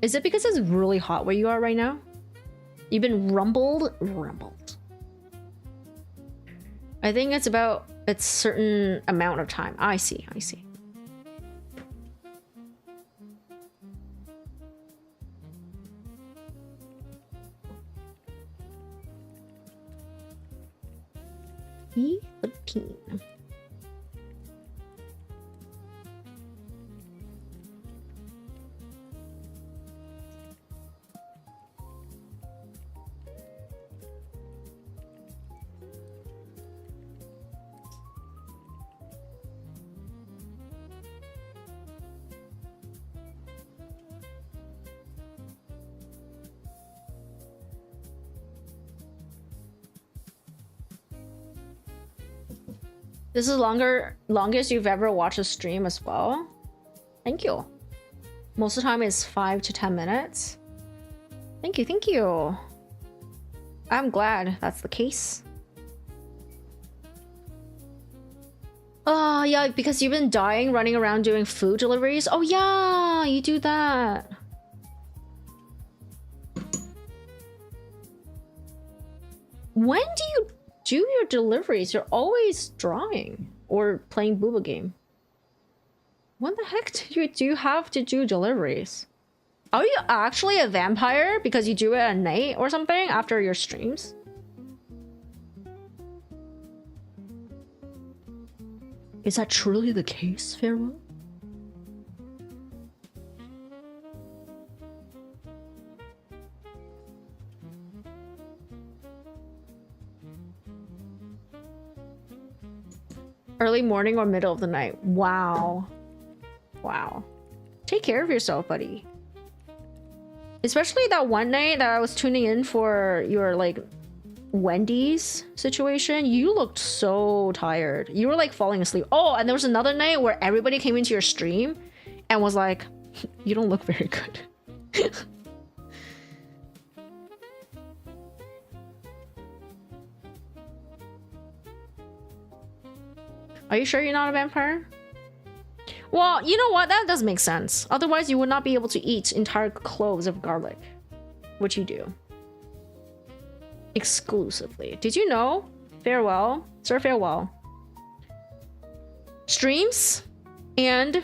Is it because it's really hot where you are right now? You've been rumbled? Rumbled. I think it's about a certain amount of time. I see. E15. This is longest you've ever watched a stream as well. Thank you. Most of the time it's 5 to 10 minutes. Thank you. I'm glad that's the case. Oh yeah, because you've been dying running around doing food deliveries. Oh yeah, you do that. When do you do your deliveries? You're always drawing or playing booba game. When the heck do you have to do deliveries? Are you actually a vampire because you do it at night or something after your streams? Is that truly the case, Farewell? Early morning or middle of the night. Wow. Take care of yourself, buddy. Especially that one night that I was tuning in for your like Wendy's situation. You looked so tired. You were like falling asleep. Oh, and there was another night where everybody came into your stream and was like, you don't look very good. Are you sure you're not a vampire? Well, you know what? That does make sense. Otherwise, you would not be able to eat entire cloves of garlic. Which you do. Exclusively. Did you know? Farewell. Sir Farewell. Streams. And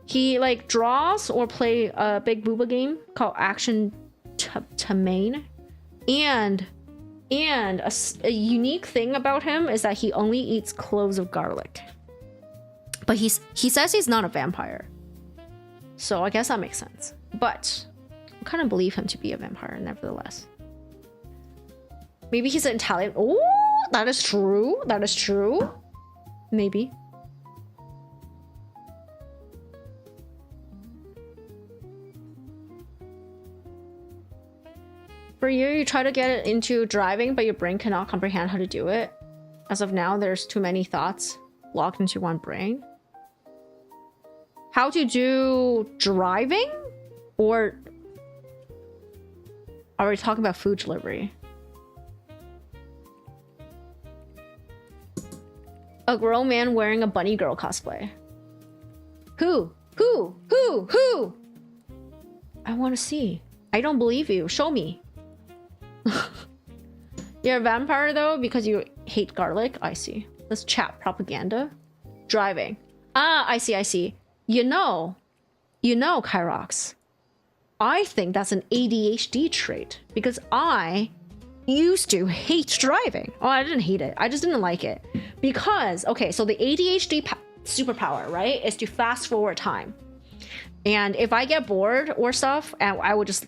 he like draws or play a big booba game called Action Tamain. And a unique thing about him is that he only eats cloves of garlic. But he says he's not a vampire. So I guess that makes sense. But I kind of believe him to be a vampire nevertheless. Maybe he's an Italian. Oh, that is true. That is true. Maybe. For a year, you try to get into driving, but your brain cannot comprehend how to do it. As of now, there's too many thoughts locked into one brain. How to do driving? Or are we talking about food delivery? A grown man wearing a bunny girl cosplay. Who? I want to see. I don't believe you. Show me. You're a vampire though because you hate garlic? I see. Let's chat. Propaganda. Driving. Ah, I see. You know, Kyrox. I think that's an ADHD trait because I used to hate driving. Oh, I didn't hate it. I just didn't like it. Because, okay, so the ADHD superpower, right, is to fast forward time. And if I get bored or stuff, and I would just,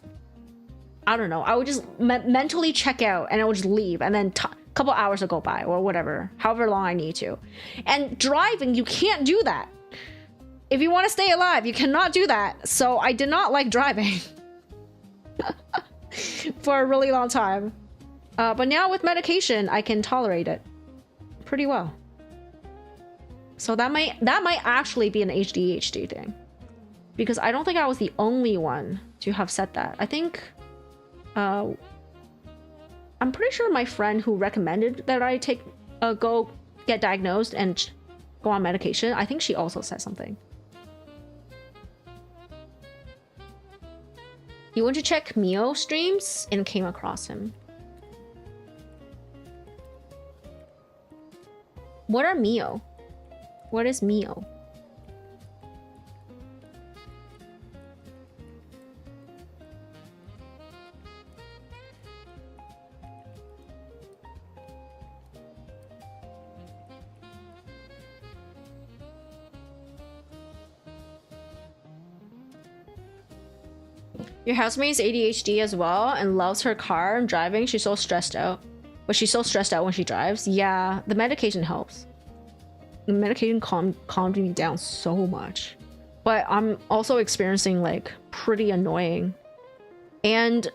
I don't know, I would just mentally check out and I would just leave. And then a couple hours will go by or whatever, however long I need to. And driving, you can't do that. If you want to stay alive, you cannot do that. So I did not like driving for a really long time. But now with medication, I can tolerate it pretty well. So that might actually be an ADHD thing. Because I don't think I was the only one to have said that. I think... I'm pretty sure my friend who recommended that I go get diagnosed and go on medication, I think she also said something. You went to check Mio streams and came across him. What are Mio? What is Mio? Your housemate's ADHD as well and loves her car and driving. She's so stressed out. But she's so stressed out when she drives. Yeah, the medication helps. The medication calmed me down so much. But I'm also experiencing like pretty annoying. And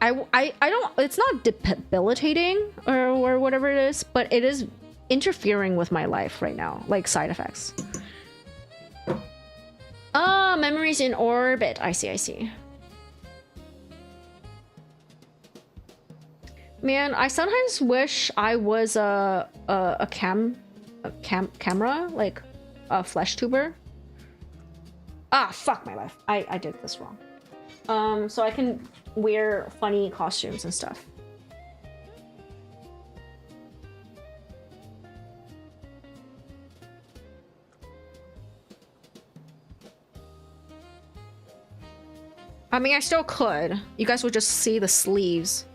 I don't, it's not debilitating or whatever it is, but it is interfering with my life right now, like side effects. Ah, memories in orbit. I see. Man, I sometimes wish I was a camera, like a flesh tuber. Ah, fuck my life. I did this wrong. So I can wear funny costumes and stuff. I mean, I still could. You guys would just see the sleeves.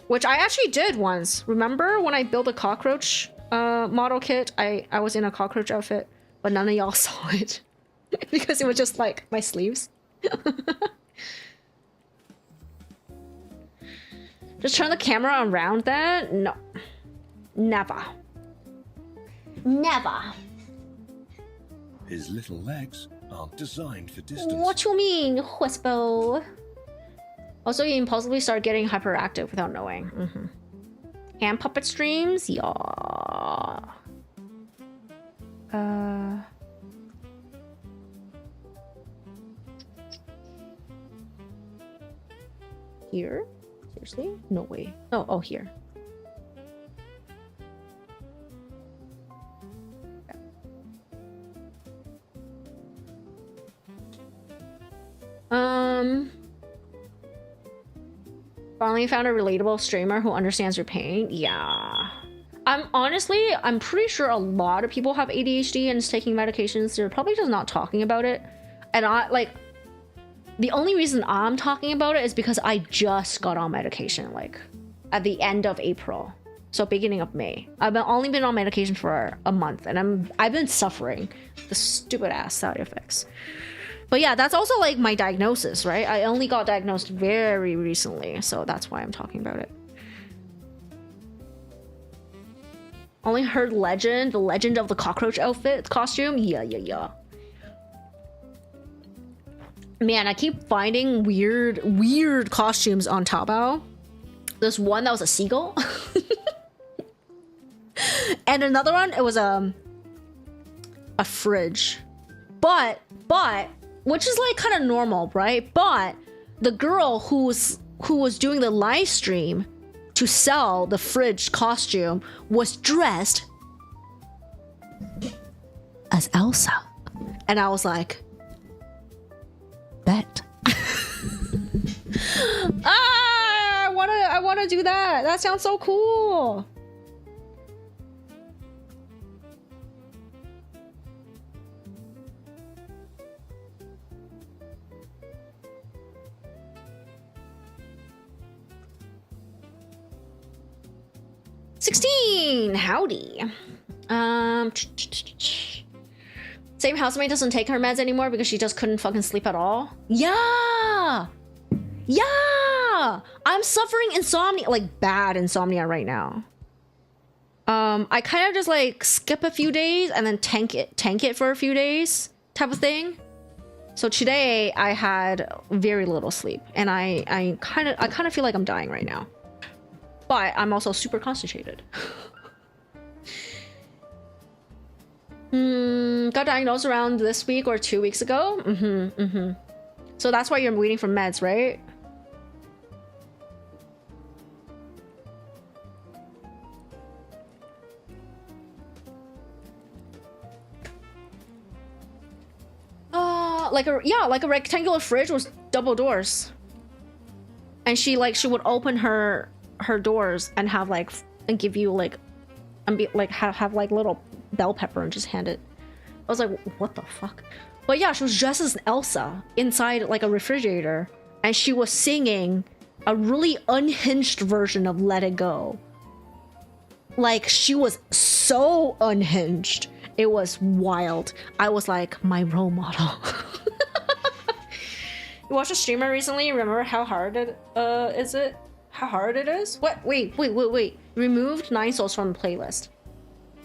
Which I actually did once. Remember when I built a cockroach model kit? I was in a cockroach outfit, but none of y'all saw it. Because it was just like my sleeves. Just turn the camera around that? No. Never. His little legs aren't designed for distance. What you mean, Whispo? Also, you impulsively start getting hyperactive without knowing. Hand puppet streams? Yeah. Here? Seriously? No way. Oh, here. Finally found a relatable streamer who understands your pain. Yeah. I'm pretty sure a lot of people have ADHD and is taking medications. They're probably just not talking about it. And the only reason I'm talking about it is because I just got on medication, like, at the end of April. So beginning of May. I've only been on medication for a month, and I've been suffering the stupid ass side effects. But yeah, that's also like my diagnosis, right? I only got diagnosed very recently, so that's why I'm talking about it. Only heard the legend of the cockroach outfit costume. Yeah. Man, I keep finding weird costumes on Taobao. There's one that was a seagull. And another one, it was a fridge. But which is like kind of normal, right? But the girl who was doing the live stream to sell the fridge costume was dressed as Elsa. And I was like, bet. I wanna do that. That sounds so cool. Howdy. Same housemate doesn't take her meds anymore because she just couldn't fucking sleep at all. Yeah. I'm suffering insomnia, like bad insomnia right now. I kind of just like skip a few days and then tank it for a few days type of thing. So today I had very little sleep and I kind of feel like I'm dying right now. But I'm also super concentrated. Got diagnosed around this week or 2 weeks ago. So that's why you're waiting for meds, right? Like a rectangular fridge with double doors. And she would open her doors and have like and give you like and be like have like little bell pepper and just hand it. I was like, what the fuck? But yeah, she was dressed as Elsa inside like a refrigerator and she was singing a really unhinged version of Let It Go. Like she was so unhinged. It was wild. I was like, my role model. You watched a streamer recently? Remember how hard it is it? How hard it is? What? Wait. Removed 9 souls from the playlist.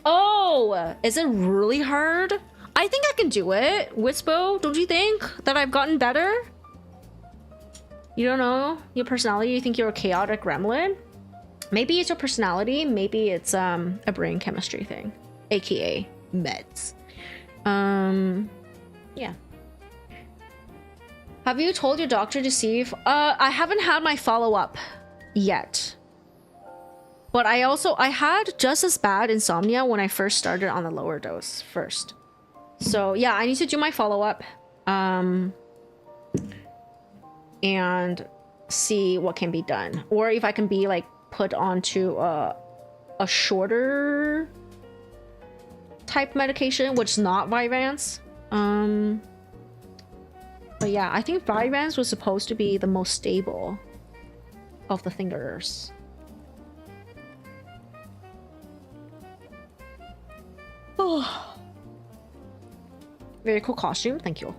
Oh, is it really hard? I think I can do it. Wispo, don't you think that I've gotten better? You don't know your personality? You think you're a chaotic gremlin? Maybe it's your personality. Maybe it's a brain chemistry thing, aka meds. Yeah. Have you told your doctor to see if I haven't had my follow-up yet. But I had just as bad insomnia when I first started on the lower dose first. So yeah, I need to do my follow-up and see what can be done, or if I can be like put onto a shorter type medication, which is not Vyvanse. But yeah, I think Vyvanse was supposed to be the most stable of the thingers. Oh. Very cool costume, thank you.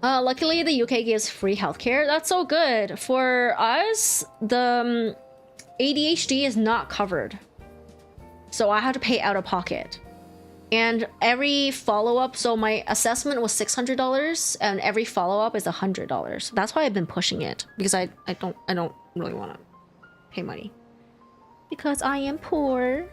Luckily, the UK gives free healthcare. That's so good. For us, the ADHD is not covered. So I have to pay out of pocket. And every follow-up, so my assessment was $600 and every follow-up is $100. That's why I've been pushing it, because I don't really want to pay money. Because I am poor.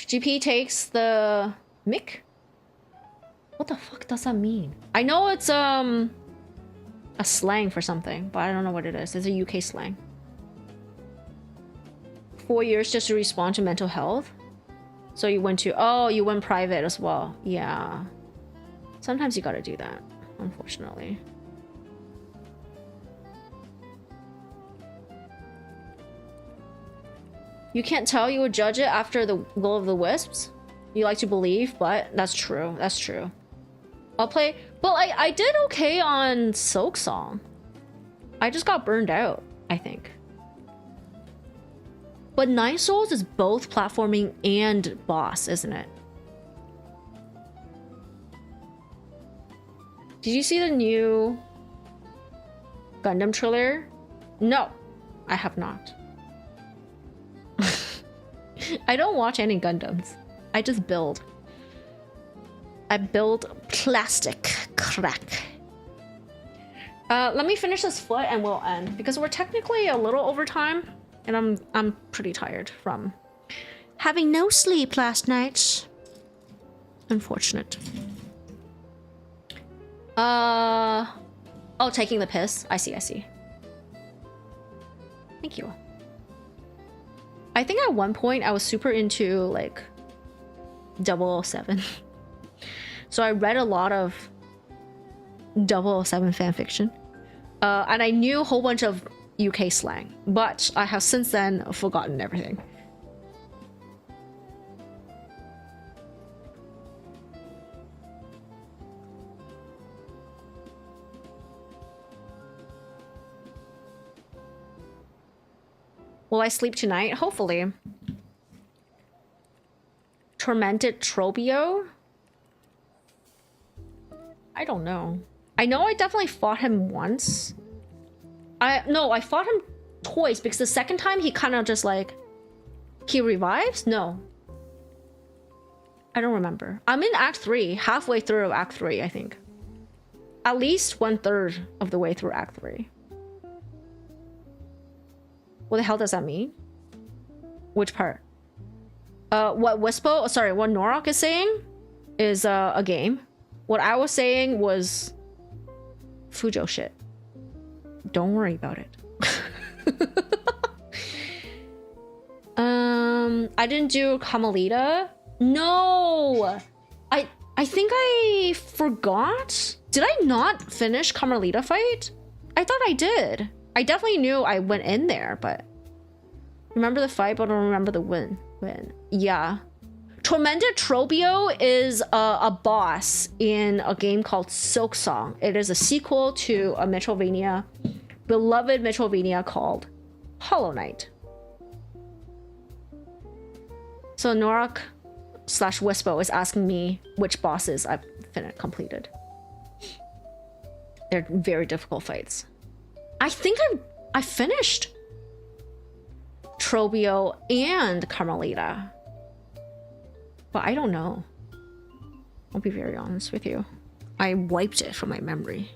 GP takes the mic? What the fuck does that mean? I know it's a slang for something, but I don't know what it is. It's a UK slang. 4 years just to respond to mental health. So you went private as well. Yeah. Sometimes you gotta do that, unfortunately. You can't tell, you would judge it after the Will of the Wisps. You like to believe, but that's true. That's true. I'll play, but like I did okay on Silk Song. I just got burned out, I think. But Nine Souls is both platforming and boss, isn't it? Did you see the new Gundam trailer? No, I have not. I don't watch any Gundams. I just build. I build plastic crack. Let me finish this foot and we'll end because we're technically a little over time, and I'm pretty tired from having no sleep last night. Unfortunate. Oh, taking the piss. I see. Thank you. I think at one point I was super into like 007. So I read a lot of 007 fanfiction. And I knew a whole bunch of UK slang, but I have since then forgotten everything. Will I sleep tonight? Hopefully. Tormented Trobio? I don't know. I know I definitely fought him once. I fought him twice because the second time he kind of just like... He revives? No. I don't remember. I'm in Act 3. Halfway through Act 3, I think. At least 1/3 of the way through Act 3. What the hell does that mean? Which part? What Wispo, sorry, what Norok is saying is a game. What I was saying was Fujo shit. Don't worry about it. I didn't do Carmelita. No! I think I forgot. Did I not finish Carmelita fight? I thought I did. I definitely knew I went in there, but remember the fight, but I don't remember the win. Yeah. Tormented Trobio is a boss in a game called Silk Song. It is a sequel to a Metroidvania, beloved Metroidvania called Hollow Knight. So Norak / Wispo is asking me which bosses I've completed. They're very difficult fights. I think I finished Trobio and Carmelita. But I don't know. I'll be very honest with you. I wiped it from my memory.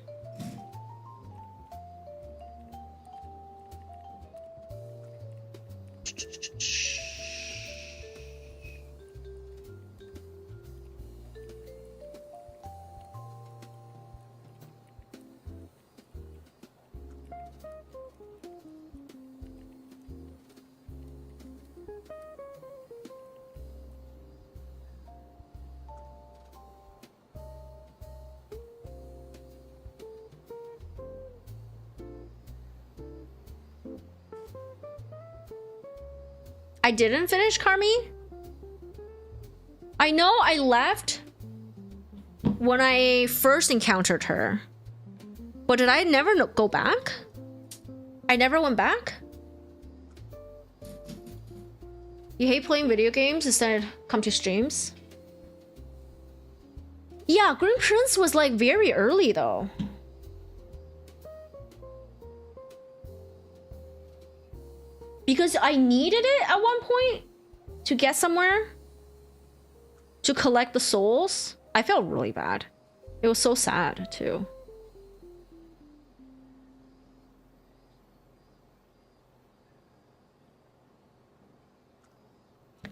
I didn't finish Carmi. I know I left when I first encountered her. But did I never go back? I never went back? You hate playing video games instead come to streams? Yeah, Green Prince was like very early though. Because I needed it at one point to get somewhere. To collect the souls. I felt really bad. It was so sad too.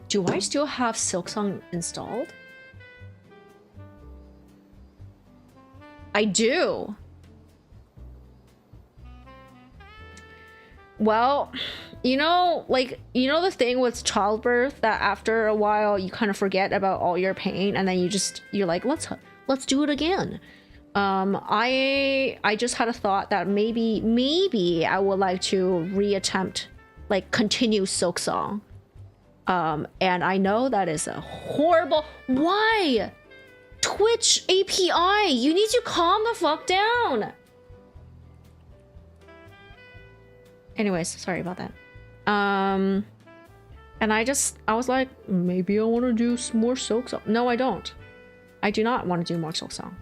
Do I still have Silksong installed? I do. Well, you know, like, you know the thing with childbirth that after a while you kind of forget about all your pain and then you're like, let's do it again. I just had a thought that maybe I would like to reattempt, like, continue Silk Song. And I know that is a horrible... Why? Twitch API, you need to calm the fuck down. Anyways, sorry about that. And I was like, maybe I want to do more Silk Song. No, I don't. I do not want to do more Silk Song.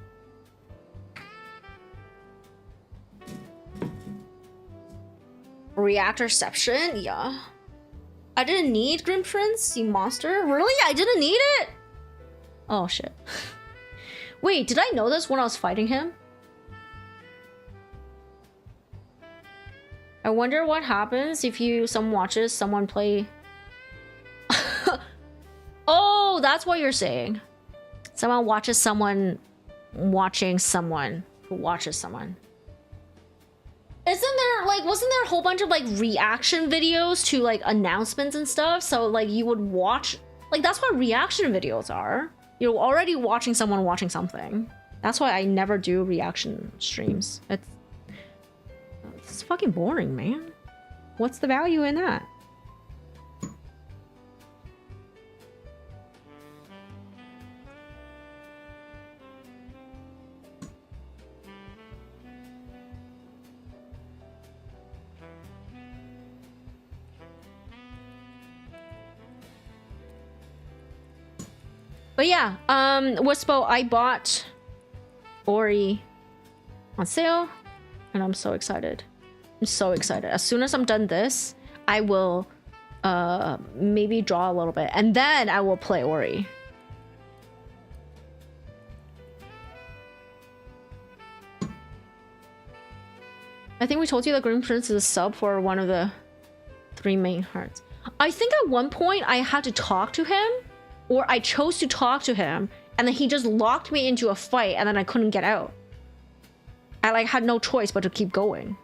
Reactorception? Yeah. I didn't need Grim Prince, you monster. Really? I didn't need it? Oh, shit. Wait, did I know this when I was fighting him? I wonder what happens if someone watches someone play. Oh, that's what you're saying. Someone watches someone watching someone who watches someone. Isn't there like, wasn't there a whole bunch of like reaction videos to like announcements and stuff? So like you would watch, like that's what reaction videos are. You're already watching someone watching something. That's why I never do reaction streams. It's fucking boring, man. What's the value in that? But yeah, Wispo, I bought Ori on sale, and I'm so excited. I'm so excited. As soon as I'm done this, I will maybe draw a little bit, and then I will play Ori. I think we told you that Green Prince is a sub for one of the 3 main hearts. I think at one point I had to talk to him, or I chose to talk to him, and then he just locked me into a fight, and then I couldn't get out. I like had no choice but to keep going.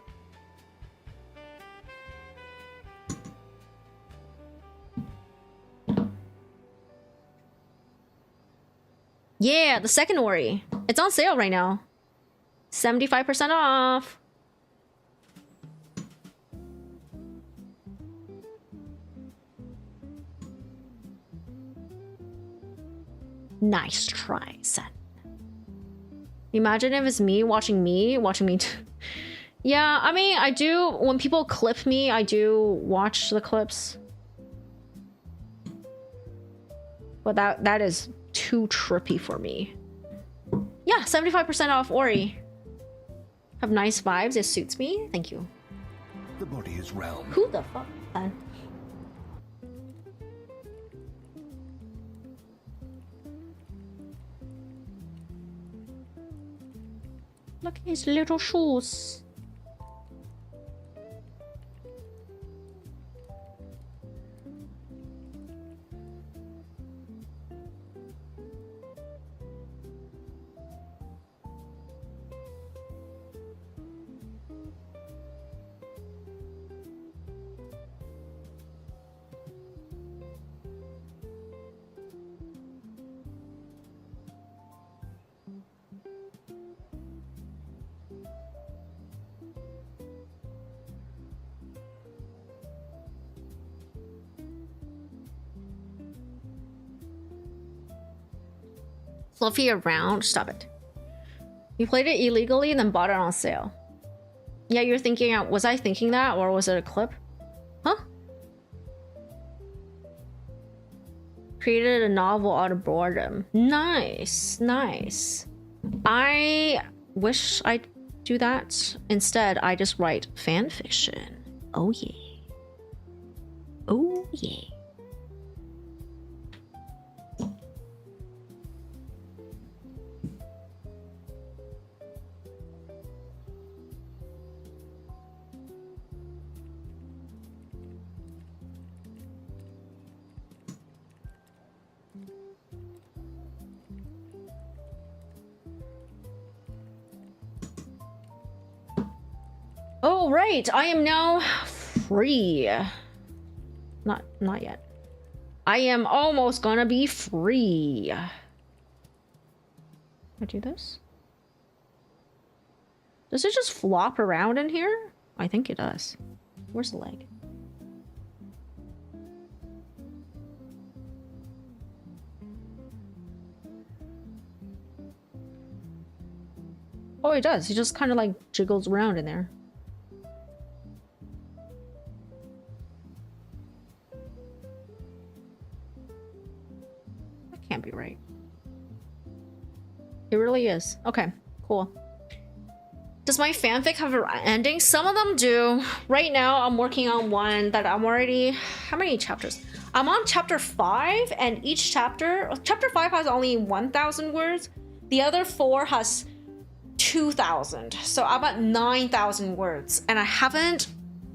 Yeah, the second Ori. It's on sale right now. 75% off. Nice try, son. Imagine if it's me watching me too. Yeah, I mean, I do, when people clip me, I do watch the clips. But that is too trippy for me. Yeah, 75% off Ori. Have nice vibes, it suits me. Thank you. The body is round. Who the fuck, man? Look at his little shoes. Fluffy around. Stop it. You played it illegally and then bought it on sale. Yeah, you're thinking, was I thinking that, or was it a clip? Huh? Created a novel out of boredom. Nice, nice. I wish I'd do that. Instead, I just write fan fiction. Oh yeah. Oh yeah. Oh, right. I am now free. Not yet. I am almost gonna be free. I do this? Does it just flop around in here? I think it does. Where's the leg? Oh, it does. It just kind of like jiggles around in there. Can't be right. It really is. Okay, cool. Does my fanfic have an ending? Some of them do. Right now, I'm working on one that I'm already... How many chapters? I'm on chapter 5, and each chapter... Chapter 5 has only 1,000 words, The other 4 has 2,000. So I'm at 9,000 words, and I haven't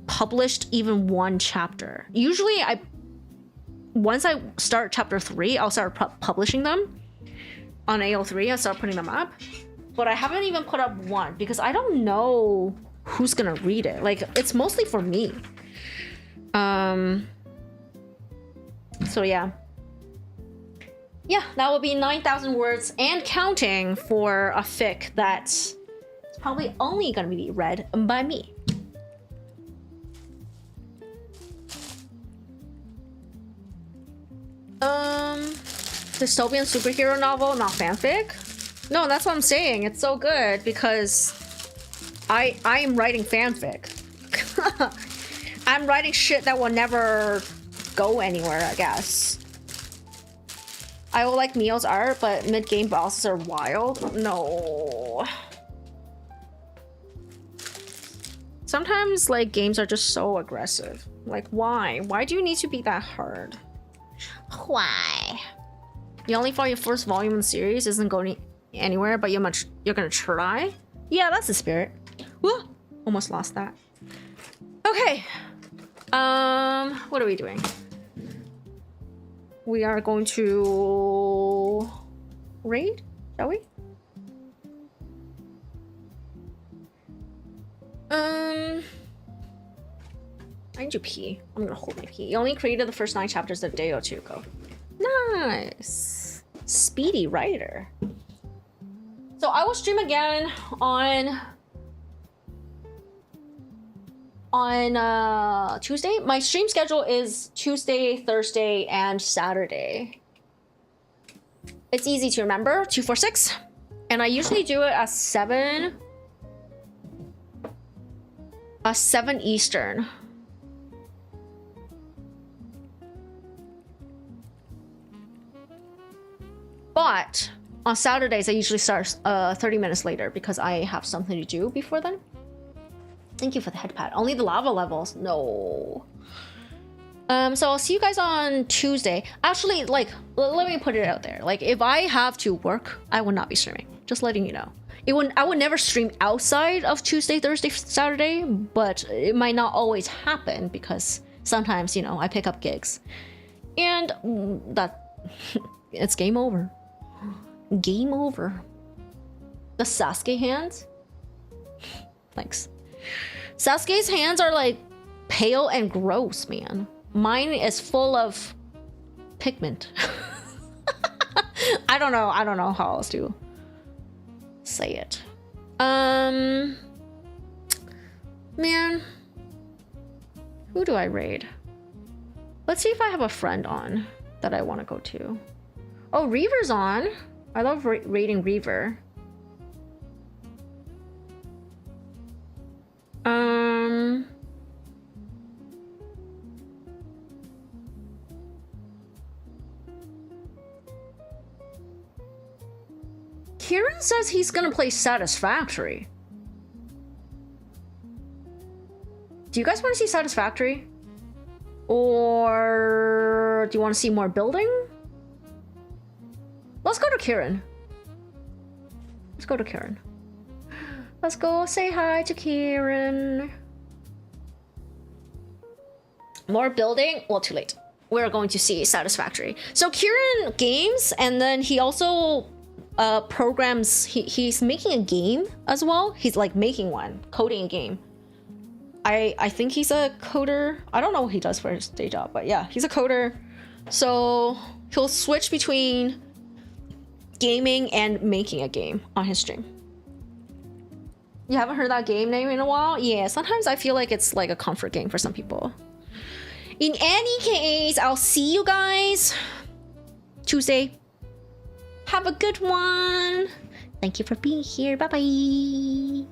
published even one chapter. Usually once I start chapter 3, I'll start publishing them on AO3. I start putting them up, but I haven't even put up one because I don't know who's gonna read it. Like, it's mostly for me. So yeah, that will be 9,000 words and counting for a fic that's probably only gonna be read by me. Dystopian superhero novel, not fanfic? No, that's what I'm saying. It's so good because I am writing fanfic. I'm writing shit that will never go anywhere, I guess. I will like Mio's art, but mid-game bosses are wild. No. Sometimes, like, games are just so aggressive. Like, why? Why do you need to be that hard? Why? You only follow your first volume in the series, isn't going anywhere, but you're gonna try? Yeah, that's the spirit. Woo! Almost lost that. Okay. What are we doing? We are going to raid, shall we? I need to pee. I'm gonna hold my pee. You only created the first 9 chapters a day or 2 ago. Nice. Speedy writer. So I will stream again on Tuesday. My stream schedule is Tuesday, Thursday, and Saturday. It's easy to remember, 246. And I usually do it at 7 Eastern. But on Saturdays, I usually start 30 minutes later because I have something to do before then. Thank you for the headpad. Only the lava levels? No. So I'll see you guys on Tuesday. Actually, like, let me put it out there. Like, if I have to work, I will not be streaming. Just letting you know. I would never stream outside of Tuesday, Thursday, Saturday, but it might not always happen because sometimes, you know, I pick up gigs. And it's game over. Game over. The Sasuke hands? Thanks. Sasuke's hands are like pale and gross, man. Mine is full of pigment. I don't know how else to say it. Man, who do I raid? Let's see if I have a friend on that I want to go to. Oh, Reaver's on. I love raiding Reaver. Kieran says he's gonna play Satisfactory. Do you guys want to see Satisfactory? Or do you want to see more building? Let's go to Kieran. Let's go to Kieran. Let's go say hi to Kieran. More building? Well, too late. We're going to see Satisfactory. So Kieran games, and then he also programs. He's making a game as well. He's like making one, coding a game. I think he's a coder. I don't know what he does for his day job, but yeah, he's a coder. So he'll switch between gaming and making a game on his stream. You haven't heard that game name in a while? Yeah, sometimes I feel like it's like a comfort game for some people. In any case, I'll see you guys Tuesday. Have a good one. Thank you for being here. Bye-bye.